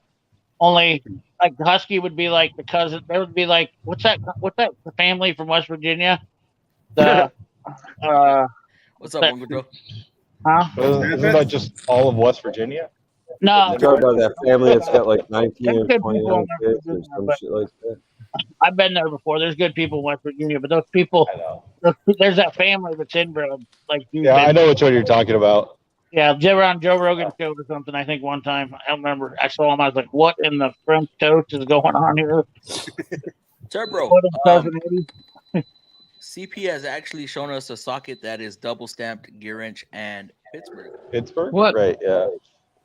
Only like the Husky would be like the cousin. They would be like what's that the family from West Virginia? The What's up, Uncle Joe? huh? Isn't that just all of West Virginia? No, You talk about that family that's got like 19 There's or good 29 people in kids West or Virginia, some but shit like that. I've been there before. There's good people in West Virginia, but those people, there's that family that's inbred. Like Yeah, I know which one you're talking about. Yeah, they were on Joe Rogan show or something. I think one time I don't remember. I saw him. I was like, "What in the French toast is going on here?" Turbo. What in cousin Eddie? CP has actually shown us a socket that is double stamped gear wrench and Pittsburgh. Pittsburgh? What? Right, yeah.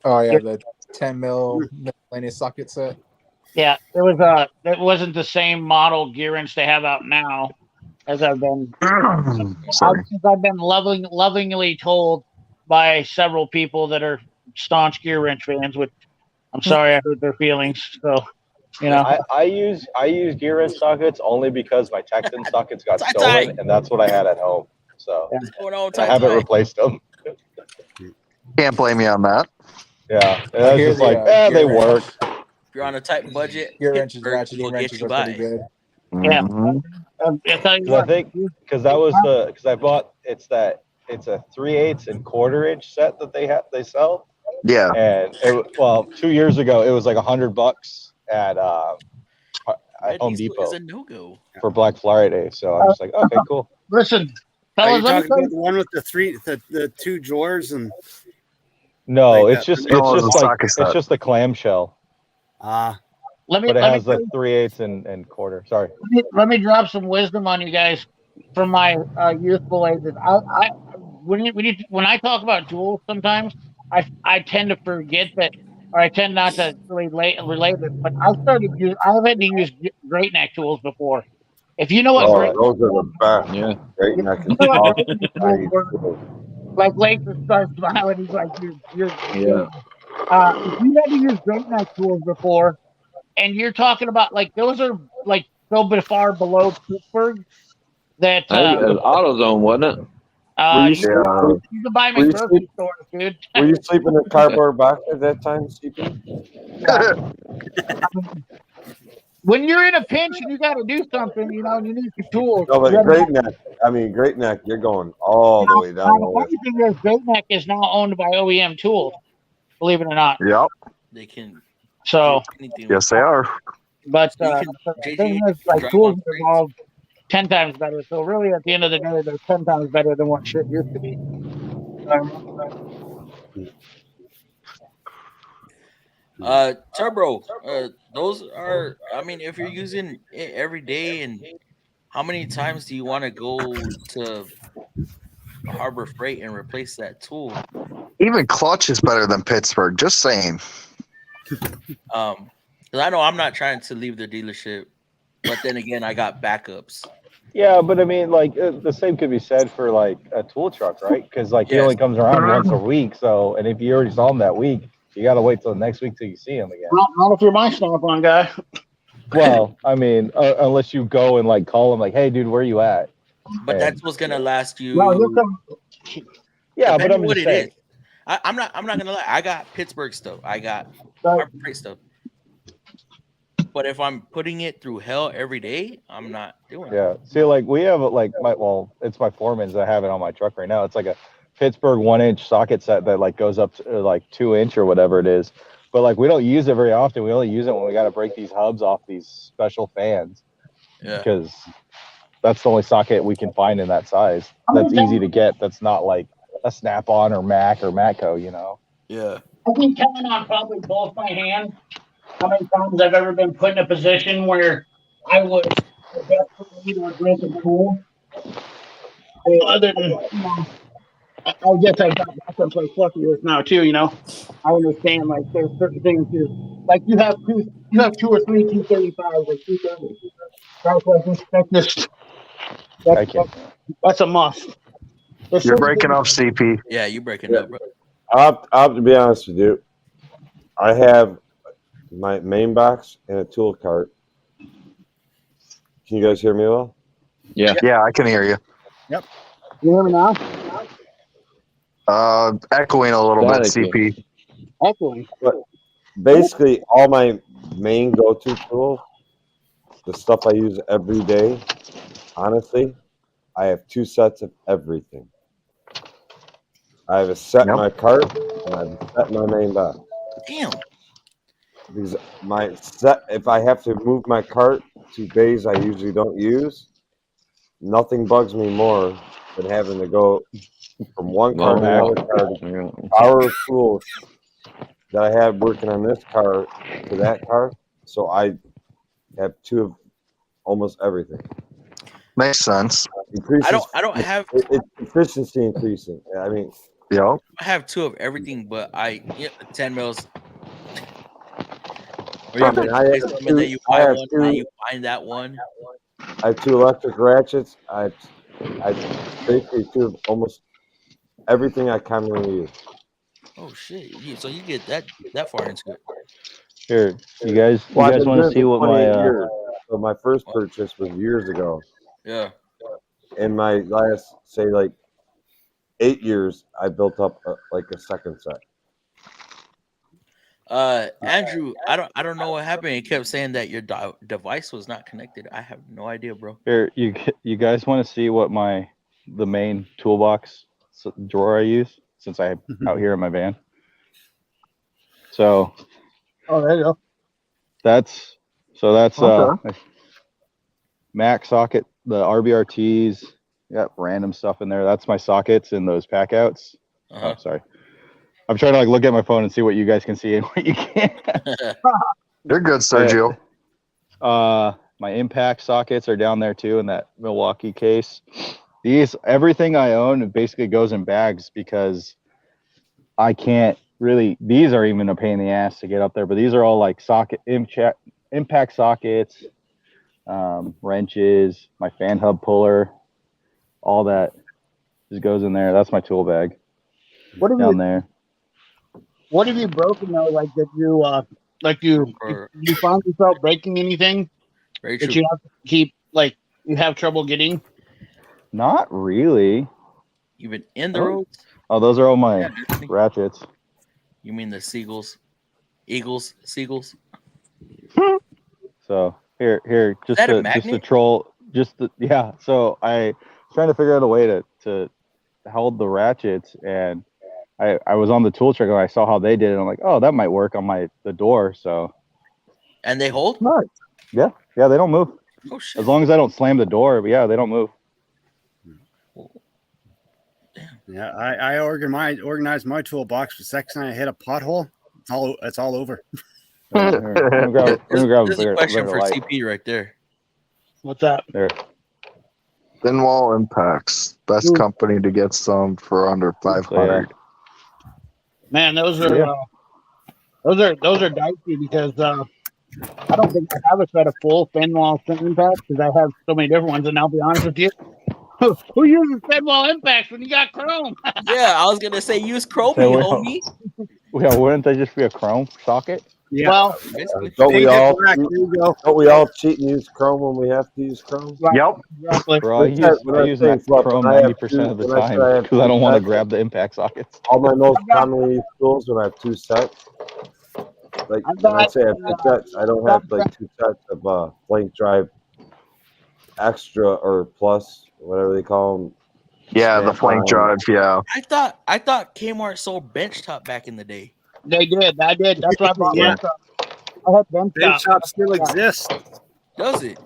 Oh yeah, the 10 mil miscellaneous socket set. Yeah, it wasn't the same model gear wrench they have out now, as I've been lovingly told by several people that are staunch gear wrench fans. Which I'm sorry I hurt their feelings. So, you know, I use gear wrench sockets only because my Texan sockets got stolen, and that's what I had at home. So I haven't replaced them. Can't blame you on that. Yeah, and I was just like, they work. If you're on a tight budget, Gear wrenches, Pittsburgh will ratcheting get wrenches you are by. pretty good. yeah. Mhm. I'll tell you 'Cause I what, think because that was because I bought it's a 3/8 and quarter inch set that they sell. Yeah. And 2 years ago it was like $100 at Home Depot Is a no-go. for Black Friday. So I'm just like, okay, cool. listen, Are you fellas, let me talking tell about you. the one with the two drawers and No, Like it's that. just No, it's it's just a like socket it's set. just the clamshell, Let me but it let me has the 3/8 and quarter. Sorry. let me drop some wisdom on you guys from my youthful ages. When I talk about tools, sometimes I tend to forget that, or I tend not to really relate it. But I've had to use great neck tools before. If you know what Oh, great, those are the best. Yeah. Great neck you is know what awesome. great neck tools were, like Laker starts smiling. He's like, "You're." Yeah. If you had to use great neck tools before, and you're talking about like those are like so far below Pittsburgh that I think it was AutoZone, wasn't it? you can buy them in were you grocery sleep- stores, dude. Were you sleeping in a cardboard box at that time, CP? When you're in a pinch and you got to do something, you know, and you need your tools. No, but you have- great neck. I mean, great neck. You're going all the way Now, down the the list. funny thing is, Great Neck is now owned by OEM Tools, believe it or not. Yep. They can So, do anything. Yes, they are. but You can- the JJ, thing is, like drive tools on have evolved 10 times better. So really, at the end of the day, they're 10 times better than what shit used to be. Turbo, those are, I mean, if you're using it every day, and how many times do you want to go to Harbor Freight and replace that tool? Even Clutch is better than Pittsburgh. Just saying. Because I know I'm not trying to leave the dealership, but then again, I got backups. Yeah, but I mean, like the same could be said for like a tool truck, right? Because like he only comes around once a week. So, and if you already saw him that week, you got to wait till next week till you see him again. Not if you're my stomp-on guy. Well, I mean, unless you go and like call him, like, "Hey, dude, where you at?" But that's what's gonna last you. No, he'll come. Yeah, but depending I'm what just it saying. is. I'm not gonna lie. I got Pittsburgh stuff. I got Harbor Freight stuff. But if I'm putting it through hell every day, I'm not doing it. Yeah. See, like we have like it's my Foreman's. I have it on my truck right now. It's like a Pittsburgh 1-inch socket set that like goes up to like 2-inch or whatever it is. But like we don't use it very often. We only use it when we got to break these hubs off these special fans. Yeah. Because that's the only socket we can find in that size. That's easy to get. That's not like a Snap-on or Mac or Matco, you know. Yeah. I can count on probably both my hands how many times I've ever been put in a position where I was desperately need to drink a pool. Other than, I guess I've got backup for 40 years now too. I understand like there's certain things like you have two or three 235s or 230s. That's a must. You're breaking up, CP. Yeah, you breaking up, bro. I'll have to be honest with you. I have my main box and a tool cart. Can you guys hear me well? Yeah. Yeah, I can hear you. Yep. You hear me now? Echoing a little bit, Static-y. CP. Echoing. But basically, all my main go-to tools, the stuff I use every day, honestly, I have 2 sets of everything. I have a set in my cart, and I have a set in my main box. Damn. Because my set, if I have to move my cart to bays I usually don't use, nothing bugs me more than having to go from one car to another car to power tools that I had working on this car to that car. So I have 2 of almost everything. Makes sense. Increases, I don't have it's efficiency increasing. I mean, yeah. I have 2 of everything, but 10 mils. Or I you mean, I have and then you buy have one, 2 and then you find that one. I have 2 electric ratchets. I basically 2 of almost everything I commonly use. Oh shit! So you get that far into it. Here, you guys Well, I've been want to doing it see for what my 28 years. So my first purchase was years ago. Yeah. In my last, say, like 8 years, I built up like a second set. Andrew, I don't know what happened. It kept saying that your device was not connected. I have no idea, bro. Here, you guys want to see what the main toolbox drawer I use since I'm out here in my van. So, there you go. That's Mac socket, the RBRTs, got random stuff in there. That's my sockets and those pack outs. Oh, sorry. I'm trying to like look at my phone and see what you guys can see and what you can't. You're good, Sergio. My impact sockets are down there too in that Milwaukee case. Everything I own basically goes in bags because I can't really. These are even a pain in the ass to get up there, but these are all like impact sockets, wrenches, my fan hub puller, all that just goes in there. That's my tool bag. What have down there? What have you broken though? Like did you you find yourself breaking anything that you have to keep like you have trouble getting? Not really. You've been in the roads? Oh, those are all my ratchets. You mean the seagulls? Seagulls? So here, just that a to magnet? troll, yeah. So I was trying to figure out a way to hold the ratchets, and I was on the tool trigger and I saw how they did it. And I'm like, oh, that might work on the door. So. And they hold? Yeah, they don't move. Oh shit! As long as I don't slam the door, but yeah, they don't move. Yeah, I organized my toolbox. The second I hit a pothole, it's all over. Let me grab There's a question for light. CP right there. What's that? There. Thin wall impacts. Best company to get some for under 500. Man, those are dicey because I don't think I have a set of full thin wall impacts because I have so many different ones. And I'll be honest with you, who uses thin wall impacts when you got chrome? Yeah, I was gonna say use chromium, homie. Yeah, wouldn't they just be a chrome socket? Yeah. Well, don't we all cheat and use Chrome when we have to use Chrome? Yep. Exactly. Bro, I use that Chrome 90% of the time because I don't want to grab the impact sockets. All my most commonly used tools when I have 2 sets. Like when I say I have 2 sets, I don't have like 2 sets of blank drive extra or plus, whatever they call them. Yeah, the flank drive. Yeah. I thought Kmart sold benchtop back in the day. They did. I did. That's what I bought. Yeah. I had benchtop. Benchtop still exists. Does it?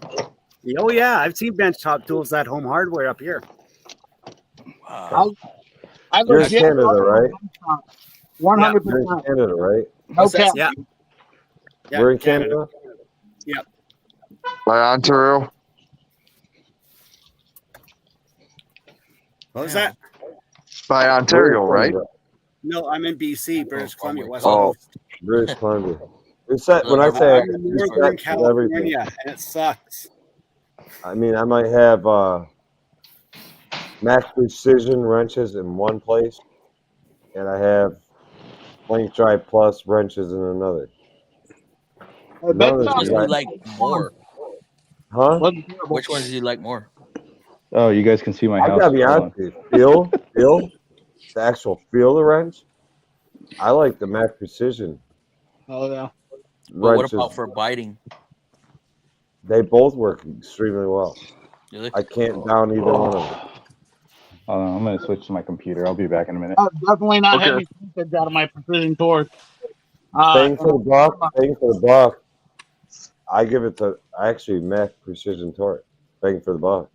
Oh yeah, I've seen benchtop tools at Home Hardware up here. Wow. I You're in legit Canada, right? 100%. You're in Canada, right? What's that? Yeah. Yeah, We're in Canada. Yep. By Ontario. What was that? By Ontario, right? No, I'm in BC, British Columbia, West Oh. Coast. British Columbia. When I say I'm in Northern California, and it sucks. I mean, I might have Max Precision wrenches in one place, and I have Link Drive Plus wrenches in another. None of Which ones these do you guys- like more? Huh? Which ones do you like more? Oh, you guys can see my I house. gotta be Hold honest with you. Feel, the actual feel of the wrench. I like the Max Precision Oh yeah. But what wrenches. about for biting? They both work extremely well. Really? I can't down either one of them. Hold on, I'm gonna switch to my computer. I'll be back in a minute. Definitely not Okay. heavy usage out of my precision torque. Bang for the buck. Bang for the buck. I give it to actually Max Precision Torque. Bang for the buck.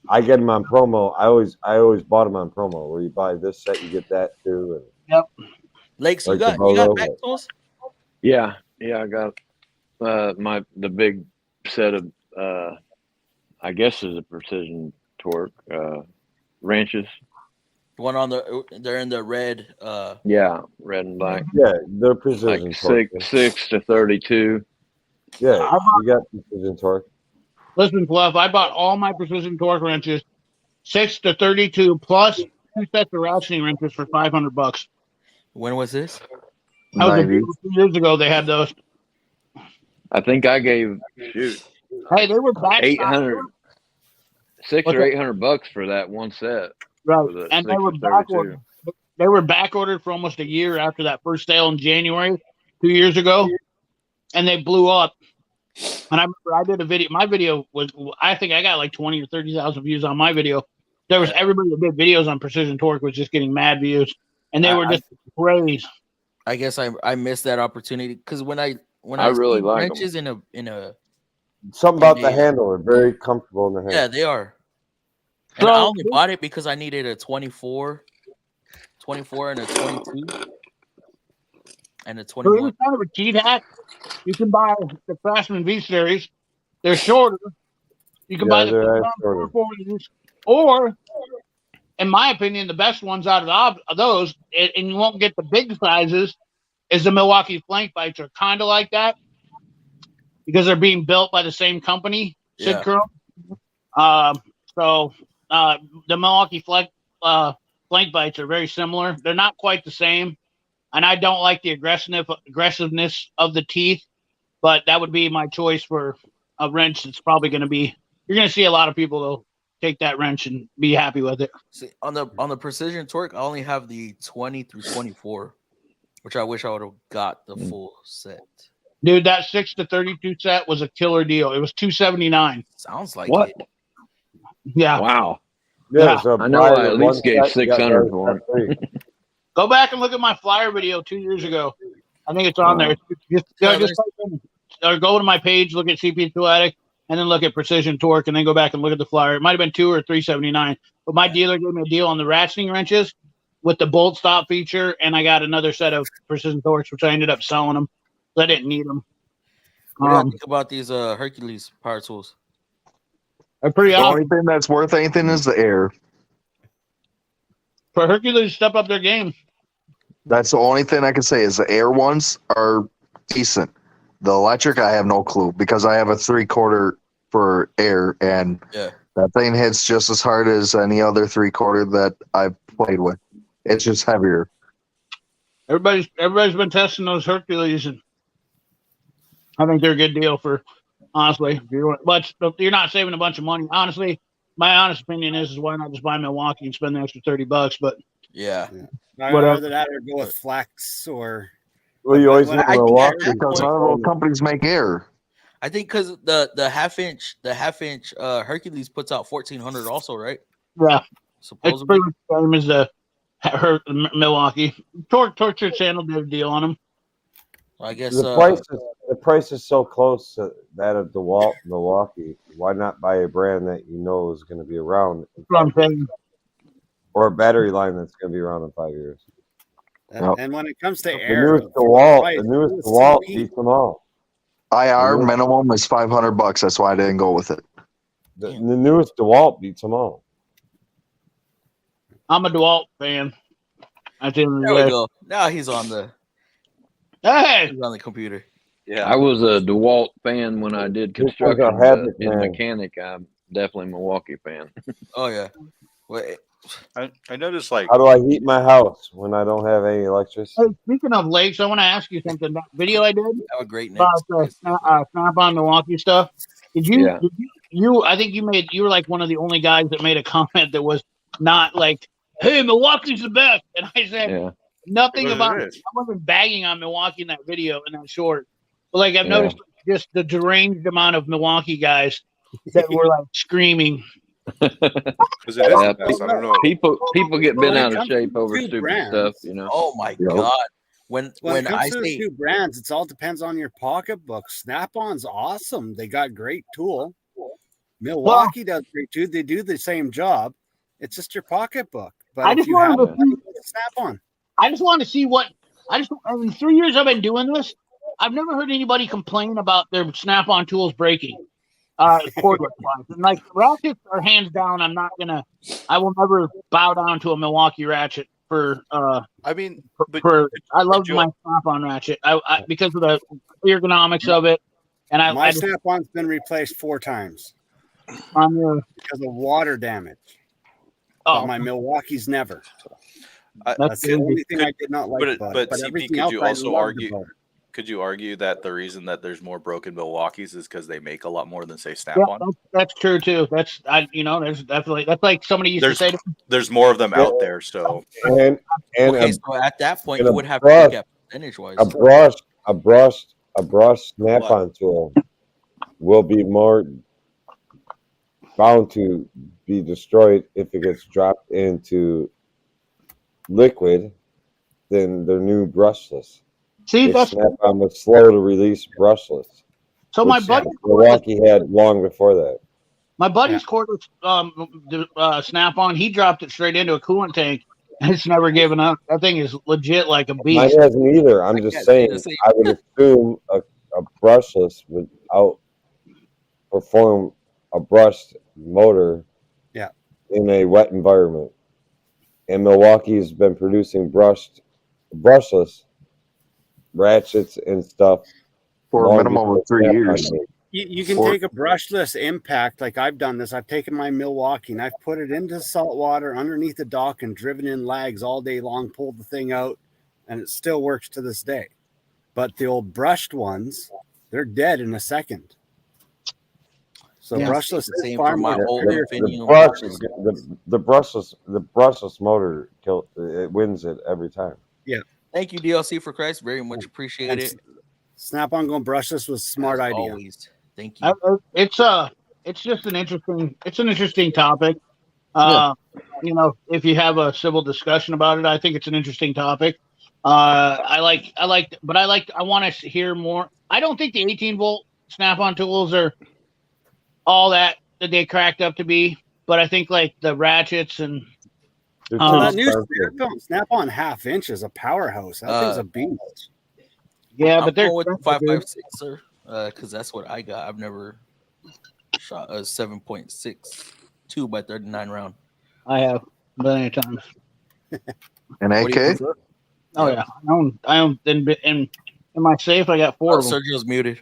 I get them on promo. I always bought them on promo where you buy this set, you get that too. And Yep. Lakes, Like you the got Bolo. back tools? Yeah, I got the big set of I guess is a precision torque wrenches. One on they're in the red. Yeah, red and black. yeah, they're Precision Like Torque. 6 to 32. Yeah, you got Precision Torque. Listen, Fluff, I bought all my precision torque wrenches, 6 to 32 plus 2 sets of ratcheting wrenches for $500. When was this? That was 90. 2 years ago. They had those. I think I gave Hey, they were back. 800, $600 What's or that? $800 for that one set. Right, For the and they 6 were to back 32. ordered. They were back ordered for almost a year after that first sale in January 2 years ago, and they blew up. And I remember I did a video. My video was, I think I got like 20 or 30,000 views on my video. There was everybody that did videos on precision torque was just getting mad views, and they were just crazy. I guess I missed that opportunity because when I really see like 'em. wrenches in a Something about the Yeah. handle. They're very comfortable in the hand. yeah, they are. And I only bought it because I needed a 24 and a 22 and a So 21. here's kind of a cheat hack. You can buy the Craftsman V series. They're shorter. You can buy the they're 440s, or, in my opinion, the best ones out of those, and you won't get the big sizes, is the Milwaukee Flank Bites are kind of like that because they're being built by the same company, Yeah. Sidchrome. The Milwaukee Flank Bites are very similar. They're not quite the same, and I don't like the aggressiveness of the teeth, but that would be my choice for a wrench. It's probably going to be, you're going to see a lot of people though take that wrench and be happy with it. See, on the precision torque, I only have the 20 through 24, which I wish I would have got the full set. Dude, that 6 to 32 set was a killer deal. It was $279. Sounds like What? it. Yeah. Wow. Yeah, Yeah. so I know buy I the at one least gave set, you got 600 the for other set free. Go back and look at my flyer video 2 years ago. I think it's on there. Just type in, or go to my page, look at CP Tool Addict, and then look at Precision Torque, and then go back and look at the flyer. It might have been $2 or $379, but my dealer gave me a deal on the ratcheting wrenches with the bolt stop feature, and I got another set of Precision Torques, which I ended up selling them. I didn't need them. What do you think about these Hercules power tools? They're pretty The awesome. only thing that's worth anything is the air. For Hercules to step up their game. That's the only thing I can say is the air ones are decent. The electric, I have no clue because I have a 3/4 for air, and Yeah. that thing hits just as hard as any other 3/4 that I've played with. It's just heavier. Everybody's been testing those Hercules, and I think they're a good deal for, honestly. But you're not saving a bunch of money. Honestly, my honest opinion is why not just buy Milwaukee and spend the extra $30? But yeah, I'd What rather that or go with Flex or. Well, you always Well, need I think Milwaukee. at that Because point- none of those companies make air. I think because the half inch Hercules puts out 1400 also, right? yeah, it's Supposedly. pretty much the same as the Milwaukee. Torture Channel did a deal on them. I guess The price is so close to that of DeWalt Milwaukee, why not buy a brand that you know is going to be around, That's what I'm saying. or a battery line that's going to be around in 5 years? And when it comes to The air, newest DeWalt beats them all. IR minimum is $500. That's why I didn't go with it. The newest DeWalt beats them all. I'm a DeWalt fan. At the end of the There we day. go. Now he's on the computer. Yeah, I was a DeWalt fan when I did This was a construction, habit, but in man. mechanic, I'm definitely a Milwaukee fan. Oh yeah. Wait. I noticed like How do I heat my house when I don't have any electricity? Hey, speaking of lakes, I want to ask you something. That video I did Have a great about night. the Snap-on Milwaukee stuff. Did you? Yeah. Did you? I think you were like one of the only guys that made a comment that was not like, "Hey, Milwaukee's the best," and I said Yeah. nothing Because about it it. is. I wasn't bagging on Milwaukee in that video in that short, but like I've Yeah. noticed just the deranged amount of Milwaukee guys that were like screaming. because it is Yeah, the best. I don't know. people get Well, bent it out of comes shape from over two stupid brands. stuff, you know. Oh my Yep. god. When When it I comes to the say two brands, it all depends on your pocketbook. Snap-on's awesome. They got great tool. Milwaukee does great too. They do the same job. It's just your pocketbook. But I if just you have wanted to see. Snap-on, I just want to see what. In 3 years I've been doing this, I've never heard anybody complain about their Snap-on tools breaking. Cordless wise, and like ratchets are hands down. I will never bow down to a Milwaukee ratchet for. I mean, but I love you- my Snap-on ratchet. I because of the ergonomics of it, and my I just, Snap-on's been replaced 4 times on your. because of water damage. Oh, But my Milwaukee's never. I, That's the crazy. only thing I did not like about it. but CP, everything could else you I also loved argue? about it. Could you argue that the reason that there's more broken Milwaukees is because they make a lot more than say yeah, Snap-on? that's true too. There's definitely that's like somebody used to say. There's more of them out there, so And okay, a, so at that point and you a would have brush- to look at percentage wise. a brush snap-on tool will be more bound to be destroyed if it gets dropped into liquid than their new brushless. See, The that's snap-on was slow to release brushless. so. My which buddy, Milwaukee had long before that. my buddy's cordless Snap-on, he dropped it straight into a coolant tank. And it's never given up. That thing is legit like a Mine beast. hasn't either. I'm just can't saying, say the same. I would assume a brushless would outperform a brushed motor Yeah. in a wet environment. And Milwaukee's been producing brushless ratchets and stuff For a long minimum before of 3 Snap-on years. did. You can Or- take a brushless impact like I've done this. I've taken my Milwaukee and I've put it into salt water underneath the dock and driven in lags all day long, pulled the thing out, and it still works to this day. But the old brushed ones, they're dead in a second. So Yeah. brushless The is same far for my more old superior. Infineon brush, watches. the brushless motor it wins it every time. Thank you, DLC for Christ. Very much appreciate And it. Snap-on going brushless was a smart As idea. Always. Thank you. It's just an interesting topic. You know, if you have a civil discussion about it, I think it's an interesting topic. I want to hear more. I don't think the 18-volt Snap-on tools are all that they cracked up to be, but I think like the ratchets and They're Well, too that new expensive. Snap-on half-inch is a powerhouse. That thing's a beast. yeah, I'm but they're going with expensive, dude. 5.56, sir, because that's what I got. I've never shot a 7.62 by 39 round. I have plenty of times. An What do you AK? prefer? Oh yeah, I own in my safe. I got 4 of them. Sergio's muted.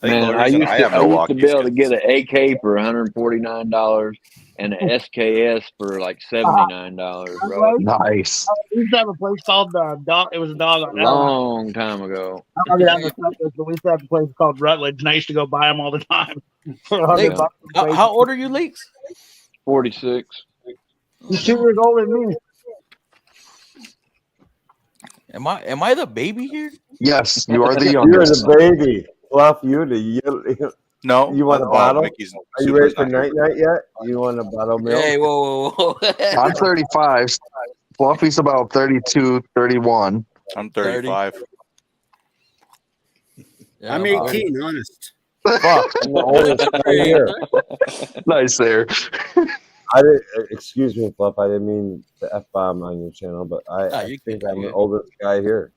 I think the Man, only I reason used I to, have I used to Milwaukee be is able to 'cause- get an AK for $149 and an SKS for like $79, bro. Nice. We used to have a place called the dog. It was a dog. Long time ago. I'm not gonna have this, but we used to have a place called Rutledge, and I used to go buy them all the time. For Hey, $100 a place. How old are you, Leaks? 46. He's 2 years older than me. Am I the baby here? Yes, you are the You're youngest. the baby. Fluff, you No, You want a oh, bottle? Mickey's Are you super ready for nice. night night yet? You want a bottle of milk? Hey, whoa, whoa, whoa. I'm 35. Fluffy's about 32, 31. I'm 35. Yeah, I'm 18, honest. Fuck, I'm the oldest guy here. Nice there. I did. Excuse me, Fluff. I didn't mean to f-bomb on your channel, but Nah, I you think good, I'm you the good. oldest guy here.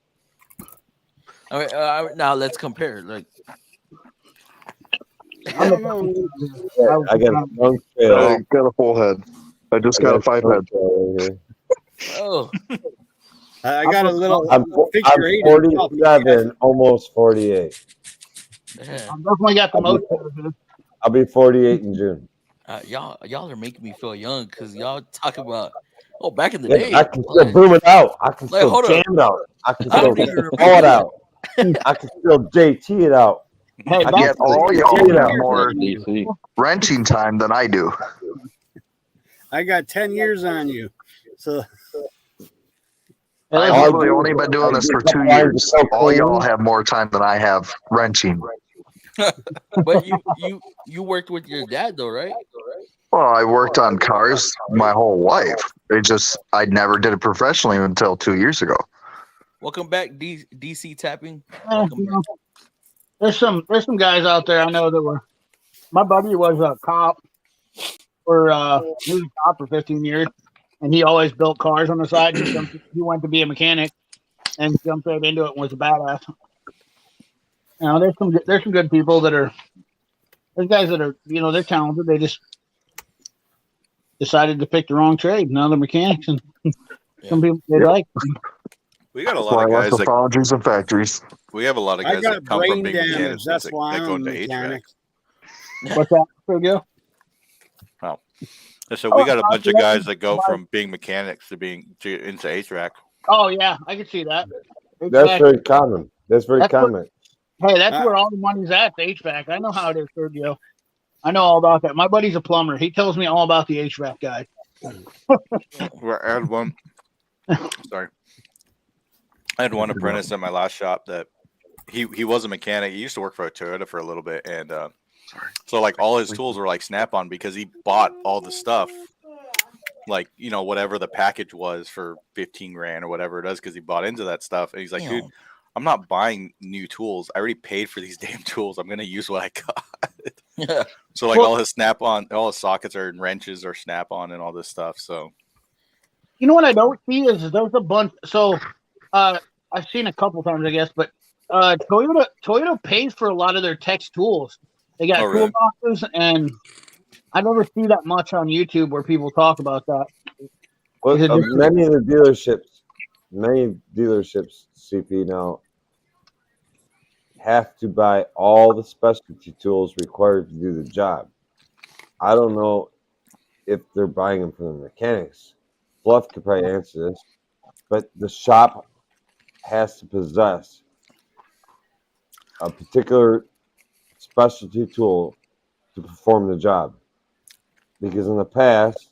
All right, now let's compare. Like, I'm Yeah, the no, Yeah, I got a young tail. I got a full head. I just I got a got 5 young head. tail right here. oh, I got a little I'm figure eight. in the top. 47, almost 48. yeah. I've definitely got the most. I'll be 48 in June. Y'all are making me feel young because y'all talk about back in the Yeah, day. I can still boom it out. I can Like, still hold up. jam it out. I can I still don't even call it remember out. I can still JT it out. Hey, I Yet can all still y'all JT it have out. more DC. wrenching time than I do. I got 10 years on you. So I've All I literally do only is been doing I this do for a couple 2 lines of years. All cocaine. y'all have more time than I have wrenching. But you worked with your dad though, right? Well, I worked on cars my whole life. I never did it professionally until 2 years ago. Welcome back, DC tapping. Eh, Welcome you back. know, there's some guys out there I know that were. My buddy was a cop he was a cop for 15 years, and he always built cars on the side. He went to be a mechanic and jumped right into it and was a badass. You know, there's some good people that are. There's guys that are, they're talented. They just decided to pick the wrong trade. Now they're mechanics, and some people they Yep. like. We got a That's lot why of I left guys the that foundries and factories. we have a lot of I guys got that come from brain being damage. mechanics That's that why go I'm into a HVAC. mechanic. What's that, Sergio? Oh. And so we got a bunch of guys that go from being mechanics to into HVAC. Oh yeah, I can see that. That's very common. That's very common. Hey, that's where all the money's at, the HVAC. I know how it is, Sergio. I know all about that. My buddy's a plumber. He tells me all about the HVAC guy. I had one. Sorry, I had one apprentice at my last shop that he was a mechanic. He used to work for a Toyota for a little bit, and so like all his tools were like Snap-on because he bought all the stuff, like whatever the package was for 15 grand or whatever it is, because he bought into that stuff. And he's like, dude, I'm not buying new tools. I already paid for these damn tools. I'm gonna use what I got. Yeah. So like all his Snap-on, all his sockets are wrenches or Snap-on and all this stuff. So You know what I don't see is there's a bunch. So I've seen a couple times, I guess, but Toyota pays for a lot of their tech's tools. They got toolboxes, and I never see that much on YouTube where people talk about that. Well, many dealerships, CP now have to buy all the specialty tools required to do the job. I don't know if they're buying them from the mechanics. Fluff could probably answer this, but the shop has to possess a particular specialty tool to perform the job. Because in the past,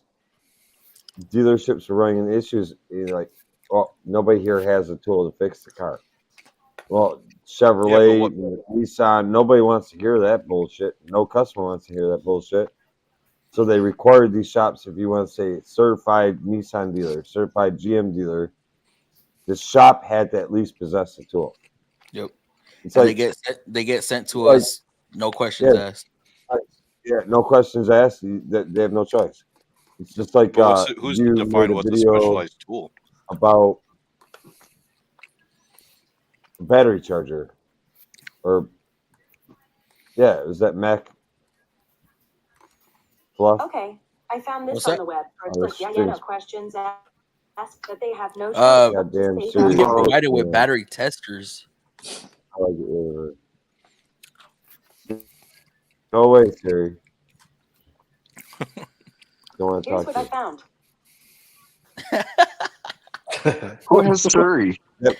dealerships were running into issues like, well, nobody here has a tool to fix the car. Well, Chevrolet, Nissan, nobody wants to hear that bullshit. No customer wants to hear that bullshit. So they required these shops, if you want to say certified Nissan dealer, certified GM dealer, the shop had to at least possess the tool. Yep. It's And like they get sent to us, no questions asked. Yeah, no questions asked. They have no choice. It's just like who's you defined made a what's a video specialized tool about a battery charger, or it was that Mac Fluff. Okay, I found this What's on that? the web. Oh, It's like, no questions asked, but they have no Goddamn We Siri. get provided with battery testers. I like it really hard. Go away, Siri. Don't want to Here's talk what to I you. found. Who has Siri? Yep.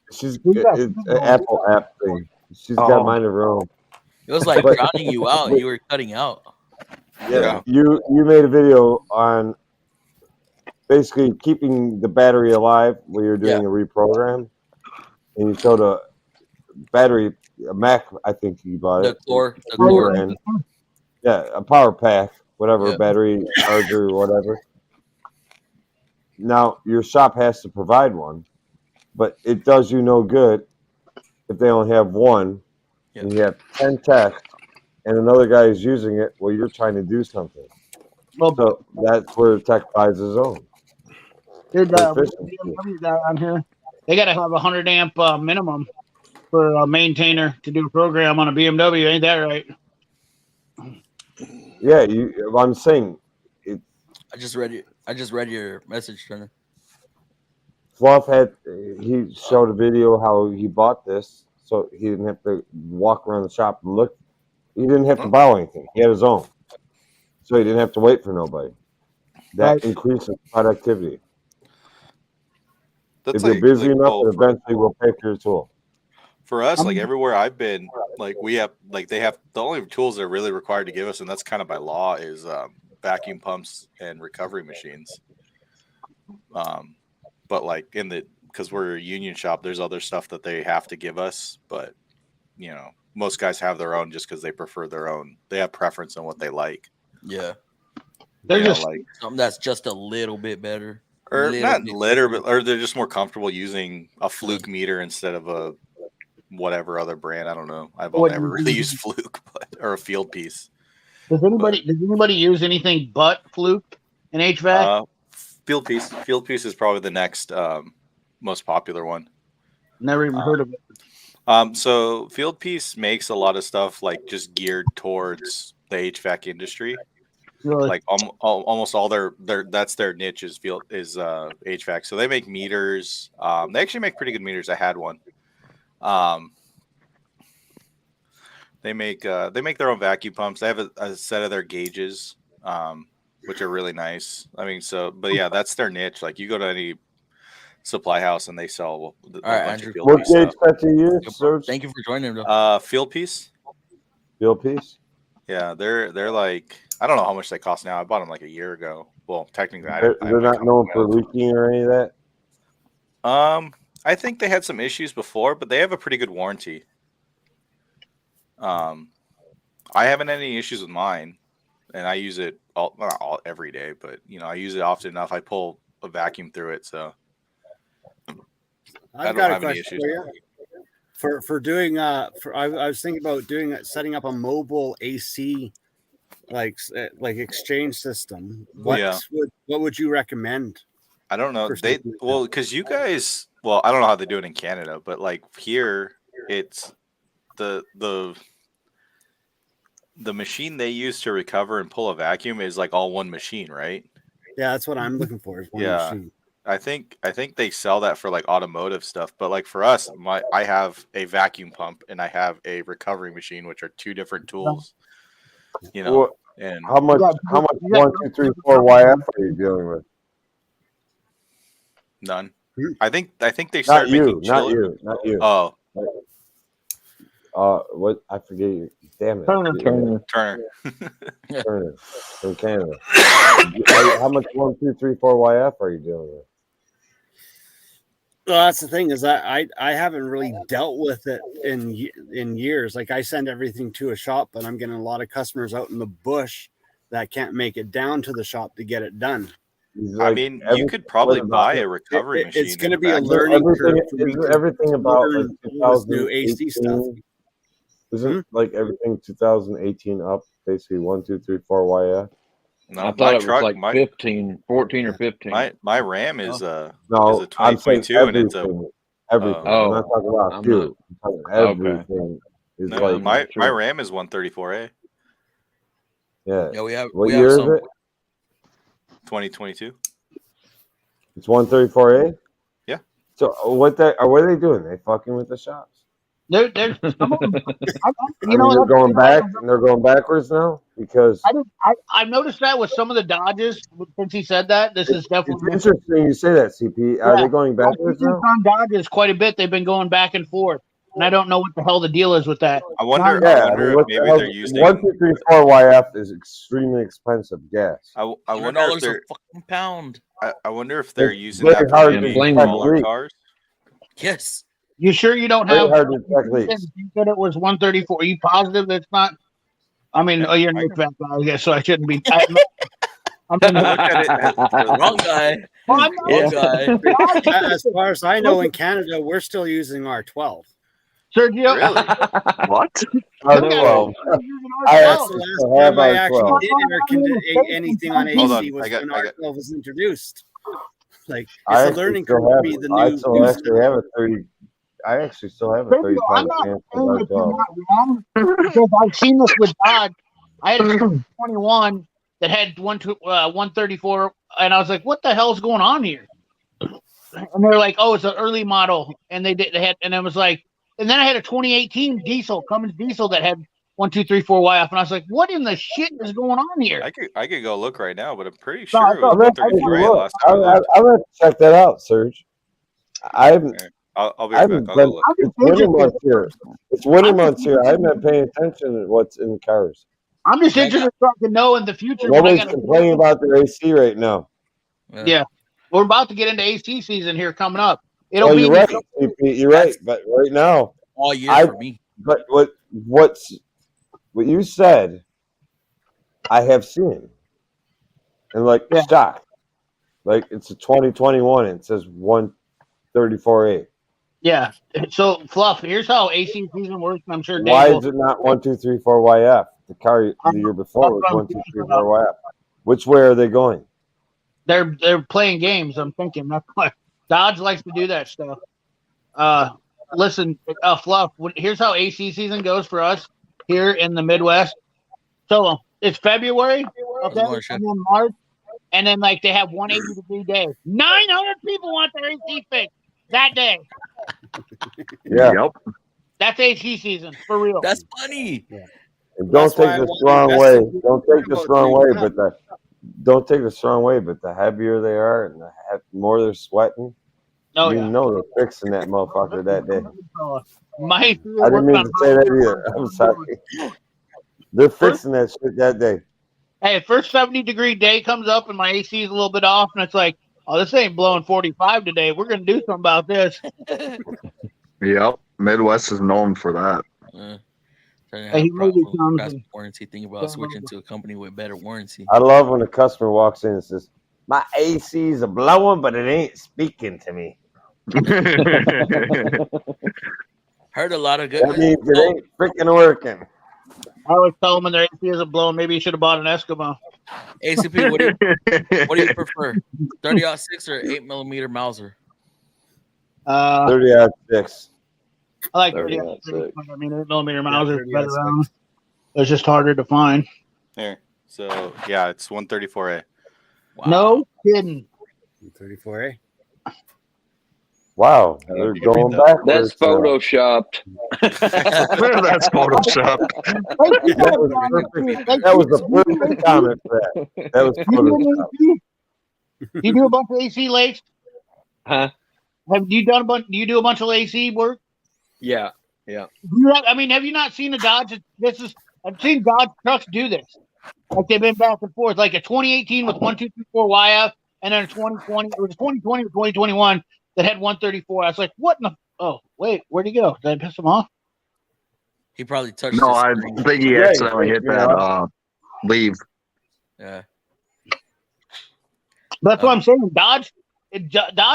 It's an Apple app thing. She's got mine of her own. It was like But- drowning you out. You were cutting out. Yeah, you made a video on basically keeping the battery alive while you're doing a reprogram, and you showed a battery, a Mac, I think you bought it. The core. Yeah, a power pack, whatever, battery charger or whatever. Now your shop has to provide one, but it does you no good if they only have one and you have 10 techs, and another guy is using it while you're trying to do something. Well, So that's where the tech buys his own. dude, For the efficiency. BMW guy on here, they got to have a 100 amp minimum for a maintainer to do a program on a BMW. Ain't that right? Yeah, I'm saying I just read your message, Turner. Fluff he showed a video how he bought this, so he didn't have to walk around the shop and look. He didn't have to buy anything. He had his own, so he didn't have to wait for nobody. That increases productivity. That's if you're like- busy like, enough, oh, it eventually will pay for your tool. For us, like everywhere I've been, like we have, like they have the only tools they're really required to give us, and that's kind of by law, is vacuum pumps and recovery machines. But like because we're a union shop, there's other stuff that they have to give us, but you know, most guys have their own just because they prefer their own. They have preference on what they like. Yeah, they're just like something that's just a little bit better, or not litter, but or they're just more comfortable using a Fluke meter instead of a whatever other brand. I don't know. I've never really used Fluke, or a Field Piece. Does anybody use anything but Fluke in HVAC? Field Piece is probably the next most popular one. Never even heard of it. So Field Piece makes a lot of stuff like just geared towards the HVAC industry. Really? Like almost all their that's their niche is HVAC. So they make meters. They actually make pretty good meters. I had one. They make their own vacuum pumps. They have a set of their gauges, which are really nice. I mean, but yeah, that's their niche. Like you go to any supply house and they sell a bunch Andrew. of Field What Piece gauge stuff. set do you use, Serge? Thank you for joining, bro. Field Piece. Field Piece. Yeah, they're like, I don't know how much they cost now. I bought them like a year ago. Well, technically, They're not known for leaking or any of that. I think they had some issues before, but they have a pretty good warranty. I haven't had any issues with mine, and I use it not every day, but you know, I use it often enough. I pull a vacuum through it, so I don't have any issues. For doing I was thinking about setting up a mobile AC like exchange system. What would you recommend? I don't know. Because you guys, I don't know how they do it in Canada, but like here, it's the machine they use to recover and pull a vacuum is like all one machine, right? Yeah, that's what I'm looking for. Is one machine. I think they sell that for like automotive stuff, but like for us, I have a vacuum pump and I have a recovery machine, which are two different tools. You know, and how much 1, 2, 3, 4 YF are you dealing with? None. I think they started making not you. Oh. What? I forget you. Damn it. Turner. Turner from Canada. How much 1, 2, 3, 4 YF are you dealing with? Well, that's the thing is I haven't really dealt with it in years. Like I send everything to a shop, but I'm getting a lot of customers out in the bush that can't make it down to the shop to get it done. I mean, you could probably buy a recovery machine. It's going to be a learning curve. Everything about like new AC stuff. Isn't like everything 2018 up basically 1, 2, 3, 4 YF? No, I thought it was like 14 or 15. My RAM is a no, is a 2022 and it's a everything. I'm not talking about you. I'm talking everything. Is like my RAM is 134A. Yeah. We have. What we year have is some, it? 2022. It's 134A. Yeah. So what are they doing? They fucking with the shops. There's some of them, they're going back and they're going backwards now because I noticed that with some of the Dodges since he said that. This is definitely it's interesting you say that, CP. Are they going backwards now? On Dodges quite a bit. They've been going back and forth, and I don't know what the hell the deal is with that. I wonder if maybe they're using 1, 2, 3, 4 YF is extremely expensive gas. I wonder if they're a fucking pound. I wonder if they're using very that hard for to any detect smaller leaks. cars. Yes. You sure you don't Very have? hard to detect leaks. You said it was 134. Are you positive that's not? I mean, you're an HVAC guy, I guess, so I shouldn't be. I'm Wrong guy. Well, I'm not- Wrong guy. As far as I know, in Canada, we're still using R12. Sergio. Really? What? Look at R12. I That's the actually last still have time I actually R12. did anything on Hold on, AC was I got- when I got- R12 was introduced. Like I it's a actually learning still curve to have. be the I new. still new actually stuff. have a 30. I actually still have a Sergio, 35 I'm not Samsung saying that you're R12. not wrong because I've seen this with Dodge. I had a 21 that had 134, and I was like, "What the hell's going on here?" And they're like, "Oh, it's an early model," and they had, and it was like, and then I had a 2018 diesel Cummins diesel that had 1, 2, 3, 4 YF, and I was like, "What in the shit is going on here?" I could go look right now, but I'm pretty No, sure it was I'm gonna take a 134A look. last time I looked. I'm gonna check that out, Serge. I haven't. I'll be I right back. haven't I'll go been. look. It's winter months here. It's winter months here. I haven't been paying attention to what's in cars. I'm just interested to know in the future when I Nobody's got complaining about their AC right now. Yeah, we're about to get into AC season here coming up. It'll Oh, be you're right. CP, you're right. But right now, all year for me. But what you said, I have seen, and like shocked. Like it's a 2021. It says 134A. Yeah. So Fluff, here's how AC season works. And I'm sure Dave Why will. is it not 1, 2, 3, 4 YF? The car the year before was 1, 2, 3, 4 YF. Which way are they going? They're playing games. I'm thinking that's why Dodge likes to do that stuff. Listen, Fluff. Here's how AC season goes for us here in the Midwest. So it's February, okay, and then March, and then like they have 180-degree day. 900 people want their AC fixed that day. Yeah. Yep. That's AC season for real. That's funny. And don't take this wrong way. Don't take this wrong way, but the heavier they are and the more they're sweating, you know they're fixing that motherfucker that day. My I didn't mean to say that either. I'm sorry. They're fixing that shit that day. Hey, first 70-degree day comes up and my AC is a little bit off, and it's like, oh, this ain't blowing 45 today. We're gonna do something about this. Yep. Midwest is known for that. Hey, he maybe comes Fast warranty. Think about switching to a company with better warranty. I love when a customer walks in and says, "My AC's a blowing, but it ain't speaking to me." Heard a lot of good. That means it ain't freaking working. I always tell them when their AC isn't blowing, maybe you should have bought an Eskimo. ACP, what do you prefer? 30-06 or 8mm Mauser? 30-06. I like 30-06. I mean, 8mm Mauser is better round. It's just harder to find. Here. So yeah, it's 134A. No kidding. 134A. Wow, they're going backwards. That's photoshopped. That's photoshopped. That was the perfect comment for that. That was photoshopped. You do a bunch of AC lakes? Huh? Have you done a bunch? Do you do a bunch of AC work? Yeah. I mean, have you not seen a Dodge? I've seen Dodge trucks do this. Like they've been back and forth. Like a 2018 with 1, 2, 3, 4 YF, and then a 2020. It was 2020 or 2021 that had 134. I was like, what in the? Oh, wait, where'd he go? Did I piss him off? He probably touched. No, his I screen. think he accidentally hit that leave. Yeah. That's what I'm saying. Dodge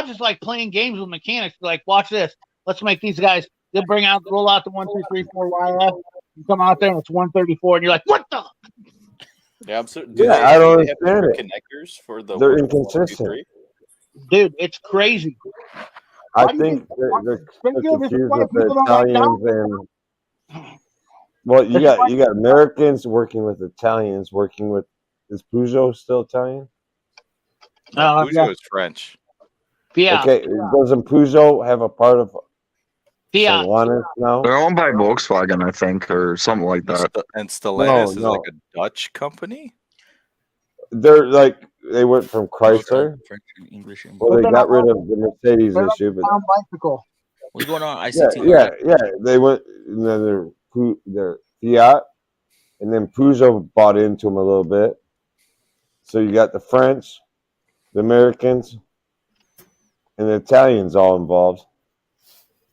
is like playing games with mechanics. Like, watch this. Let's make these guys. They'll roll out the 1, 2, 3, 4 YF. You come out there and it's 134, and you're like, what the? Yeah, I'm so. I don't understand it. Connectors for the. They're inconsistent. Dude, it's crazy. I think they're confused with the Italians and. Well, you got Americans working with Italians working with. Is Peugeot still Italian? No, Peugeot is French. Yeah. Okay, doesn't Peugeot have a part of Fiat now? They're owned by Volkswagen, I think, or something like that. And Stellantis is like a Dutch company. They're like they went from Chrysler. French and English. Well, they got rid of the Mercedes issue, but bicycle. What's going on? ICT. yeah. They went and then they're Fiat, and then Peugeot bought into them a little bit. So you got the French, the Americans, and the Italians all involved.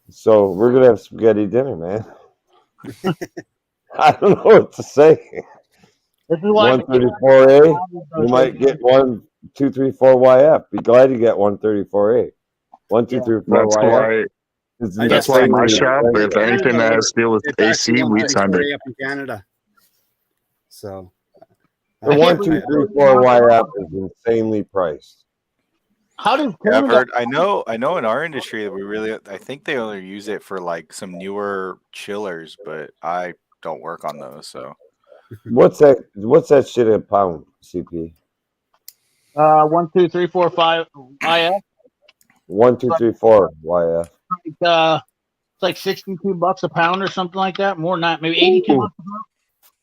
So we're gonna have spaghetti dinner, man. I don't know what to say. 134A. You might get 1, 2, 3, 4 YF. Be glad you get 134A. 1, 2, 3, 4 That's YF. why That's why my shop, if anything that has to deal with It's actually AC, we send it. up in Canada. So The 1, 2, 3, 4 YF is insanely priced. How does Yeah, I've Canada? heard. I know in our industry that we really. I think they only use it for like some newer chillers, but I don't work on those. So What's that shit a pound, CP? 1, 2, 3, 4, 5 IF. 1, 2, 3, 4 YF. It's like $62 a pound or something like that. More than that, maybe $82 a pound.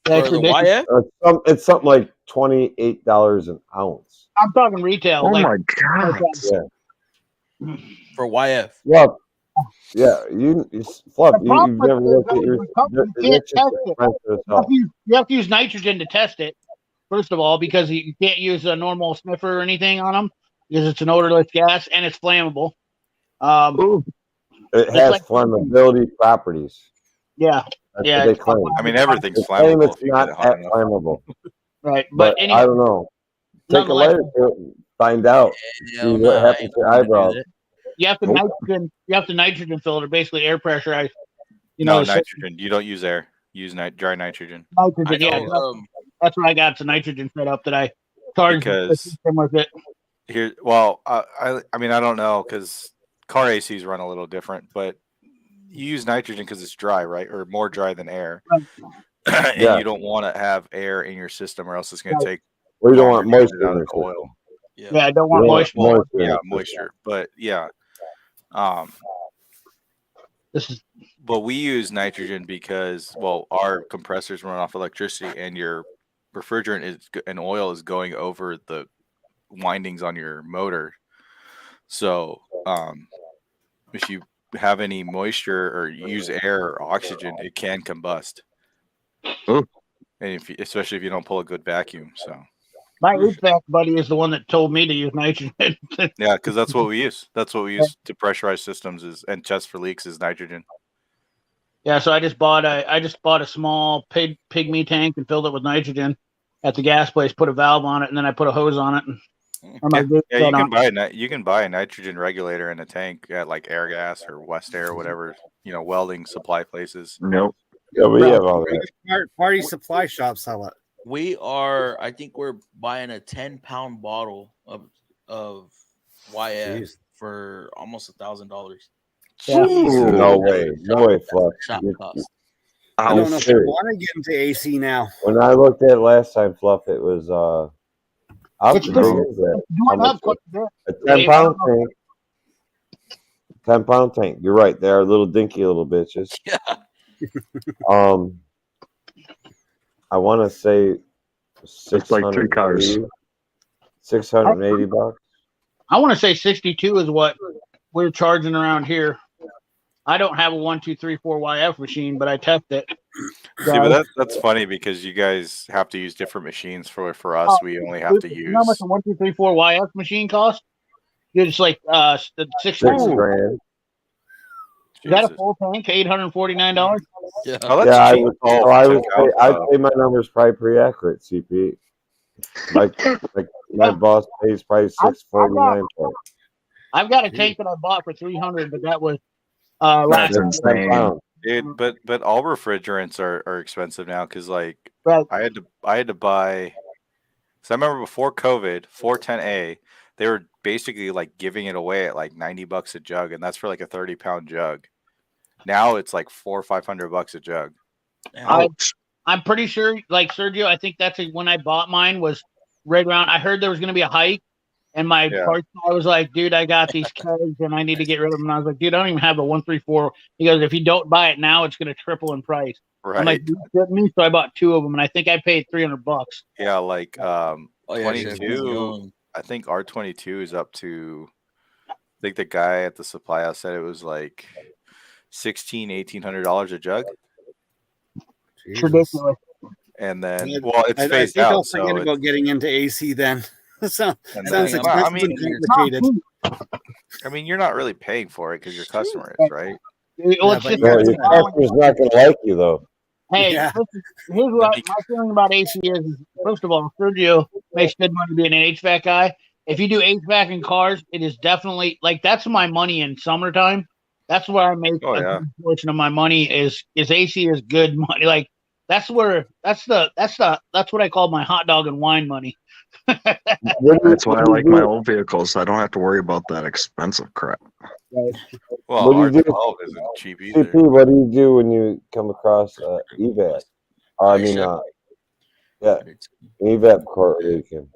That's For the ridiculous. YF? It's something like $28 an ounce. I'm talking retail. Oh like, my god! Yeah. For YF. Fluff. Yeah, Fluff. The problem You've never with looked at it is your. the company that can't shit's test it. expensive as hell. You have to use nitrogen to test it, first of all, because you can't use a normal sniffer or anything on them because it's an odorless gas and it's flammable. It has like- flammability properties. Yeah, That's yeah. what they claim. I mean, everything's They claim flammable it's if you get not it hot that enough. flammable, Right, but anyway, I don't know. Take a nonetheless, lighter to it and find out. Hell See no, what I happens ain't to your gonna do eyebrows. that. you have to Nope. nitrogen filter, basically air pressurized. No so nitrogen. You don't use air. Use dry nitrogen. nitrogen. I Yeah, know, that's what I got. It's a nitrogen setup that I charged the Because system with it. here, well, I mean, I don't know because car ACs run a little different, but you use nitrogen because it's dry, right, or more dry than air, and Yeah. you don't want to have air in your system, or else it's going Right. to take Or you don't longer want to get moisture it out in of the the system. oil. Yeah, I don't You want don't want moisture. moisture. in Yeah, the system. moisture, but yeah. Um, This is but we use nitrogen because, well, our compressors run off electricity, and your refrigerant and oil is going over the windings on your motor. So, if you have any moisture or use air or oxygen, it can combust. Ooh. And especially if you don't pull a good vacuum. So, my HVAC buddy is the one that told me to use nitrogen. yeah, because that's what we use. That's what we use to pressurize systems and test for leaks is nitrogen. Yeah, so I just bought a small pygmy tank and filled it with nitrogen at the gas place. Put a valve on it, and then I put a hose on it. And Yeah, you can buy a nitrogen regulator in a tank at like Airgas or West Air or whatever, welding supply places. Nope. Yeah, we have all that. Party supply shops sell it. I think we're buying a 10-pound bottle of YF Jeez. for almost $1,000. No way, Fluff. Shop You- cost. I don't know if I serious. want to get into AC now. When I looked at it last time, Fluff, it was I'll It's tell just- you that. doing How much up quite a bit. a 10-pound tank. 10-pound tank. You're right. They are little dinky little bitches. Yeah. I want to say It's like 3 cars. $680. I want to say 62 is what we're charging around here. I don't have a 1, 2, 3, 4 YF machine, but I test it. See, but that's funny because you guys have to use different machines. For us, we only have to You use. know how much a 1, 2, 3, 4 YF machine costs? It's like $6 $6,000. Is that a Jesus. full tank? $849? Yeah. Oh, that's Yeah, I cheap. would, Oh, so I for would 10 say I'd pounds, say my number's probably pretty accurate, CP. Like my boss pays probably $649 for it. I've got a tank that I bought for $300, but that was That's last insane. £10. dude. But all refrigerants are expensive now because like Right. I had to buy. So I remember before COVID, 410A, they were basically like giving it away at like $90 a jug, and that's for like a 30-pound jug. Now it's like $400 or $500 a jug. I'm pretty sure, like Sergio, I think that's when I bought mine was right around. I heard there was going to be a hike, and my parts guy was like, "Dude, I got these kegs, and I need to get rid of them." And I was like, "Dude, I don't even have a 134." He goes, "If you don't buy it now, it's going to triple in price." I'm like, Right. "You kidding me?" So I bought 2 of them, and I think I paid $300. Yeah, like yeah, 22. I think R22 is up to. I think the guy at the supply house said it was like $1,800 a jug, It's ridiculous. and then Yeah, it's I phased think I'll out. So forget it's- about getting into AC then. Sounds and sounds then- expensive I mean, and complicated. I mean, you're not really paying for it because your customer is, right? Well, Yeah, it's but just No, your customer's not going to like you though. Hey, Yeah. here's what my feeling about AC is. First of all, Sergio makes good money being an HVAC guy. If you do HVAC in cars, it is definitely like that's my money in summertime. That's where I make Oh a yeah. good portion of my money. Is AC is good money. Like that's what I call my hot dog and wine money. That's why I like my old vehicles. I don't have to worry about that expensive crap. Right. Well, What do you do? R12 isn't cheap either. CP, what do you do when you come across EVAP? I mean, yeah, EVAP core leaking.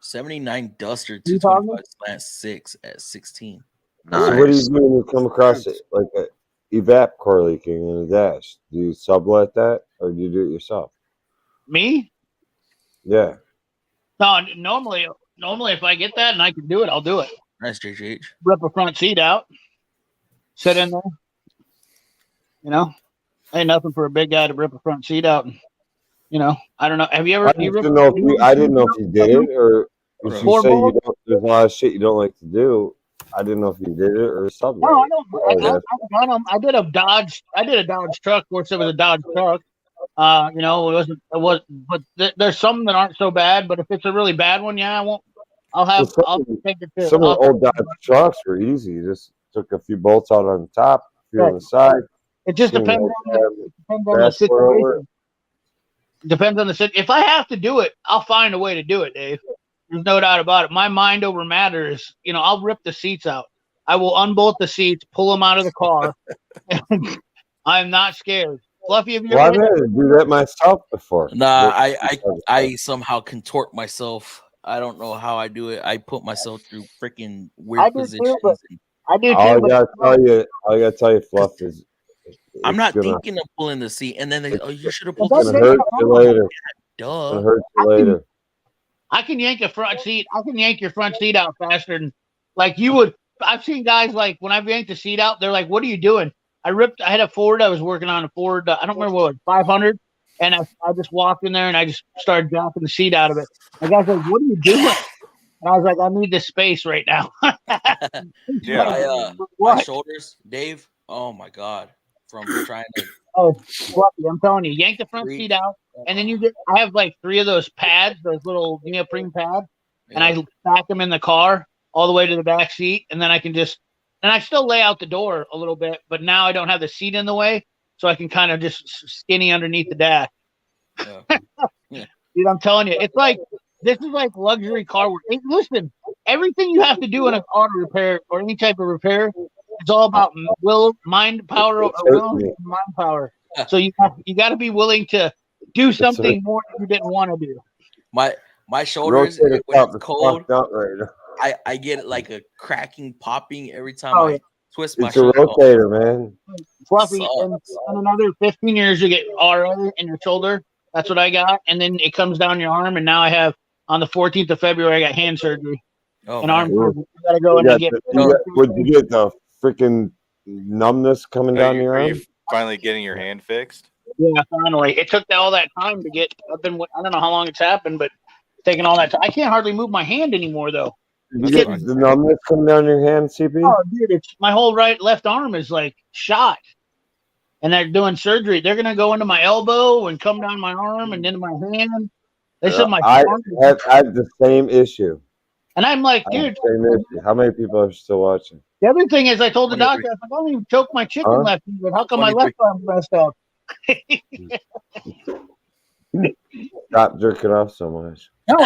79 Duster You 225 slant 6 at 16. So what do you do when you come across it, like a EVAP core leaking in a dash? Do you sublet that, or do you do it yourself? Me? Yeah. No, normally if I get that and I can do it, I'll do it. Nice, JGH. Rip a front seat out, sit in there. You know, ain't nothing for a big guy to rip a front seat out. And, you know, I don't know. Have you ever? I didn't know if you did it, or if you say you don't. There's a lot of shit you don't like to do. I didn't know if you did it or something. No, I don't. I did a Dodge. I did a Dodge truck. Of course, it was a Dodge truck. You know, it was. But there's some that aren't so bad. But if it's a really bad one, yeah, I won't. I'll take it to. Some of the old Dodge trucks were easy. You just took a few bolts out on the top, a few on the side. It just depends on the situation. Depends on the situation. If I have to do it, I'll find a way to do it, Dave. There's no doubt about it. My mind over matter is, you know, I'll rip the seats out. I will unbolt the seats, pull them out of the car. And I'm not scared. Fluffy, have you Well, I've ever? had to do that myself before. Nah, I somehow contort myself. I don't know how I do it. I put myself through freaking weird positions. I do too. All I gotta tell you, Fluff, is I'm not gonna, thinking of pulling the seat, and then they, you should have pulled it's the gonna seat. hurt you later. Duh. It's gonna hurt you later. I can yank a front seat. I can yank your front seat out faster than like you would. I've seen guys like when I've yanked the seat out, they're like, "What are you doing?" I had a Ford. I was working on a Ford. I don't remember what it was, 500, and I just walked in there and I just started dropping the seat out of it. The guy's like, "What are you doing?" And I was like, "I need this space right now." Yeah. My shoulders, Dave. Oh my god, from trying to. Oh, Fluffy, I'm telling you, yank the front seat out, and then I have like 3 of those pads, those little neoprene pads, and I stack them in the car all the way to the back seat, and then I can and I still lay out the door a little bit, but now I don't have the seat in the way, so I can kind of just skinny underneath the dash. Dude, I'm telling you, this is like luxury car work. Hey, listen, everything you have to do in an auto repair or any type of repair, it's all about mind power. So you got to be willing to do something more than you didn't want to do. My shoulders, when it's cold, right I get like a cracking, popping every time I twist my It's a shoulder. rotator, man. Fluffy, in another 15 years, you get RA in your shoulder. That's what I got. And then it comes down your arm. And now I have, on the 14th of February, I got hand surgery. And arm surgery. You got to go in and get. Would you get the freaking numbness coming down your Are arm? you finally getting your hand fixed? Yeah, finally. It took all that time to get. I don't know how long it's happened, but it's taking all that time. I can't hardly move my hand anymore, though. Did you get the numbness coming down your hand, CP? Oh, dude, my whole left arm is like shot. And they're doing surgery. They're gonna go into my elbow and come down my arm and into my hand. They said my I had the same issue. And I'm like, dude. Same issue. How many people are still watching? The other thing is, I told the doctor, I was like, I don't even choke my chicken left. But how come my left arm messed up? Stop jerking off so much. No,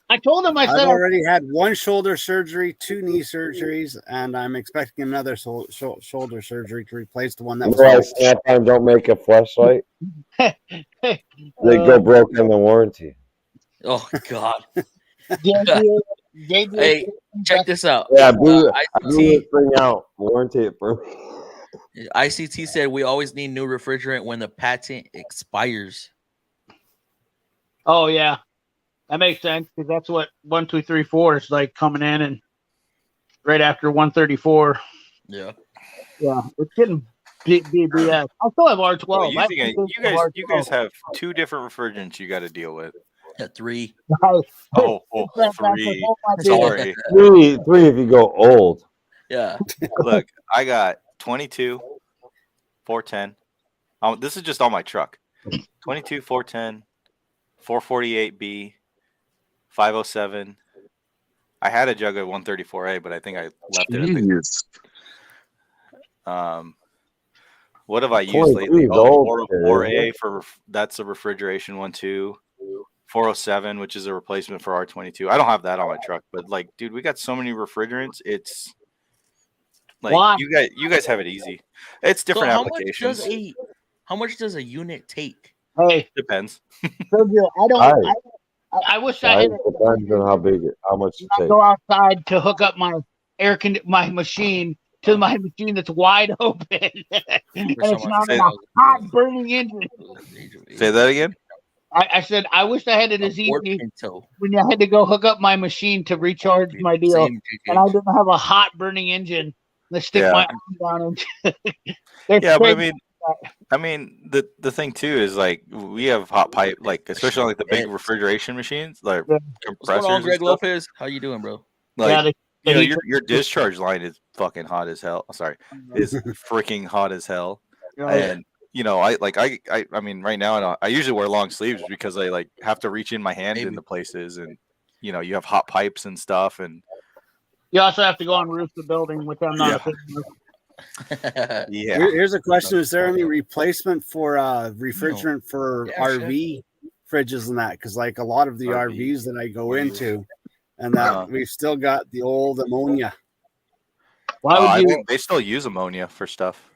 I told him. I said I've already had 1 shoulder surgery, 2 knee surgeries, and I'm expecting another shoulder surgery to replace the one that was. Right, Snap-on don't make a flashlight. They go broke on the warranty. Oh God. Hey, check this out. Yeah, I blew this thing out. Warranty it for me. ICT said we always need new refrigerant when the patent expires. Oh yeah, that makes sense because that's what 1, 2, 3, 4 is like coming in, and right after 134. Yeah, it's getting BS. I still have R12. Well, you guys have 2 different refrigerants you got to deal with. Yeah, 3. Oh, 3. Sorry. 3 if you go old. Yeah. Look, I got 22, 410. This is just on my truck. 22, 410, 448B, 507. I had a jug of 134A, but I think I left it. At the, what have I used lately? 404A for that's a refrigeration one too. 407, which is a replacement for R22. I don't have that on my truck, but like, dude, we got so many refrigerants. It's like Why? you guys have it easy. It's different applications. How much does a unit take? Hey, Depends. Sergio, I wish I had Depends on how much it I takes. go outside to hook up my my machine to my machine that's wide open, and it's not in a hot burning engine. Say that again. I said I wish I had it as easy when I had to go hook up my machine to recharge my deal, and I didn't have a hot burning engine to stick my arm down into. Yeah, but I mean, the thing too is like we have hot pipe, like especially like the big refrigeration machines, like compressors. What's going on, Greg and stuff. Lopez? How you doing, bro? Like, you know, your discharge line is fucking hot as hell. Sorry, is freaking hot as hell. And you know, I mean, right now I usually wear long sleeves because I like have to reach in my hand into places, and you know, you have hot pipes and stuff, and you also have to go on roof the building, which I'm not a fan of. Yeah. Here's a question: is there any replacement for refrigerant for RV fridges and that? Because like a lot of the RVs that I go into, and that we've still got the old ammonia. Why would I you? think they still use ammonia for stuff.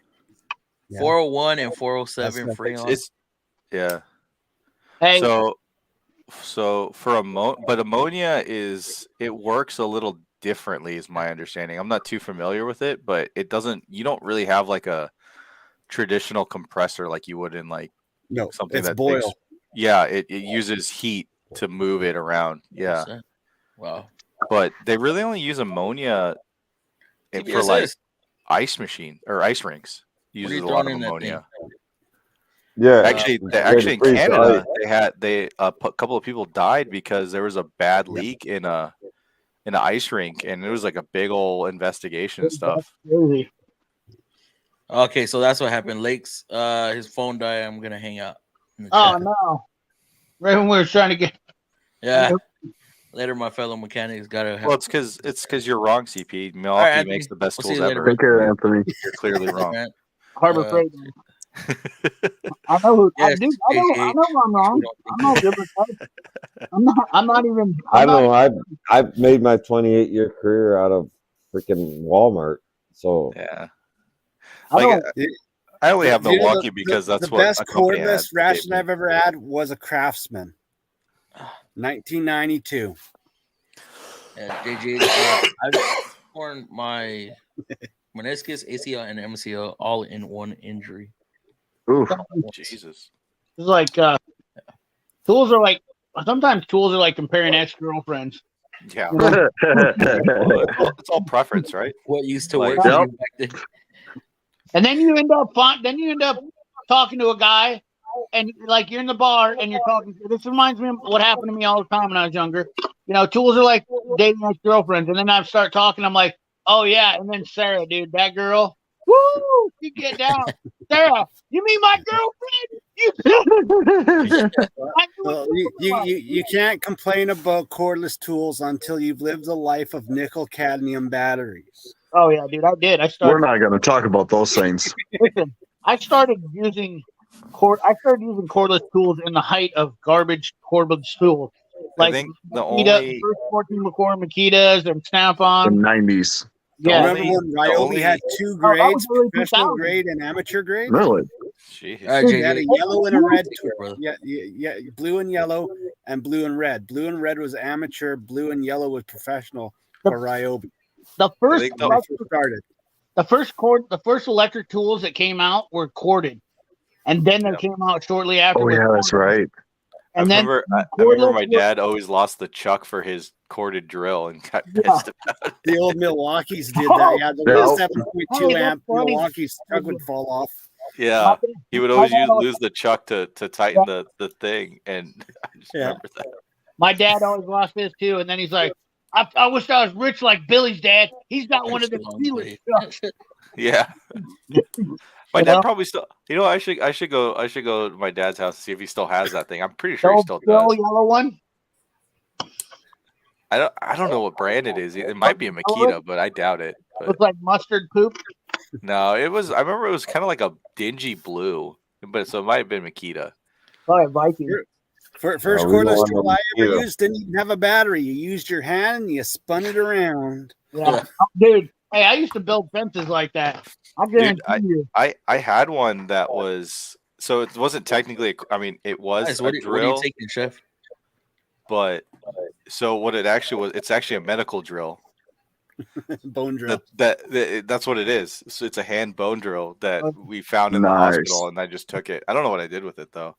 401 and 407 Freon. It's yeah. Hey. So for ammonia it works a little differently, is my understanding. I'm not too familiar with it, but you don't really have like a traditional compressor like you would in like something it's that boil. takes, it uses heat to move it around. Yeah. Wow. But they really only use ammonia for like ice machine or ice rinks. Uses a lot of ammonia. Yeah, actually in Canada a couple of people died because there was a bad leak in an ice rink, and it was like a big old investigation and stuff. Okay, so that's what happened. Lakes, his phone died. I'm gonna hang out. Oh no! Right when we were trying to get. Yeah. Later, my fellow mechanics gotta. Well, it's because you're wrong, CP. Milwaukee makes the best tools ever. Take care, Anthony. You're clearly wrong. Harbor Freight. I know who. I know I'm wrong. I'm not good with that. I'm not even. I've made my 28-year career out of freaking Walmart. So yeah, like I only have Milwaukee because that's the what best a company cordless had. ration I've ever had was a Craftsman, 1992. Yeah, JJ, I've torn my meniscus, ACL, and MCL all in one injury. Ooh, Jesus! It's like tools are like sometimes tools are like comparing ex-girlfriends. Yeah, You know? it's all preference, right? What used to Like, work for you back then? And then you end up talking to a guy, and like you're in the bar and you're talking. This reminds me of what happened to me all the time when I was younger. You know, tools are like dating ex-girlfriends, and then I start talking. I'm like, oh yeah, and then Sarah, dude, that girl, woo, you get down, Sarah. You mean my girlfriend? Well, you can't complain about cordless tools until you've lived a life of nickel cadmium batteries. Oh yeah, dude, I did. I started. We're not going to talk about those things. Listen, I started using cordless tools in the height of garbage cordless tools. Like I think the Makita, first 14 McCord Makitas and Snap-on. In the 90s. Yeah. Remember when Ryobi had two grades, professional grade and amateur grade? Really? Jeez. They had a yellow and a red tool. Yeah, blue and yellow and blue and red. Blue and red was amateur, blue and yellow was professional for Ryobi. The first started. the first electric tools that came out were corded. And then they came out shortly after. Oh, yeah, that's right. And I remember my dad always lost the chuck for his corded drill and got pissed about it. The old Milwaukee's did that. Yeah, the 7.2 amp Milwaukee's chuck would fall off. Yeah, he would always lose the chuck to tighten the thing, and I just remember that. My dad always lost his too, and then he's like, I wish I was rich like Billy's dad. He's got one of the Steelers trucks. Yeah. My dad probably still. You know, I should go to my dad's house and see if he still has that thing. I'm pretty sure he still does. Yellow one. I don't know what brand it is. It might be a Makita, but I doubt it. But Looks like mustard poop. no, it was. I remember it was kind of like a dingy blue, but so it might have been Makita. Probably Viking. First we cordless want drill I ever Makita. used didn't even have a battery. You used your hand and you spun it around. Yeah. Dude, hey, I used to build fences like that. I guarantee you. I had one that was so it wasn't technically. I mean, it was Guys, a what are you drill, taking, Chef? but so what it actually was. It's actually a medical drill. Bone drill. That's what it is. So it's a hand bone drill that we found in the hospital, and I just took it. I don't know what I did with it though.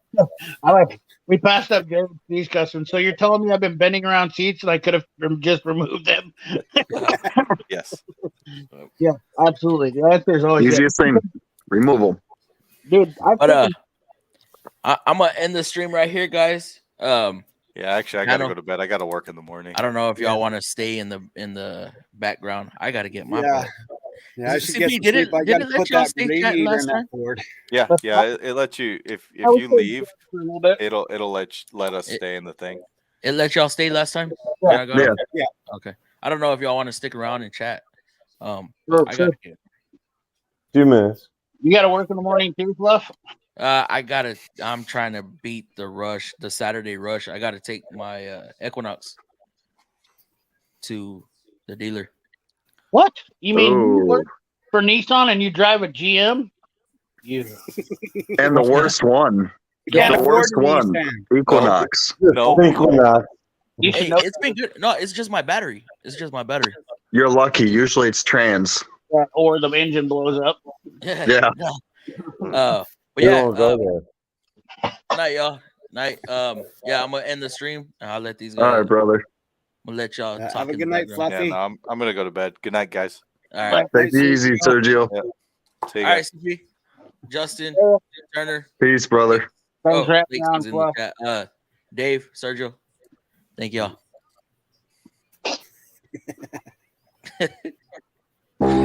We passed up these customs. So you're telling me I've been bending around seats and I could have just removed them? Yes. Yeah, absolutely. The answer is always Easiest thing, remove them. Dude, But I'm gonna end the stream right here, guys. Yeah, actually, I gotta go to bed. I gotta work in the morning. I don't know if y'all want to stay in the background. I gotta get my Yeah. bed. Yeah, I should CP, get some did it- sleep. I did gotta it let put y'all that stay radiator chatting last in that time? cord. Yeah, it lets you if I was you gonna leave, for a little bit. it'll let us stay in the thing. It let y'all stay last time. Yeah. Yeah. Okay. I don't know if y'all want to stick around and chat. I Sure. gotta get. 2 minutes. You got to work in the morning too, Fluff? I'm trying to beat the rush, the Saturday rush. I gotta take my Equinox to the dealer. What? You mean you Oh. work for Nissan and you drive a GM? You. And the worst one. Yeah, the worst one. Equinox. No. Equinox. You should Hey, know. it's been good. No, it's just my battery. It's just my battery. You're lucky. Usually it's trans. that, or the engine blows up. Yeah. But yeah, don't go there. night, y'all. Night. Yeah, I'm gonna end the stream. I'll let these guys. All right, brother. I'm gonna let y'all talk. Have a in good the night, background. Fluffy. Yeah, no, I'm gonna go to bed. Good night, guys. All right. Take it easy, Sergio. Yeah. See you All right, guys. CP, Justin, Turner. Peace, brother. Thanks for having me Lake's on, in the Fluff. chat. Dave, Sergio. Thank y'all.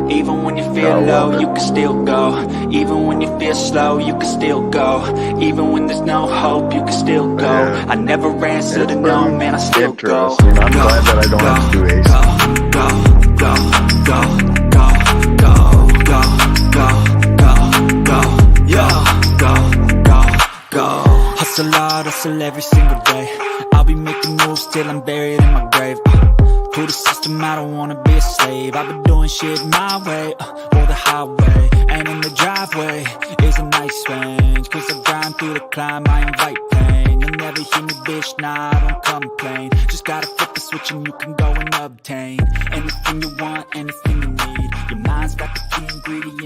Even when you feel low, you can still go. Even when you feel slow, you can still go. Even when there's no hope, you can still go. I never answer to no, man, I still go. Interesting. I'm glad that I don't have to do ace. Go, go, go, go, go, go, go, go, go, go. Hustle hard, hustle every single day. I'll be making moves till I'm buried in my grave. To the system, I don't wanna be a slave. I've been doing shit my way, or the highway. And in the driveway is a nice range. Cause I grind through the climb, I invite pain. You'll never hear me, bitch, nah, I don't complain. Just gotta flip the switch and you can go and obtain anything you want, anything you need. Your mind's got the key ingredient.